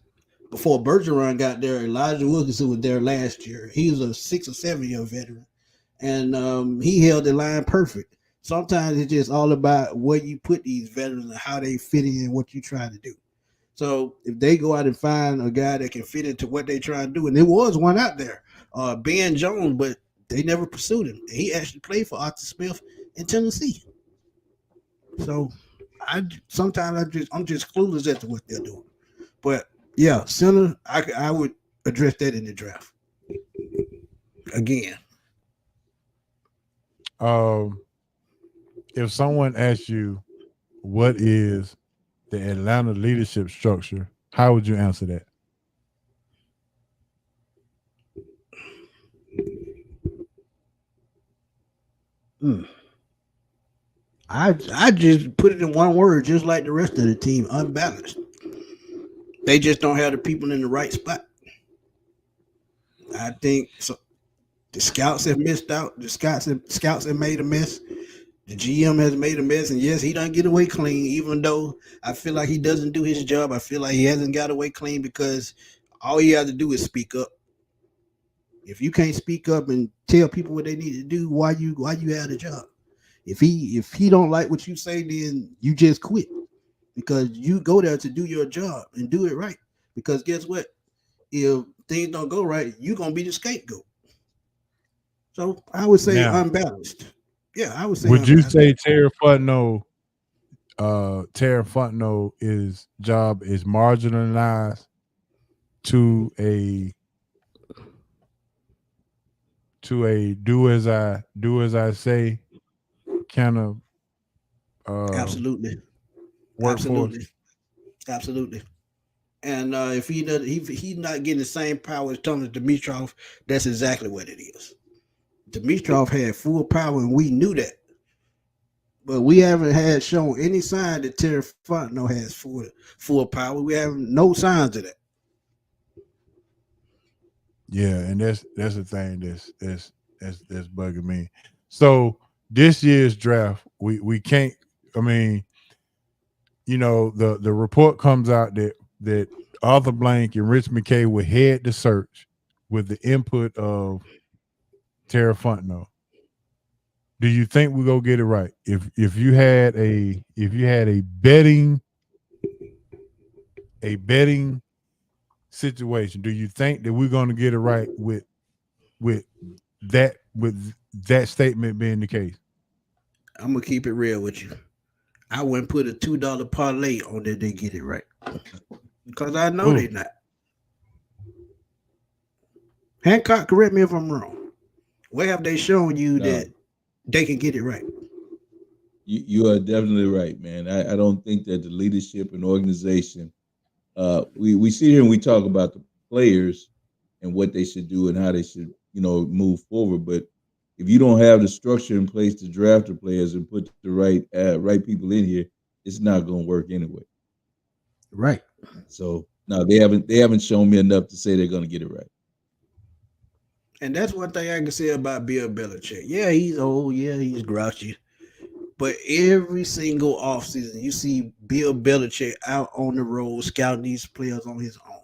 Speaker 4: before Bergeron got there, Elijah Wilkinson was there last year. He was a 6 or 7 year veteran, and he held the line perfect. Sometimes it's just all about where you put these veterans and how they fit in what you try to do. So if they go out and find a guy that can fit into what they try to do, and there was one out there, Ben Jones, but they never pursued him. He actually played for Arthur Smith in Tennessee. So I'm just clueless as to what they're doing. But yeah, center, I would address that in the draft again.
Speaker 1: Um, if someone asks you what is the Atlanta leadership structure, how would you answer that?
Speaker 4: Mm. I just put it in one word, just like the rest of the team, unbalanced. They just don't have the people in the right spot. I think so. The scouts have missed out. The scouts have made a mess. The GM has made a mess, and yes, he doesn't get away clean. Even though I feel like he doesn't do his job, I feel like he hasn't got away clean because all you have to do is speak up. If you can't speak up and tell people what they need to do, why you have the job? If he don't like what you say, then you just quit because you go there to do your job and do it right. Because guess what? If things don't go right, you're gonna be the scapegoat. So I would say
Speaker 1: Now,
Speaker 4: unbalanced. Yeah, I would say
Speaker 1: would you
Speaker 4: unbalanced.
Speaker 1: say Terry Fontenot is job is marginalized to a do as I say kind of
Speaker 4: Absolutely,
Speaker 1: workforce?
Speaker 4: absolutely, absolutely. And if he's not getting the same power as Thomas Dimitrov, that's exactly what it is. Dimitrov had full power, and we knew that. But we haven't had shown any sign that Terry Fontenot has full power. We have no signs of that.
Speaker 1: Yeah, and that's the thing that's bugging me. So this year's draft, we can't. I mean, the report comes out that Arthur Blank and Rich McKay would head the search with the input of Terra Fontenot. Do you think we go get it right? If you had a betting situation, do you think that we're going to get it right with with that statement being the case?
Speaker 4: I'm gonna keep it real with you. I wouldn't put a $2 parlay on that they get it right because I know
Speaker 1: Ooh,
Speaker 4: they not. Hancock, correct me if I'm wrong. Where have they shown you
Speaker 2: No,
Speaker 4: that they can get it right?
Speaker 2: you are definitely right, man. I don't think that the leadership and organization, we sit here and we talk about the players and what they should do and how they should, move forward. But if you don't have the structure in place to draft the players and put the right people in here, it's not going to work anyway.
Speaker 4: Right.
Speaker 2: So no, they haven't shown me enough to say they're going to get it right.
Speaker 4: And that's one thing I can say about Bill Belichick. Yeah, he's old. Yeah, he's grouchy. But every single offseason, you see Bill Belichick out on the road scouting these players on his own.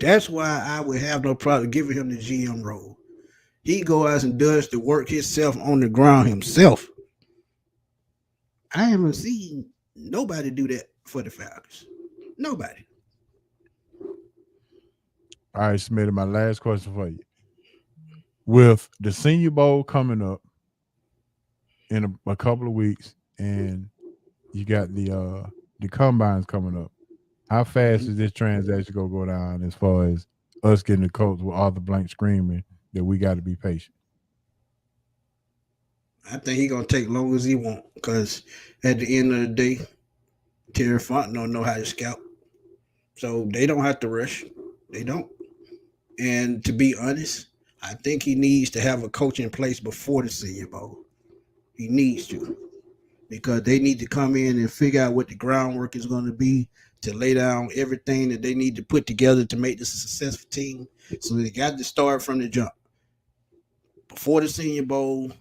Speaker 4: That's why I would have no problem giving him the GM role. He go out and does the work himself on the ground himself. I haven't seen nobody do that for the Falcons. Nobody.
Speaker 1: all right, Smith. My last question for you: with the Senior Bowl coming up in a couple of weeks, and you got the combines coming up, how fast is this transaction gonna go down as far as us getting the coach with all the blank screaming that we got to be patient?
Speaker 4: I think he gonna take long as he want because at the end of the day, Terry Font don't know how to scout. So they don't have to rush. They don't. And to be honest, I think he needs to have a coach in place before the Senior Bowl. He needs to, because they need to come in and figure out what the groundwork is going to be to lay down everything that they need to put together to make this a successful team. So they got to start from the jump before the Senior Bowl,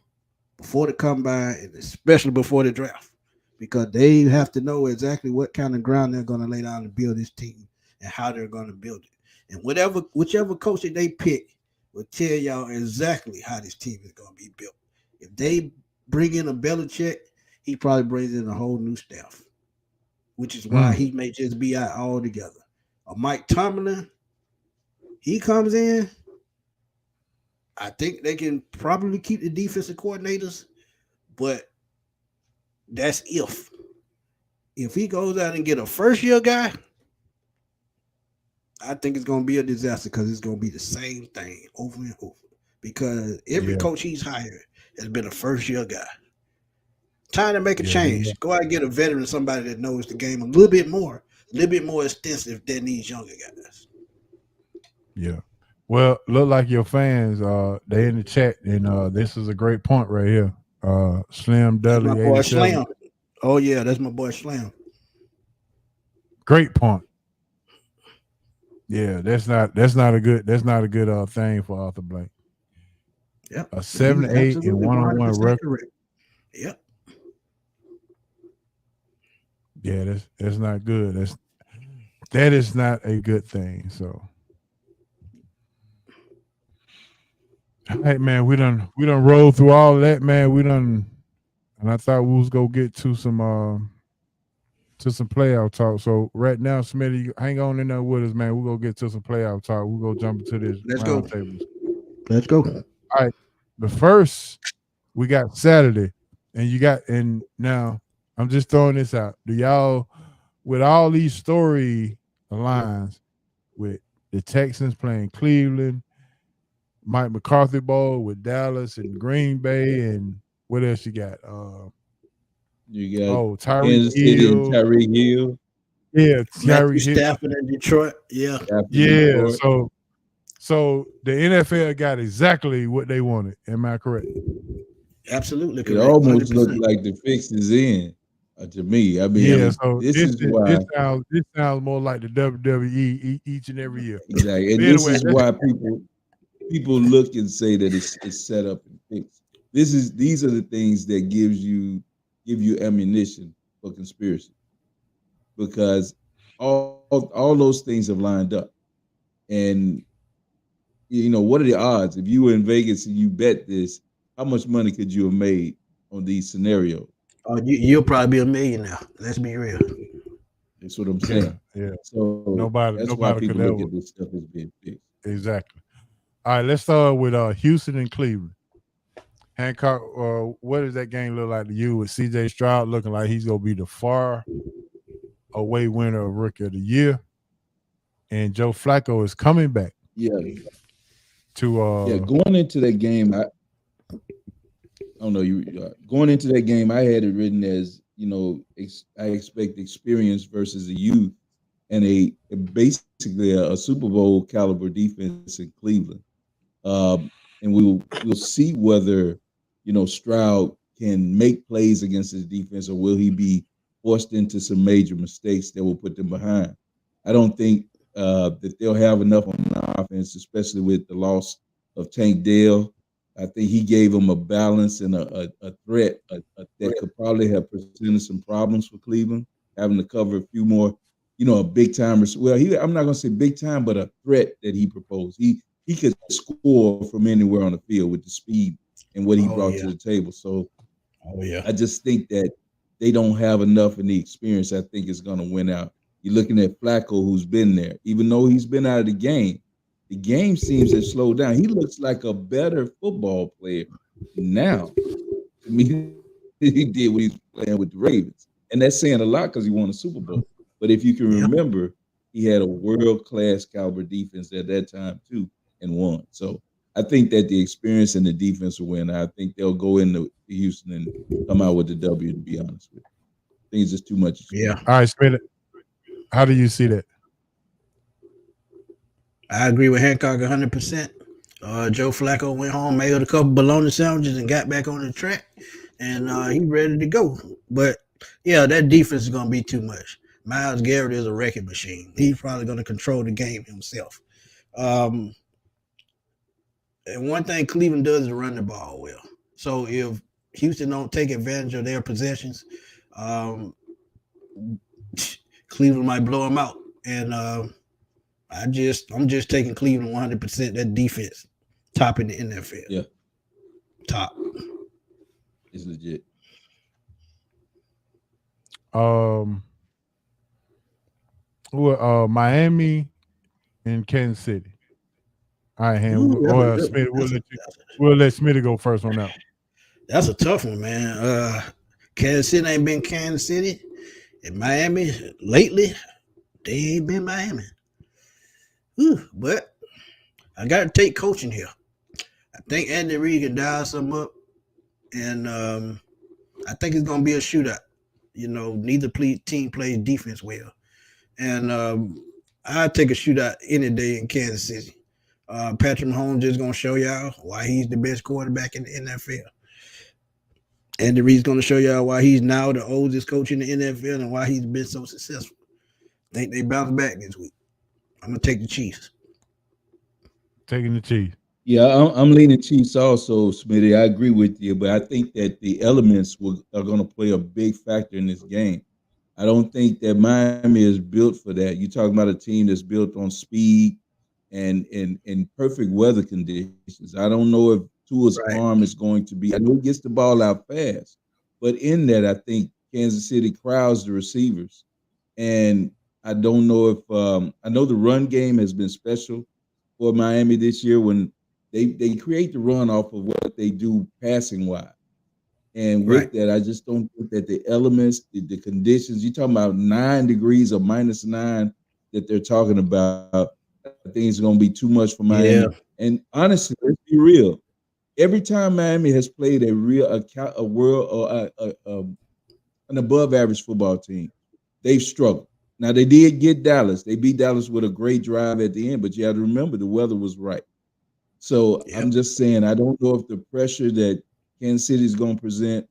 Speaker 4: before the combine, and especially before the draft, because they have to know exactly what kind of ground they're going to lay down to build this team and how they're going to build it. And whichever coach that they pick will tell y'all exactly how this team is going to be built. If they bring in a Belichick, he probably brings in a whole new staff, which is why
Speaker 1: Mm,
Speaker 4: he may just be out altogether. A Mike Tomlin, he comes in. I think they can probably keep the defensive coordinators, but that's if. If he goes out and get a first year guy, I think it's going to be a disaster because it's going to be the same thing over and over. Because every
Speaker 1: yeah,
Speaker 4: coach he's hired has been a first year guy. Time to make a
Speaker 1: yeah, he got-
Speaker 4: change. Go out and get a veteran, somebody that knows the game a little bit more extensive than these younger guys.
Speaker 1: yeah. Well, look like your fans, they in the chat, and this is a great point right here. Slim
Speaker 4: That's my
Speaker 1: Dudley
Speaker 4: boy
Speaker 1: 87,
Speaker 4: Slam. Oh yeah, that's my boy Slam.
Speaker 1: great point. Yeah, that's not a good thing for Arthur Blank.
Speaker 4: Yep,
Speaker 1: A
Speaker 4: and he's
Speaker 1: 7-8 and
Speaker 4: absolutely
Speaker 1: 101
Speaker 4: 100%
Speaker 1: record.
Speaker 4: correct. Yep.
Speaker 1: Yeah, that's not good. That is not a good thing. So, all right, man, we done rolled through all that, man. We done, and I thought we was gonna get to some playoff talk. So right now, Smitty, hang on in there with us, man. We're gonna get to some playoff talk. We're gonna jump into this
Speaker 4: Let's go.
Speaker 1: round tables.
Speaker 4: Let's go.
Speaker 1: All right. But first, we got Saturday. And now I'm just throwing this out. Do y'all, with all these story lines with the Texans playing Cleveland, Mike McCarthy Bowl with Dallas and Green Bay, and what else you got?
Speaker 2: You got
Speaker 1: Oh, Tyreek
Speaker 2: Kansas City and
Speaker 1: Hill.
Speaker 2: Tyreek Hill,
Speaker 1: Yeah,
Speaker 4: Matthew
Speaker 1: Tyreek Hill.
Speaker 4: Stafford in Detroit. Yeah,
Speaker 2: after
Speaker 1: Yeah,
Speaker 2: Detroit.
Speaker 1: so the NFL got exactly what they wanted. Am I correct?
Speaker 4: absolutely
Speaker 2: It
Speaker 4: correct.
Speaker 2: almost looked
Speaker 4: 100%.
Speaker 2: like the fix is in to me.
Speaker 1: Yeah, so
Speaker 2: This
Speaker 1: this
Speaker 2: is
Speaker 1: is this
Speaker 2: why
Speaker 1: sounds this sounds more like the WWE each and every year.
Speaker 2: exactly,
Speaker 1: But
Speaker 2: and this
Speaker 1: anyway,
Speaker 2: is why people look and say that it's set up and fixed. These are the things that give you ammunition for conspiracy because all those things have lined up. And what are the odds? If you were in Vegas and you bet this, how much money could you have made on these scenarios?
Speaker 4: You'll probably be a millionaire. Let's be real.
Speaker 2: That's what I'm
Speaker 1: yeah,
Speaker 2: saying.
Speaker 1: yeah.
Speaker 2: So that's why
Speaker 1: Nobody
Speaker 2: people
Speaker 1: could
Speaker 2: look
Speaker 1: ever
Speaker 2: at this stuff as being fixed.
Speaker 1: exactly. All right, let's start with Houston and Cleveland. Hancock, what does that game look like to you with CJ Stroud looking like he's gonna be the far away winner of Rookie of the Year, and Joe Flacco is coming back
Speaker 2: Yeah,
Speaker 1: to
Speaker 2: yeah. Going into that game, I don't know. Going into that game, I had it written as I expect experience versus a youth and basically a Super Bowl caliber defense in Cleveland. Um, and we'll see whether Stroud can make plays against his defense, or will he be forced into some major mistakes that will put them behind. I don't think that they'll have enough on the offense, especially with the loss of Tank Dell. I think he gave them a balance and a threat that could probably have presented some problems for Cleveland, having to cover a few more, a big time. Well, I'm not going to say big time, but a threat that he proposed. He could score from anywhere on the field with the speed and what he
Speaker 4: Oh
Speaker 2: brought
Speaker 4: yeah.
Speaker 2: to the table. So
Speaker 4: Oh yeah.
Speaker 2: I just think that they don't have enough in the experience. I think is going to win out. You're looking at Flacco, who's been there, even though he's been out of the game seems to have slowed down. He looks like a better football player now to me he did when he was playing with the Ravens. And that's saying a lot because he won a Super Bowl. But if you can
Speaker 4: Yeah.
Speaker 2: remember, he had a world-class caliber defense at that time too and won. So I think that the experience and the defense will win. I think they'll go into Houston and come out with the W, to be honest with you. I think it's just too much
Speaker 4: Yeah.
Speaker 2: experience.
Speaker 1: all right, Smith. How do you see that?
Speaker 4: I agree with Hancock 100%. Joe Flacco went home, made a couple bologna sandwiches, and got back on the track, and he ready to go. But yeah, that defense is gonna be too much. Miles Garrett is a wrecking machine. He's probably gonna control the game himself. Um, and one thing Cleveland does is run the ball well. So if Houston don't take advantage of their possessions, um, Cleveland might blow them out. And I'm just taking Cleveland 100%. That defense, top in the NFL,
Speaker 2: Yeah,
Speaker 4: top.
Speaker 2: it's legit.
Speaker 1: Um, Miami and Kansas City. All right,
Speaker 4: Ooh,
Speaker 1: hand.
Speaker 4: that's a
Speaker 1: Well,
Speaker 4: good one.
Speaker 1: Smith, we'll let Smitty go first on that.
Speaker 4: That's a tough one, man. Kansas City ain't been Kansas City, and Miami lately they ain't been Miami. But I got to take coaching here. I think Andy Reid can dial something up, and I think it's gonna be a shootout. Neither team plays defense well, and I take a shootout any day in Kansas City. Patrick Mahomes just gonna show y'all why he's the best quarterback in the NFL. Andy Reid's gonna show y'all why he's now the oldest coach in the NFL and why he's been so successful. Think they bounce back this week. I'm gonna take the Chiefs.
Speaker 1: Taking the Chiefs.
Speaker 2: Yeah, I'm leaning Chiefs also, Smitty. I agree with you, but I think that the elements are going to play a big factor in this game. I don't think that Miami is built for that. You're talking about a team that's built on speed and perfect weather conditions. I don't know if Tua's
Speaker 4: Right,
Speaker 2: arm is going to be. I know he gets the ball out fast, but in that, I think Kansas City crowds the receivers, and I don't know if I know the run game has been special for Miami this year when they create the run off of what they do passing wise. And
Speaker 4: right.
Speaker 2: with that, I just don't think that the elements, the conditions, you're talking about 9 degrees or -9 that they're talking about. I think it's going to be too much for Miami.
Speaker 4: Yeah,
Speaker 2: And honestly, let's be real. Every time Miami has played a world or an above average football team, they've struggled. Now they did get Dallas. They beat Dallas with a great drive at the end, but you have to remember the weather was right. So
Speaker 4: yep,
Speaker 2: I'm just saying, I don't know if the pressure that Kansas City is going to present,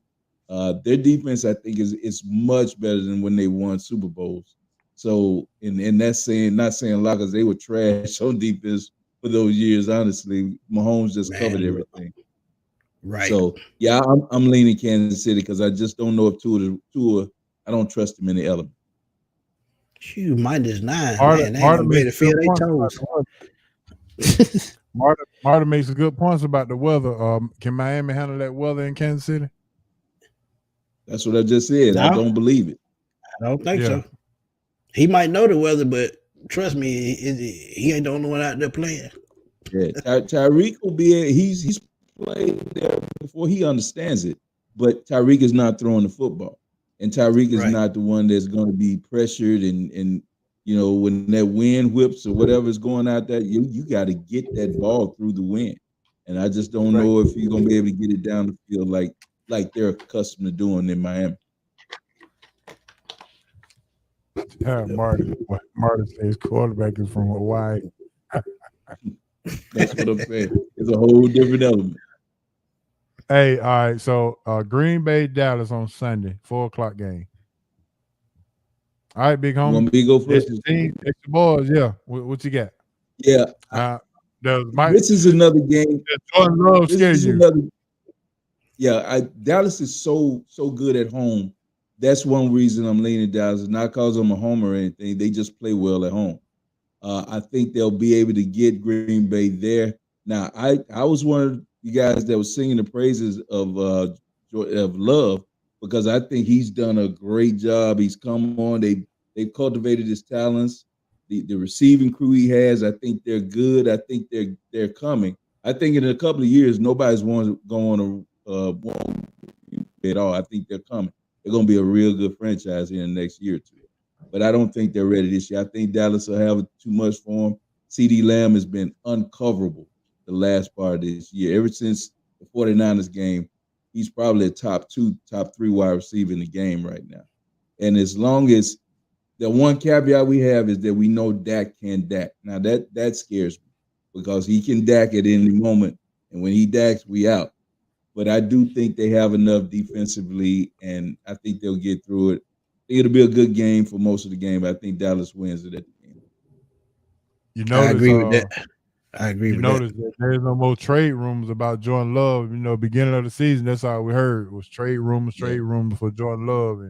Speaker 2: their defense, I think, is much better than when they won Super Bowls. So, and that's saying not saying a lot because they were trash on defense for those years. Honestly, Mahomes just covered
Speaker 4: man.
Speaker 2: everything.
Speaker 4: Right.
Speaker 2: So, yeah, I'm leaning Kansas City because I just don't know if Tua. I don't trust him in the element.
Speaker 4: Phew, -9.
Speaker 1: Marta,
Speaker 4: Man, they ain't
Speaker 1: Marta
Speaker 4: gonna be
Speaker 1: makes
Speaker 4: able to
Speaker 1: a
Speaker 4: feel
Speaker 1: good
Speaker 4: their
Speaker 1: point about
Speaker 4: toes.
Speaker 1: the weather. Marta makes a good points about the weather. Can Miami handle that weather in Kansas City?
Speaker 2: That's what I just said. I
Speaker 4: No,
Speaker 2: don't believe it.
Speaker 4: I don't think
Speaker 1: Yeah.
Speaker 4: so. He might know the weather, but trust me, he ain't the only one out there playing.
Speaker 2: Yeah, Tyreek will be. He's played there before. He understands it, but Tyreek is not throwing the football, and Tyreek is
Speaker 4: Right,
Speaker 2: not the one that's going to be pressured and when that wind whips or whatever's going out there, you got to get that ball through the wind, and I just don't
Speaker 4: right.
Speaker 2: know if he's going to be able to get it down the field like they're accustomed to doing in Miami.
Speaker 1: Marta says quarterback is from Hawaii.
Speaker 2: That's what I'm saying. It's a whole different element.
Speaker 1: Hey, all right. So Green Bay, Dallas on Sunday, 4 o'clock game. All right, big
Speaker 2: You
Speaker 1: homie.
Speaker 2: want me to go
Speaker 1: That's
Speaker 2: first?
Speaker 1: your team. That's your boys. Yeah. What you got?
Speaker 2: Yeah,
Speaker 1: Uh, does Mike
Speaker 2: this is another game.
Speaker 1: does Jordan Love
Speaker 2: This
Speaker 1: scare
Speaker 2: is
Speaker 1: you?
Speaker 2: another. Yeah, Dallas is so good at home. That's one reason I'm leaning Dallas. It's not because I'm a homer or anything. They just play well at home. I think they'll be able to get Green Bay there. Now, I was one of you guys that was singing the praises of Love because I think he's done a great job. He's come on. They've cultivated his talents. The receiving crew he has, I think they're good. I think they're coming. I think in a couple of years, nobody's going to want at all. I think they're coming. They're going to be a real good franchise in the next year or two. But I don't think they're ready this year. I think Dallas will have too much for them. CD Lamb has been uncoverable the last part of this year. Ever since the 49ers game, he's probably a top 2, top 3 wide receiver in the game right now. And as long as The one caveat we have is that we know Dak can Dak. Now that scares me because he can Dak at any moment, and when he Daks, we out. But I do think they have enough defensively, and I think they'll get through it. It'll be a good game for most of the game, but I think Dallas wins it at the end.
Speaker 1: You
Speaker 4: I
Speaker 1: notice,
Speaker 4: agree with that. I agree
Speaker 1: you
Speaker 4: with that.
Speaker 1: notice that there's no more trade rumors about Jordan Love. Beginning of the season, that's all we heard was
Speaker 2: Yeah,
Speaker 1: trade rumors for Jordan Love,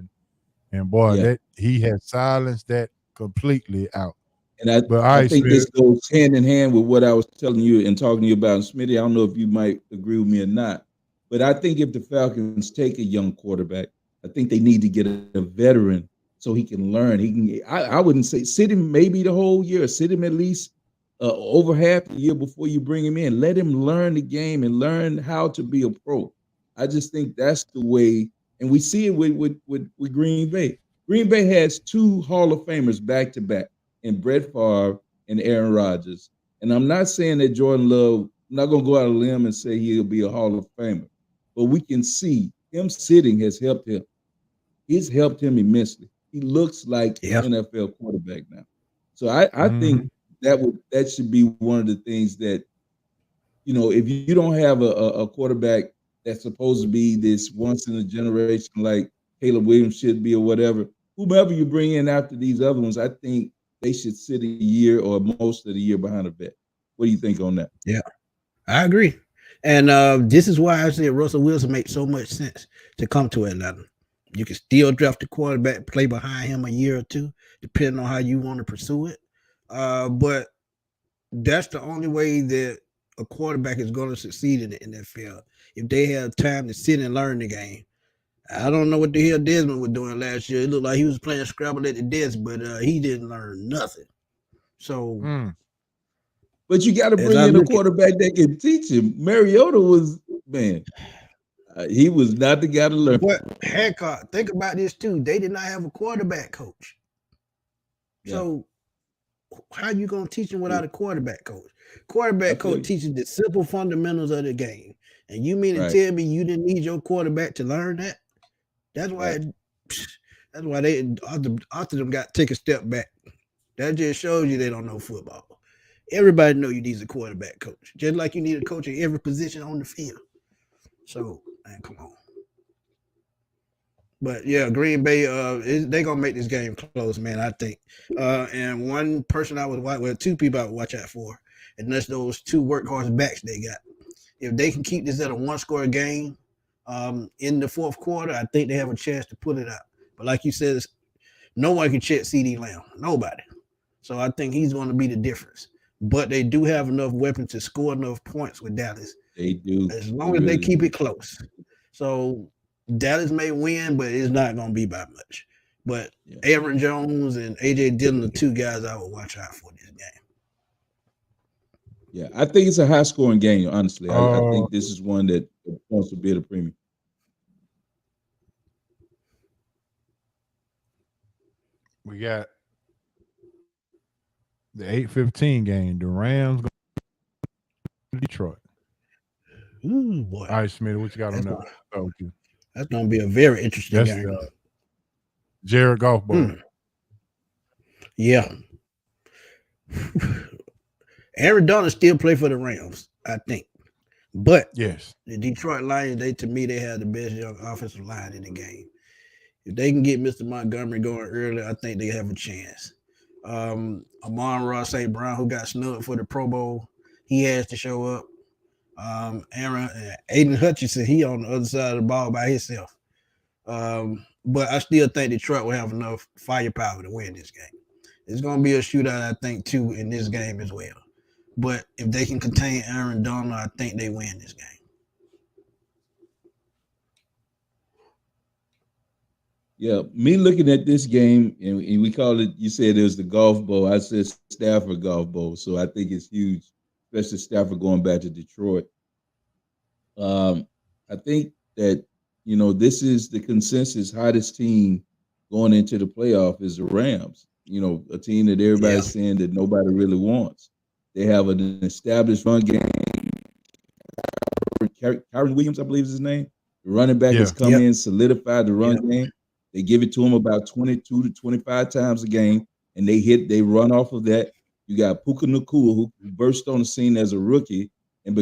Speaker 1: and boy,
Speaker 2: yeah.
Speaker 1: that he has silenced that completely out.
Speaker 2: And
Speaker 1: But all
Speaker 2: I
Speaker 1: right,
Speaker 2: think this
Speaker 1: Smith.
Speaker 2: goes hand in hand with what I was telling you and talking to you about. And Smitty, I don't know if you might agree with me or not, but I think if the Falcons take a young quarterback, I think they need to get a veteran so he can learn. He can. I wouldn't say sit him maybe the whole year. Sit him at least over half the year before you bring him in. Let him learn the game and learn how to be a pro. I just think that's the way, and we see it with Green Bay. Green Bay has two Hall of Famers back to back and Brett Favre and Aaron Rodgers. And I'm not saying that Jordan Love, I'm not going to go out on a limb and say he'll be a Hall of Famer, but we can see him sitting has helped him. He's helped him immensely. He looks like an
Speaker 4: Yeah.
Speaker 2: NFL quarterback now. So I think
Speaker 1: Mhm.
Speaker 2: that should be one of the things that, if you don't have a quarterback that's supposed to be this once in a generation like Caleb Williams should be or whatever, whomever you bring in after these other ones, I think they should sit a year or most of the year behind a vet. What do you think on that?
Speaker 4: Yeah. I agree. And this is why I say Russell Wilson makes so much sense to come to Atlanta. You can still draft the quarterback, play behind him a year or two, depending on how you want to pursue it. But that's the only way that a quarterback is going to succeed in the NFL. If they have time to sit and learn the game. I don't know what the hell Desmond was doing last year. It looked like he was playing Scrabble at the desk, but he didn't learn nothing. So
Speaker 1: Mm.
Speaker 2: But you got to
Speaker 4: as
Speaker 2: bring
Speaker 4: I
Speaker 2: in a
Speaker 4: look at
Speaker 2: quarterback that can teach him. Mariota was, man, he was not the guy to learn.
Speaker 4: but Hancock, think about this too. They did not have a quarterback coach.
Speaker 2: Yeah,
Speaker 4: So how you gonna teach them
Speaker 2: true.
Speaker 4: without a quarterback coach?
Speaker 2: I
Speaker 4: Quarterback
Speaker 2: feel
Speaker 4: coach
Speaker 2: you.
Speaker 4: teaches the simple fundamentals of the game. And you mean to
Speaker 2: Right,
Speaker 4: tell me you didn't need your quarterback to learn that? That's why
Speaker 2: right.
Speaker 4: that's why they after them got to take a step back. That just shows you they don't know football. Everybody know you need a quarterback coach, just like you need a coach in every position on the field. So, man, come on. But yeah, Green Bay, they gonna make this game close, man. I think. And one person I would watch, well, two people I would watch out for, and that's those two workhorse backs they got. If they can keep this at a one-score game, in the fourth quarter, I think they have a chance to put it out. But like you said, no one can check CD Lamb, nobody. So I think he's going to be the difference. But they do have enough weapons to score enough points with Dallas
Speaker 2: They do.
Speaker 4: as
Speaker 2: They
Speaker 4: long as they
Speaker 2: really
Speaker 4: keep
Speaker 2: do.
Speaker 4: it close. So Dallas may win, but it's not going to be by much. But
Speaker 2: Yeah.
Speaker 4: Aaron Jones and AJ Dillon are two guys I would watch out for this game.
Speaker 2: Yeah, I think it's a high scoring game. Honestly, I
Speaker 1: Uh,
Speaker 2: think this is one that wants to be at a premium.
Speaker 1: we got the 8:15 game. The Rams going to Detroit.
Speaker 4: Ooh boy,
Speaker 1: All right, Smith, what you got on
Speaker 4: that's
Speaker 1: that?
Speaker 4: gonna,
Speaker 1: Start with you.
Speaker 4: that's gonna be a very interesting
Speaker 1: That's
Speaker 4: game.
Speaker 1: Jared Goff Bowl.
Speaker 4: Yeah. Aaron Donald still play for the Rams, I think. But
Speaker 1: Yes.
Speaker 4: the Detroit Lions, they to me, they have the best young offensive line in the game. If they can get Mr. Montgomery going early, I think they have a chance. Amon-Ra St. Brown, who got snubbed for the Pro Bowl, he has to show up. Aiden Hutchinson, he on the other side of the ball by himself. But I still think Detroit will have enough firepower to win this game. It's going to be a shootout, I think, too, in this game as well. But if they can contain Aaron Donald, I think they win this game.
Speaker 2: Yeah, me looking at this game, and we call it, you said it was the Golf Bowl. I said Stafford Golf Bowl. So I think it's huge, especially Stafford going back to Detroit. I think that, this is the consensus hottest team going into the playoff is the Rams. A team that
Speaker 4: Yeah,
Speaker 2: everybody's saying that nobody really wants. They have an established run game. Kyron Williams, I believe is his name. The running back has
Speaker 1: Yeah.
Speaker 2: come
Speaker 4: yep,
Speaker 2: in, solidified the run
Speaker 4: yep,
Speaker 2: game. They give it to them about 22 to 25 times a game, and they run off of that. You got Puka Nakua, who burst on the scene as a rookie and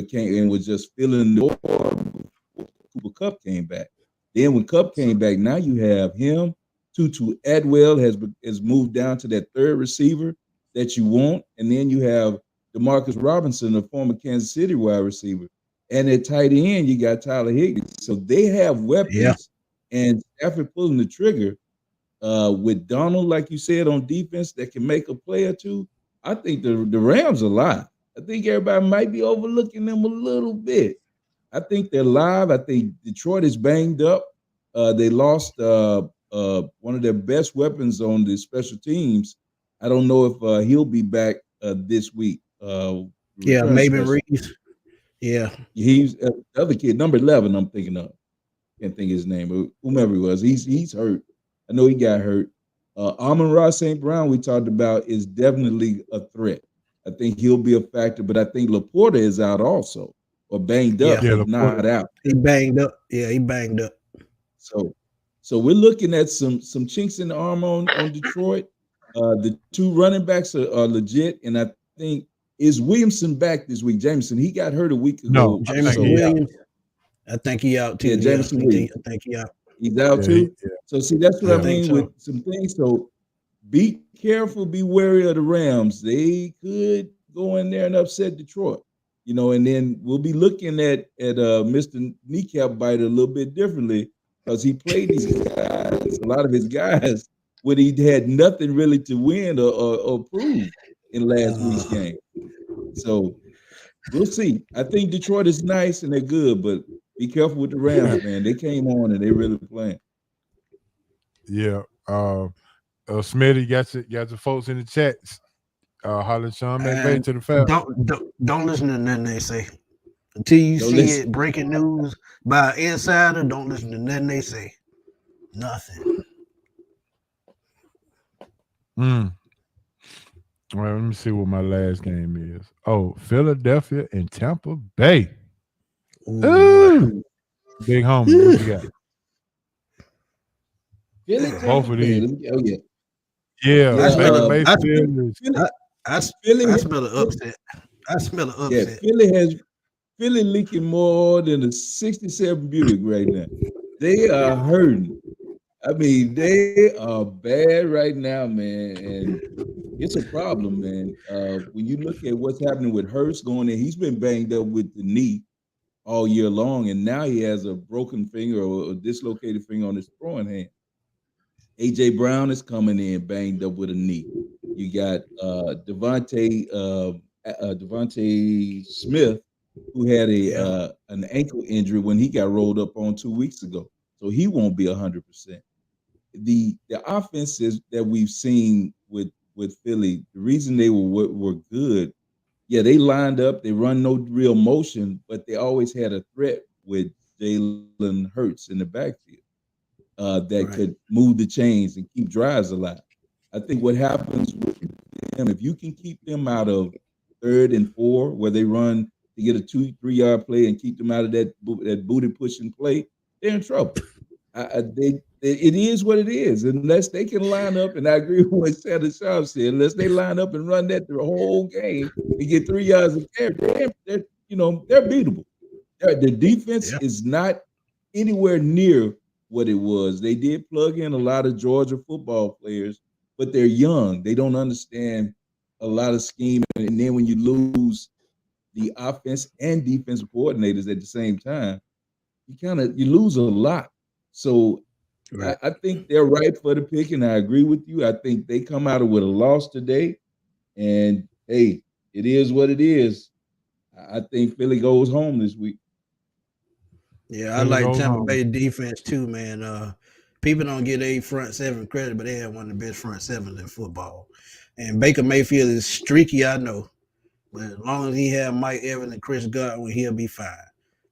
Speaker 2: was just filling the door before Cooper Cup came back. Then when Cup came back, now you have him. Tutu Atwell has moved down to that third receiver that you want, and then you have Demarcus Robinson, a former Kansas City wide receiver, and at tight end you got Tyler Higbee. So they have
Speaker 4: Yeah.
Speaker 2: weapons, and Stafford pulling the trigger with Donald, like you said, on defense that can make a play or two. I think the Rams are live. I think everybody might be overlooking them a little bit. I think they're live. I think Detroit is banged up. They lost one of their best weapons on the special teams. I don't know if he'll be back this week.
Speaker 4: Yeah,
Speaker 2: Return
Speaker 4: Maven
Speaker 2: special.
Speaker 4: Reeves. Yeah.
Speaker 2: He's the other kid, number 11. I'm thinking of. Can't think of his name, but whomever he was, he's hurt. I know he got hurt. Amon-Ra St. Brown, we talked about, is definitely a threat. I think he'll be a factor, but I think Laporta is out also, or banged
Speaker 4: Yeah.
Speaker 2: up,
Speaker 1: Yeah,
Speaker 2: but
Speaker 1: Laporta.
Speaker 2: not out.
Speaker 4: He banged up. Yeah, he banged up.
Speaker 2: So, so we're looking at some chinks in the armor on Detroit. The two running backs are legit, and I think is Williamson back this week. Jameson, he got hurt a week
Speaker 1: No,
Speaker 2: ago,
Speaker 1: I think
Speaker 4: Jameson
Speaker 1: he
Speaker 2: so
Speaker 1: out.
Speaker 4: Williams. I think he out too.
Speaker 2: yeah,
Speaker 4: Yeah.
Speaker 2: Jameson Williams.
Speaker 4: I think he out.
Speaker 2: He's out
Speaker 1: Yeah,
Speaker 2: too. So see, that's what
Speaker 4: I
Speaker 2: I
Speaker 1: yeah.
Speaker 4: think
Speaker 2: mean with
Speaker 4: so.
Speaker 2: some things. So be careful, be wary of the Rams. They could go in there and upset Detroit. And then we'll be looking at Mr. Kneecap Biter a little bit differently because he played these guys, a lot of his guys, when he had nothing really to win or prove in last week's
Speaker 4: Uh,
Speaker 2: game. So we'll see. I think Detroit is nice and they're good, but be careful with the Rams, man. They came on and they really playing.
Speaker 1: Yeah. Smitty got your folks in the chats. Holler Sean McVay
Speaker 4: and
Speaker 1: to the family.
Speaker 4: don't listen to nothing they say until you
Speaker 2: Don't
Speaker 4: see
Speaker 2: listen.
Speaker 4: it breaking news by an insider. Don't listen to nothing they say. Nothing.
Speaker 1: Mm. Well, let me see what my last game is. Oh, Philadelphia and Tampa Bay.
Speaker 4: Ooh, boy.
Speaker 1: Ooh, big homie, what you got?
Speaker 2: Philly,
Speaker 1: Both
Speaker 2: Tampa
Speaker 1: of
Speaker 2: Bay.
Speaker 1: these.
Speaker 2: Oh yeah,
Speaker 1: Yeah,
Speaker 2: yeah.
Speaker 1: Baker
Speaker 4: I
Speaker 1: Mayfield is.
Speaker 2: Philly,
Speaker 4: I
Speaker 2: Philly,
Speaker 4: smell an upset. I smell an
Speaker 2: yeah.
Speaker 4: upset.
Speaker 2: Philly leaking more than a '67 Buick right now. They are hurting. I mean, they are bad right now, man, and it's a problem, man. When you look at what's happening with Hurst going in, he's been banged up with the knee all year long, and now he has a broken finger or a dislocated finger on his throwing hand. AJ Brown is coming in banged up with a knee. You got Devontae Smith, who had
Speaker 4: Yeah.
Speaker 2: an ankle injury when he got rolled up on 2 weeks ago, so he won't be 100%. The offenses that we've seen with Philly, the reason they were good, yeah, they lined up, they run no real motion, but they always had a threat with Jalen Hurts in the backfield that
Speaker 4: Right.
Speaker 2: could move the chains and keep drives alive. I think what happens with them, if you can keep them out of 3rd and 4, where they run to get a 2-3 yard play and keep them out of that booty pushing play, they're in trouble. It is what it is. Unless they can line up, and I agree with what Shannon Sharp said, unless they line up and run that the whole game and get 3 yards of carry, they're beatable. The defense
Speaker 4: Yeah.
Speaker 2: is not anywhere near what it was. They did plug in a lot of Georgia football players, but they're young. They don't understand a lot of scheme. And then when you lose the offense and defensive coordinators at the same time, you lose a lot. So
Speaker 4: Right.
Speaker 2: I think they're right for the pick, and I agree with you. I think they come out with a loss today, and hey, it is what it is. I think Philly goes home this week.
Speaker 4: Yeah, I
Speaker 1: Philly
Speaker 4: like
Speaker 1: goes
Speaker 4: Tampa
Speaker 1: home.
Speaker 4: Bay defense too, man. People don't get a front seven credit, but they have one of the best front sevens in football. And Baker Mayfield is streaky, I know, but as long as he have Mike Evans and Chris Godwin, he'll be fine.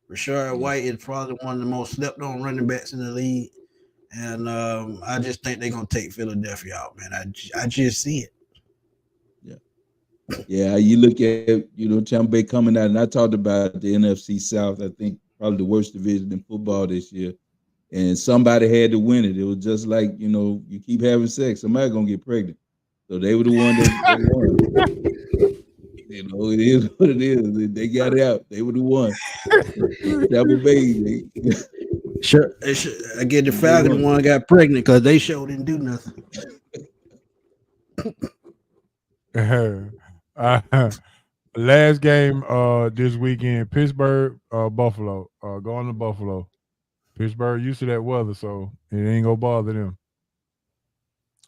Speaker 4: Rashard
Speaker 2: Yeah.
Speaker 4: White is probably one of the most slept on running backs in the league, and I just think they're gonna take Philadelphia out, man. I just see it.
Speaker 2: Yeah. Yeah, you look at Tampa Bay coming out, and I talked about the NFC South. I think probably the worst division in football this year, and somebody had to win it. It was just like, you keep having sex, somebody gonna get pregnant. So they were the one that won. It is what it is. They got it out. They were the one. Tampa Bay,
Speaker 4: Sure, I get the
Speaker 2: they
Speaker 4: Falcon
Speaker 2: won.
Speaker 4: one got pregnant because they sure didn't do nothing.
Speaker 1: Last game this weekend, Pittsburgh, Buffalo. Going to Buffalo. Pittsburgh used to that weather, so it ain't gonna bother them.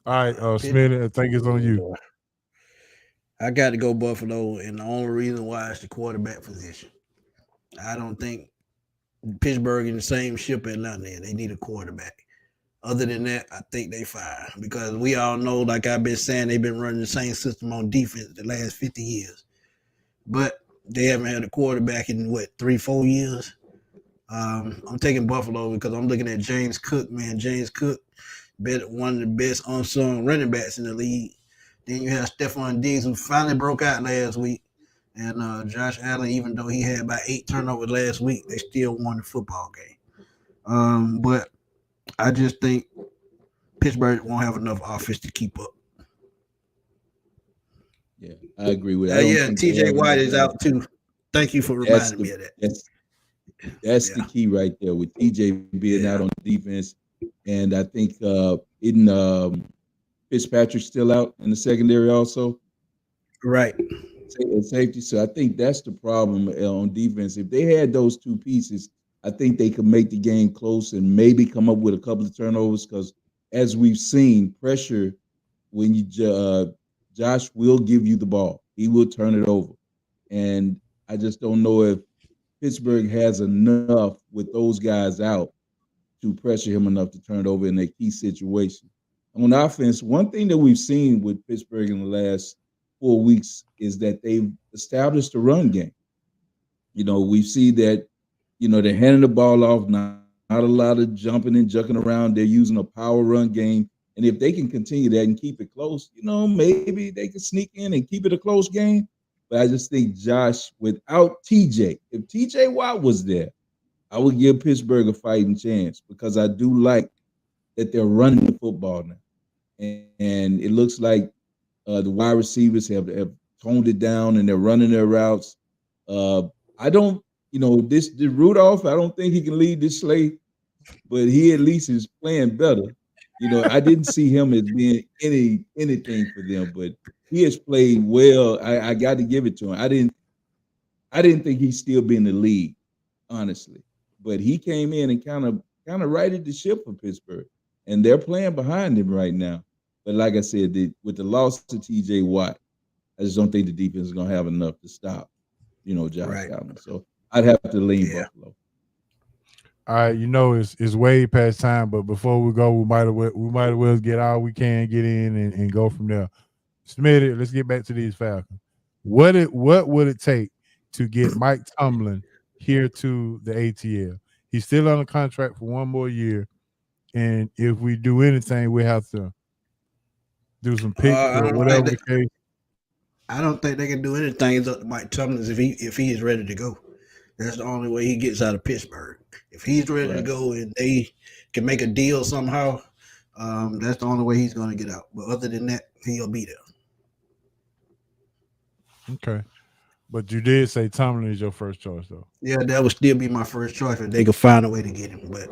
Speaker 1: All right,
Speaker 4: Pitt,
Speaker 1: Smith, I think it's on
Speaker 4: oh
Speaker 1: you.
Speaker 4: boy. I got to go Buffalo, and the only reason why is the quarterback position. I don't think Pittsburgh in the same ship as Atlanta. They need a quarterback. Other than that, I think they fine because we all know, like I've been saying, they've been running the same system on defense the last 50 years. But they haven't had a quarterback in what 3-4 years. I'm taking Buffalo because I'm looking at James Cook. Man, James Cook, one of the best unsung running backs in the league. Then you have Stephon Diggs, who finally broke out last week, and Josh Allen. Even though he had about 8 turnovers last week, they still won the football game. But I just think Pittsburgh won't have enough offense to keep up.
Speaker 2: Yeah, I agree with it. I don't
Speaker 4: Yeah,
Speaker 2: think they
Speaker 4: TJ
Speaker 2: have
Speaker 4: White
Speaker 2: enough
Speaker 4: is out
Speaker 2: offense.
Speaker 4: too. Thank you for
Speaker 2: That's
Speaker 4: reminding
Speaker 2: the
Speaker 4: me of that.
Speaker 2: that's the
Speaker 4: Yeah,
Speaker 2: key right there with TJ being out
Speaker 4: yeah,
Speaker 2: on defense, and I think in Fitzpatrick's still out in the secondary also.
Speaker 4: right,
Speaker 2: Safety. So I think that's the problem on defense. If they had those two pieces, I think they could make the game close and maybe come up with a couple of turnovers. Because as we've seen, pressure when Josh will give you the ball, he will turn it over, and I just don't know if Pittsburgh has enough with those guys out to pressure him enough to turn it over in a key situation. On offense, one thing that we've seen with Pittsburgh in the last 4 weeks is that they've established a run game. We see that, they're handing the ball off, not a lot of jumping and jucking around. They're using a power run game. And if they can continue that and keep it close, maybe they can sneak in and keep it a close game. But I just think Josh, without TJ, if TJ Watt was there, I would give Pittsburgh a fighting chance because I do like that they're running the football now. And it looks like the wide receivers have toned it down and they're running their routes. Uh, I don't, this Rudolph, I don't think he can lead this slate, but he at least is playing better. I didn't see him as being anything for them, but he has played well. I got to give it to him. I didn't think he'd still be in the league, honestly. But he came in and kind of righted the ship for Pittsburgh, and they're playing behind him right now. But like I said, with the loss of T.J. Watt, I just don't think the defense is going to have enough to stop, Josh
Speaker 4: right,
Speaker 2: Allen. So I'd have to lean
Speaker 4: yeah.
Speaker 2: Buffalo.
Speaker 1: All right, it's way past time, but before we go, we might as well get all we can get in and go from there. Smitty, let's get back to these Falcons. What would it take to get Mike Tomlin here to the ATL? He's still on a contract for one more year, and if we do anything, we have to do some picks
Speaker 4: I
Speaker 1: or
Speaker 4: don't
Speaker 1: whatever
Speaker 4: think
Speaker 1: the
Speaker 4: that,
Speaker 1: case.
Speaker 4: I don't think they can do anything. It's up to Mike Tomlin if he is ready to go. That's the only way he gets out of Pittsburgh. If he's ready to
Speaker 2: Right.
Speaker 4: go and they can make a deal somehow, that's the only way he's going to get out. But other than that, he'll be there.
Speaker 1: Okay, but you did say Tomlin is your first choice, though.
Speaker 4: Yeah, that would still be my first choice if they could find a way to get him. But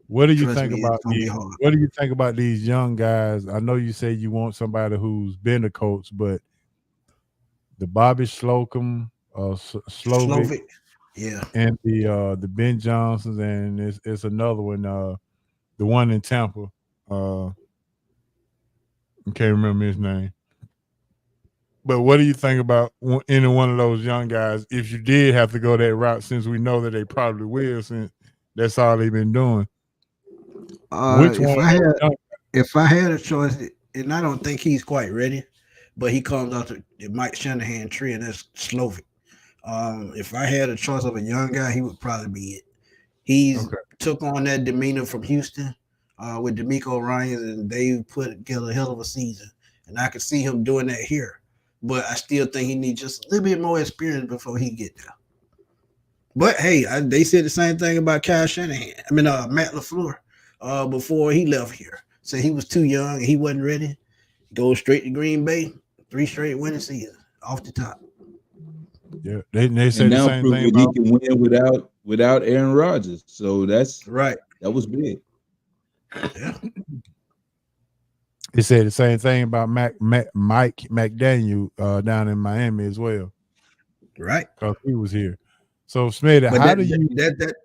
Speaker 1: What do you
Speaker 4: trust
Speaker 1: think
Speaker 4: me, it's
Speaker 1: about
Speaker 4: going to be
Speaker 1: these?
Speaker 4: hard.
Speaker 1: What do you think about these young guys? I know you say you want somebody who's been a coach, but the Bobby Slocum, Slovic,
Speaker 4: Slovic, yeah.
Speaker 1: and the Ben Johnsons, and it's another one, the one in Tampa. I can't remember his name. But what do you think about any one of those young guys? If you did have to go that route, since we know that they probably will, since that's all they've been doing, which one
Speaker 4: If
Speaker 1: of
Speaker 4: I
Speaker 1: those
Speaker 4: had
Speaker 1: young?
Speaker 4: if I had a choice, and I don't think he's quite ready, but he comes out to the Mike Shanahan tree, and that's Slovic. If I had a choice of a young guy, he would probably be it. He's
Speaker 1: Okay,
Speaker 4: took on that demeanor from Houston with D'Amico Ryan, and they put together a hell of a season. And I could see him doing that here, but I still think he needs just a little bit more experience before he get there. But hey, they said the same thing about Kyle Shanahan. I mean, Matt LaFleur, before he left here, said he was too young and he wasn't ready. Go straight to Green Bay, 3 straight winning seasons off the top.
Speaker 1: Yeah, they
Speaker 2: And
Speaker 1: say the
Speaker 2: now
Speaker 1: same thing
Speaker 2: proving he
Speaker 1: about.
Speaker 2: can win without Aaron Rodgers. So
Speaker 4: Right.
Speaker 2: that was big.
Speaker 4: Yeah.
Speaker 1: They said the Same thing about Mike McDaniel down in Miami as well,
Speaker 4: Right.
Speaker 1: because he was here. So Smitty,
Speaker 4: But
Speaker 1: how do you?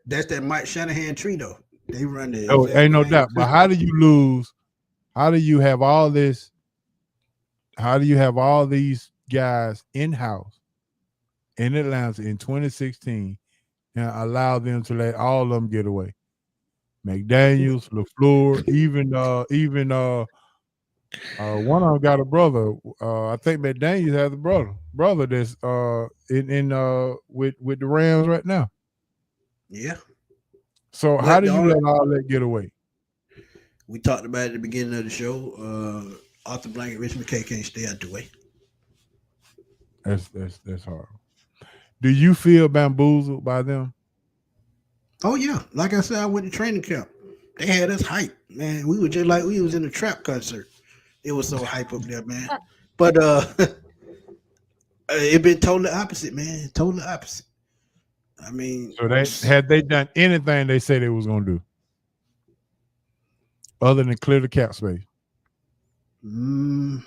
Speaker 4: that's that Mike Shanahan tree though. They run the
Speaker 1: Oh,
Speaker 4: exact
Speaker 1: ain't no
Speaker 4: same
Speaker 1: doubt. But how do you lose? How do you have all this? How do you have all these guys in house in Atlanta in 2016 and allow them to let all of them get away? McDaniels, LaFleur, even one of them got a brother. I think McDaniels has a brother that's in with the Rams right now.
Speaker 4: Yeah.
Speaker 1: So how
Speaker 4: But
Speaker 1: do
Speaker 4: the
Speaker 1: you
Speaker 4: only
Speaker 1: let all that get away?
Speaker 4: we talked about it at the beginning of the show. Arthur Blank and Rich McKay can't stay out the way.
Speaker 1: That's hard. Do you feel bamboozled by them?
Speaker 4: Oh yeah. Like I said, I went to training camp. They had us hype, man. We were just like we was in a trap concert. It was so hype up there, man. But it been totally opposite, man. Totally opposite. I mean,
Speaker 1: So they done anything they said they was gonna do, other than clear the cap space,
Speaker 4: mm,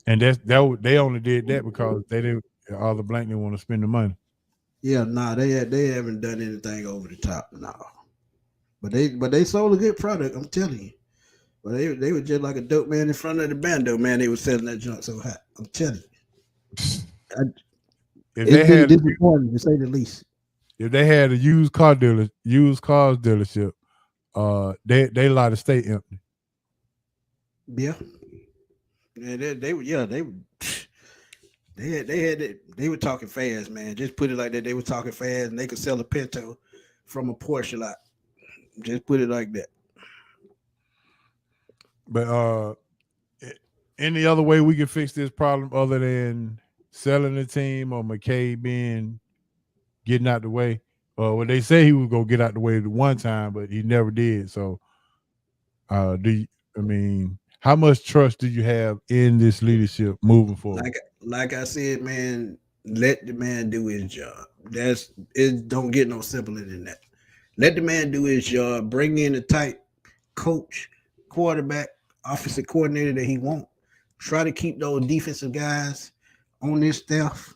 Speaker 1: and they only did that because they didn't. All the blank didn't want to spend the money.
Speaker 4: yeah, nah, they haven't done anything over the top, nah. But they sold a good product, I'm telling you. But they were just like a dope man in front of the bando, man. They were selling that junk so hot. I'm telling you.
Speaker 1: If
Speaker 4: It's
Speaker 1: they
Speaker 4: been
Speaker 1: had
Speaker 4: disappointing to say the least.
Speaker 1: if they had a used cars dealership, they lot to stay empty.
Speaker 4: Yeah. Yeah, they were yeah, they were they were talking fast, man. Just put it like that. They were talking fast and they could sell a Pinto from a Porsche lot. Just put it like that.
Speaker 1: But any other way we can fix this problem other than selling the team or McKay getting out the way? Well, they say he was gonna get out the way the one time, but he never did. So, I mean, how much trust do you have in this leadership moving forward?
Speaker 4: Like I said, man, let the man do his job. That's it. Don't get no simpler than that. Let the man do his job. Bring in the type coach, quarterback, offensive coordinator that he want. Try to keep those defensive guys on this staff,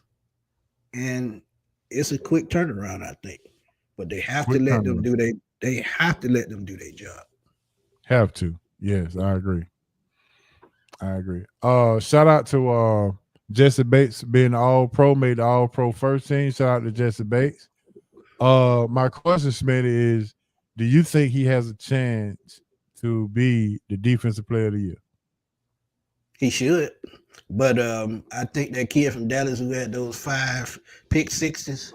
Speaker 4: and it's a quick turnaround, I think. But they have to
Speaker 1: Quick
Speaker 4: let them
Speaker 1: turnaround.
Speaker 4: do they have to let them do their job.
Speaker 1: Have to. Yes, I agree. I agree. Shout out to Jesse Bates being all pro, made the all pro first team. Shout out to Jesse Bates. My question, Smitty, is do you think he has a chance to be the defensive player of the year?
Speaker 4: He should. But I think that kid from Dallas who had those 5 pick sixes,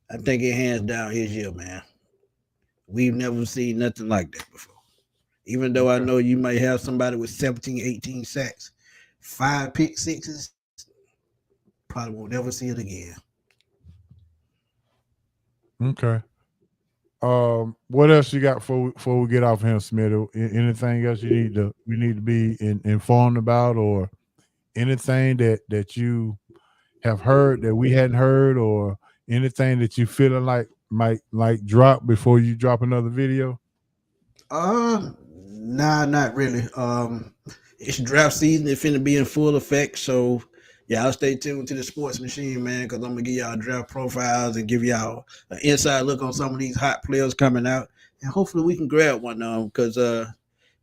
Speaker 4: I think it hands down his year, man. We've never seen nothing like that before. Even though I know you might have somebody with 17, 18 sacks, 5 pick sixes, probably won't never see it again.
Speaker 1: Okay. What else you got before we get off him, Smith? Anything else we need to be informed about, or anything that you have heard that we hadn't heard, or anything that you feeling like might like drop before you drop another video?
Speaker 4: Nah, not really. It's draft season. It's finna be in full effect. So, yeah, I'll stay tuned to the Sports Machine, man, because I'm gonna give y'all draft profiles and give y'all an inside look on some of these hot players coming out, and hopefully we can grab one of them because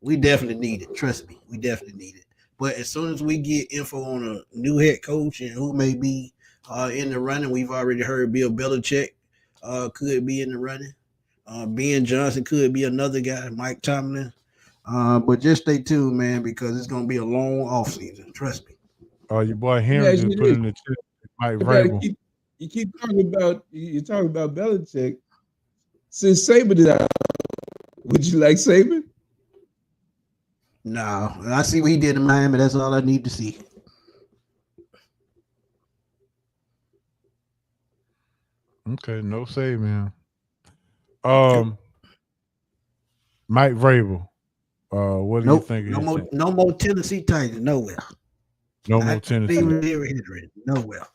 Speaker 4: we definitely need it. Trust me, we definitely need it. But as soon as we get info on a new head coach and who may be in the running, we've already heard Bill Belichick could be in the running. Ben Johnson could be another guy, Mike Tomlin. But just stay tuned, man, because it's gonna be a long off season. Trust me.
Speaker 1: Your boy
Speaker 2: Let me
Speaker 1: Henry
Speaker 2: ask
Speaker 1: just
Speaker 2: you
Speaker 1: put
Speaker 2: this.
Speaker 1: in the chat Mike
Speaker 2: I gotta
Speaker 1: Vrabel.
Speaker 2: you keep talking about you talking about Belichick. Since Saban is out, would you like Saban?
Speaker 4: No, I see what he did in Miami. That's all I need to see.
Speaker 1: Okay, no save, man.
Speaker 4: Nope.
Speaker 1: Um, Mike Vrabel. What do you
Speaker 4: Nope.
Speaker 1: think of
Speaker 4: No
Speaker 1: his
Speaker 4: more.
Speaker 1: thing?
Speaker 4: No more Tennessee Titans. Nowhere.
Speaker 1: No more
Speaker 4: Not
Speaker 1: Tennessee.
Speaker 4: even here. Henry. Nowhere.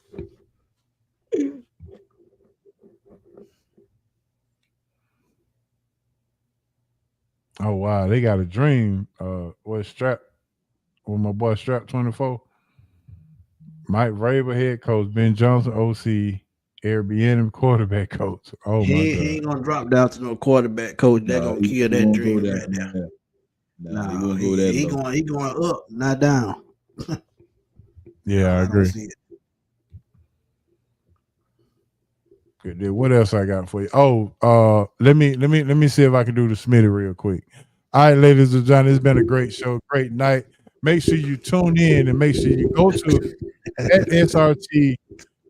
Speaker 1: Oh wow, they got a dream. What Strap? With my boy Strap 24. Mike Vrabel head coach, Ben Johnson OC, Airbnb quarterback coach. Oh my
Speaker 4: He
Speaker 1: God.
Speaker 4: ain't gonna drop down to no quarterback coach. That
Speaker 2: No,
Speaker 4: gonna kill
Speaker 2: he
Speaker 4: that
Speaker 2: won't go
Speaker 4: dream
Speaker 2: down
Speaker 4: right there.
Speaker 2: there. No, he
Speaker 4: No,
Speaker 2: won't go that
Speaker 4: he
Speaker 2: low.
Speaker 4: going. He going up, not down. No,
Speaker 1: Yeah, I
Speaker 4: I don't
Speaker 1: agree.
Speaker 4: see it.
Speaker 1: Good deal. What else I got for you? Oh, let me see if I can do the Smitty real quick. All right, ladies and gentlemen, it's been a great show, great night. Make sure you tune in and make sure you go to at SRT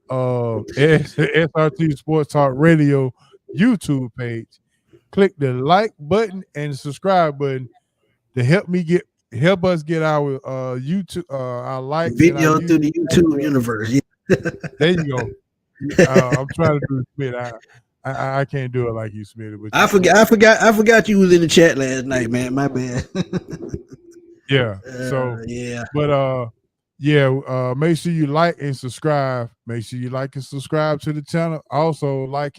Speaker 1: SRT Sports Talk Radio YouTube page. Click the like button and subscribe button to help us get our YouTube our likes and our
Speaker 4: Video through
Speaker 1: YouTube.
Speaker 4: the YouTube universe. Yeah.
Speaker 1: There you go. I'm trying to do the Smith. I can't do it like you, Smith, but
Speaker 4: I
Speaker 1: you
Speaker 4: forgot. I forgot. I forgot you was in the chat last night, man. My bad.
Speaker 1: yeah. So,
Speaker 4: Yeah.
Speaker 1: but yeah, make sure you like and subscribe. Make sure you like and subscribe to the channel. Also, like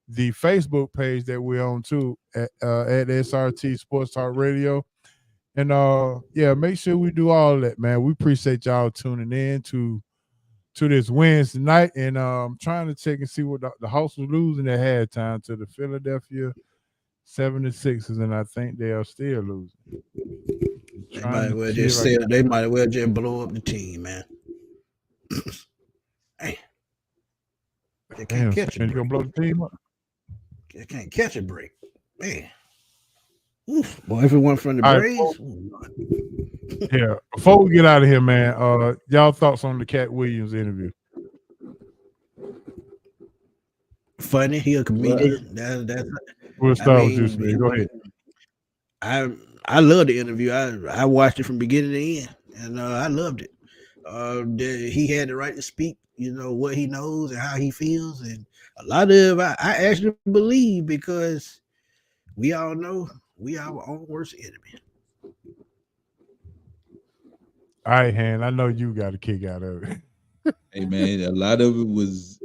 Speaker 1: the Facebook page that we're on too at SRT Sports Talk Radio. And yeah, make sure we do all that, man. We appreciate y'all tuning in to this Wednesday night, and trying to check and see what the Hawks was losing at halftime to the Philadelphia 76ers, and I think they are still losing. I'm
Speaker 4: They
Speaker 1: trying
Speaker 4: might
Speaker 1: to
Speaker 4: well
Speaker 1: see if
Speaker 4: just
Speaker 1: I can.
Speaker 4: say they might well just blow up the team, man. Hey, they can't
Speaker 1: Damn,
Speaker 4: catch a
Speaker 1: man, you gonna
Speaker 4: break.
Speaker 1: blow the team up?
Speaker 4: They can't catch a break. Man. Oof. Boy, if it went from the
Speaker 1: All right,
Speaker 4: Braves, ooh, Lord.
Speaker 1: yeah. Before we get out of here, man, y'all thoughts on the Cat Williams interview?
Speaker 4: Funny, he a
Speaker 2: Well,
Speaker 4: comedian. That's
Speaker 1: We'll
Speaker 4: I
Speaker 1: start with you,
Speaker 4: mean,
Speaker 1: Smith. Go ahead.
Speaker 4: I I love the interview. I watched it from beginning to end, and I loved it. He had the right to speak. You know what he knows and how he feels, and a lot of I actually believe because we all know we our own worst enemy.
Speaker 1: All right, Han. I know you got a kick out of it.
Speaker 2: hey man, a lot of it was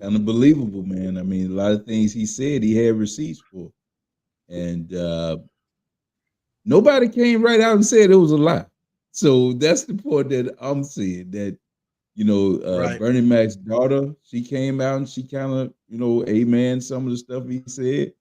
Speaker 2: kind of believable, man. I mean, a lot of things he said he had receipts for, and nobody came right out and said it was a lie. So that's the point that I'm seeing. That
Speaker 4: Right?
Speaker 2: Bernie Mac's daughter, she came out and she kind of amen some of the stuff he said.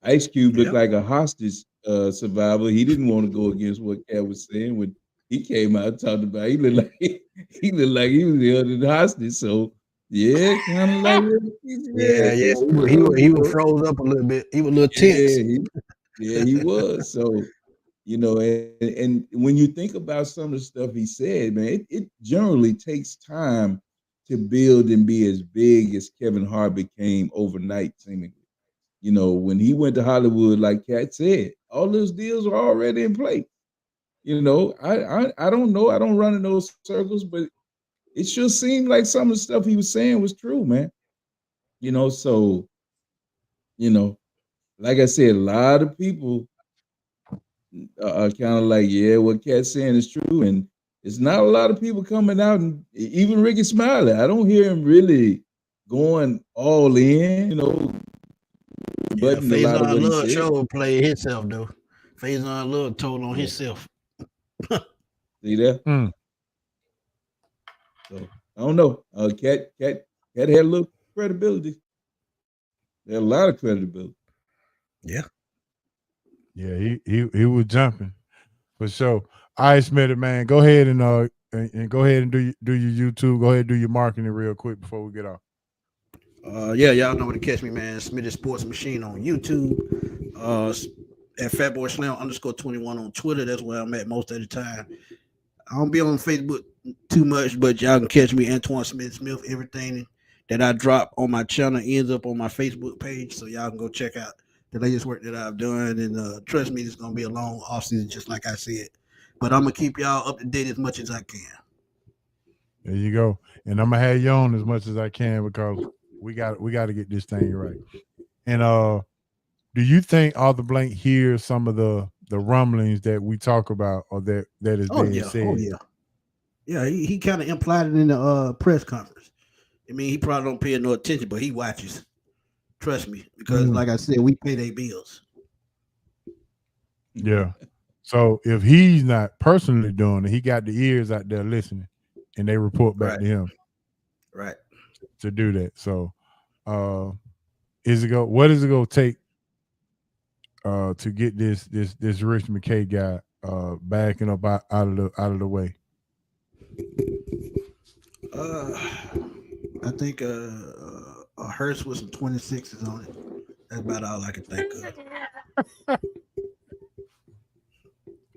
Speaker 2: Ice Cube looked
Speaker 4: Yep.
Speaker 2: like a hostage survivor. He didn't want to go against what Cat was saying when he came out and talked about. He looked like he looked like he was held in hostage. So yeah, kind of like what he
Speaker 4: Yeah,
Speaker 2: said.
Speaker 4: yeah.
Speaker 2: This
Speaker 4: He was froze up a little bit. He was a little
Speaker 2: yeah,
Speaker 4: tense.
Speaker 2: he was. So and when you think about some of the stuff he said, man, it generally takes time to build and be as big as Kevin Hart became overnight, seemingly. When he went to Hollywood, like Kat said, all those deals are already in place. I don't know. I don't run in those circles, but it sure seemed like some of the stuff he was saying was true, man. So you know, like I said, a lot of people are kind of like, yeah, what Cat's saying is true, and it's not a lot of people coming out, and even Ricky Smiley, I don't hear him really going all in,
Speaker 4: Yeah,
Speaker 2: butting a lot of
Speaker 4: Faison
Speaker 2: what he
Speaker 4: Love
Speaker 2: said.
Speaker 4: show played himself though. Faison Love told on
Speaker 2: Yeah,
Speaker 4: himself.
Speaker 2: see that?
Speaker 1: Mm.
Speaker 2: So I don't know. Cat had a little credibility. Had a lot of credibility.
Speaker 4: Yeah.
Speaker 1: Yeah, he was jumping for sure. All right, Smitty, man, go ahead and go ahead and do your YouTube. Go ahead and do your marketing real quick before we get off.
Speaker 4: Yeah, y'all know where to catch me, man. Smitty Sports Machine on YouTube. At Fatboy Slam _21 on Twitter. That's where I'm at most of the time. I don't be on Facebook too much, but y'all can catch me, Antoine Smith. Everything that I drop on my channel ends up on my Facebook page, so y'all can go check out the latest work that I've done. And trust me, it's gonna be a long off season, just like I said. But I'm gonna keep y'all up to date as much as I can.
Speaker 1: There you go. And I'm gonna have you on as much as I can because we got to get this thing right. And do you think Arthur Blank hears some of the rumblings that we talk about or that is
Speaker 4: Oh
Speaker 1: being
Speaker 4: yeah,
Speaker 1: said?
Speaker 4: oh yeah, yeah. He kind of implied it in the press conference. I mean, he probably don't pay no attention, but he watches. Trust me, because like I said, we pay their bills.
Speaker 1: Yeah. So if he's not personally doing it, he got the ears out there listening, and they report back to him.
Speaker 4: Right.
Speaker 1: To do that. So, what is it gonna take to get this Rich McKay guy backing up out of the way?
Speaker 4: I think a hearse with some 26s on it. That's about all I can think of.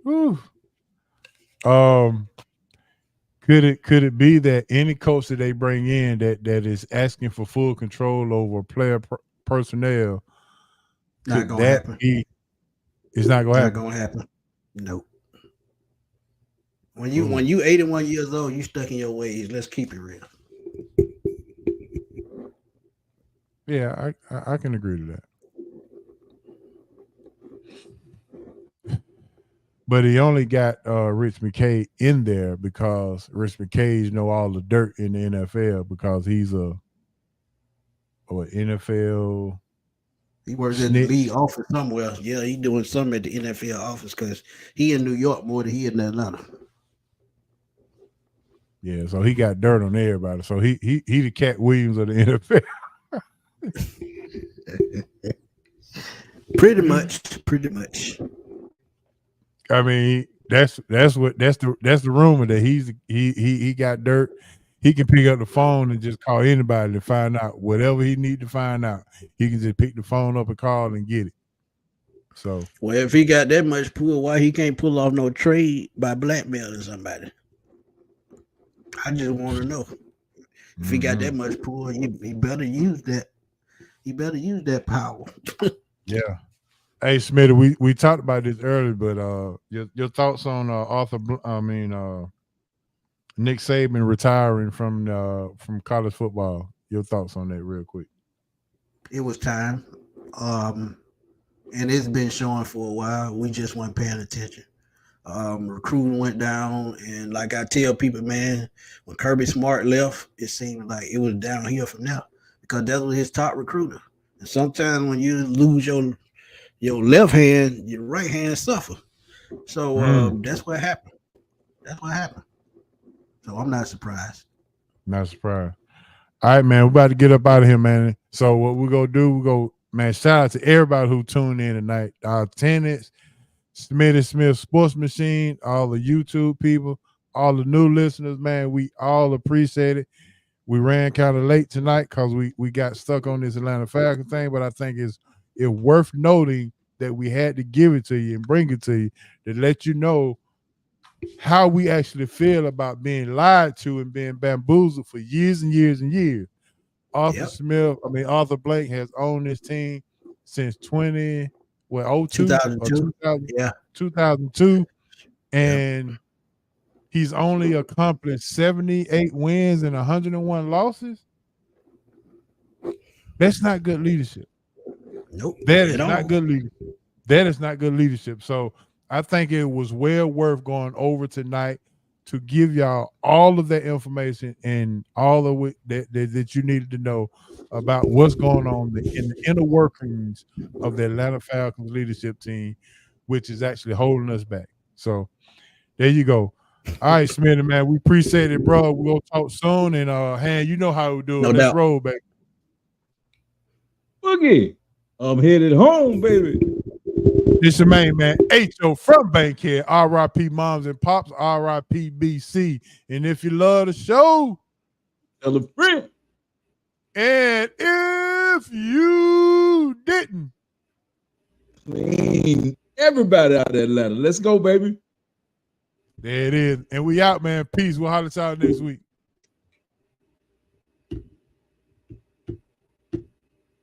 Speaker 1: Whew. Could it be that any coach that they bring in that is asking for full control over player personnel?
Speaker 4: Not gonna happen.
Speaker 1: It's not gonna happen.
Speaker 4: Not gonna happen. Nope. When you 81 years old, you stuck in your ways. Let's keep it real.
Speaker 1: Yeah, I can agree to that. But he only got Rich McKay in there because Rich McKay's know all the dirt in the NFL because he's a NFL.
Speaker 4: He works at the league office somewhere. Yeah, he doing something at the NFL office because he in New York more than he in Atlanta.
Speaker 1: Yeah, so he got dirt on everybody. So he the Cat Williams of the NFL.
Speaker 4: Pretty much.
Speaker 1: I mean, that's the rumor that he got dirt. He can pick up the phone and just call anybody to find out whatever he need to find out. He can just pick the phone up and call and get it. So,
Speaker 4: well, if he got that much pull, why he can't pull off no trade by blackmailing somebody? I just want to know. If he got that much pull, he better use that. He better use that power.
Speaker 1: Yeah. Hey, Smitty, we talked about this earlier, but your thoughts on Nick Saban retiring from college football. Your thoughts on that real quick.
Speaker 4: It was time. And it's been showing for a while. We just weren't paying attention. Recruiting went down, and like I tell people, man, when Kirby Smart left, it seemed like it was downhill from there because that was his top recruiter. And sometimes when you lose your left hand, your right hand suffer. So that's what happened. So I'm not surprised.
Speaker 1: Not surprised. All right, man, we're about to get up out of here, man. So what we're going to do, man, shout out to everybody who tuned in tonight. Our tenants, Smith Sports Machine, all the YouTube people, all the new listeners, man, we all appreciate it. We ran kind of late tonight because we got stuck on this Atlanta Falcons thing, but I think it's worth noting that we had to give it to you and bring it to you to let you know how we actually feel about being lied to and being bamboozled for years and years and years. Arthur Blank has owned this team since
Speaker 4: 2002. Yeah.
Speaker 1: 2002. And he's only accomplished 78 wins and 101 losses. That's not good leadership.
Speaker 4: Nope.
Speaker 1: That is not good leadership. So I think it was well worth going over tonight to give y'all all of that information and all of it that you needed to know about what's going on in the inner workings of the Atlanta Falcons leadership team, which is actually holding us back. So there you go. All right, Smitty, man, we appreciate it, bro. We'll talk soon. And Han, you know how we do it. Let's roll, baby.
Speaker 2: Boogie, I'm headed home, baby.
Speaker 1: It's your main man, H.O. from Bankhead. R.I.P. Moms and Pops, R.I.P. BC. And if you love the show,
Speaker 2: tell a friend.
Speaker 1: And if you didn't,
Speaker 2: clean everybody out of Atlanta. Let's go, baby.
Speaker 1: There it is. And we out, man. Peace. We'll holler at y'all next week.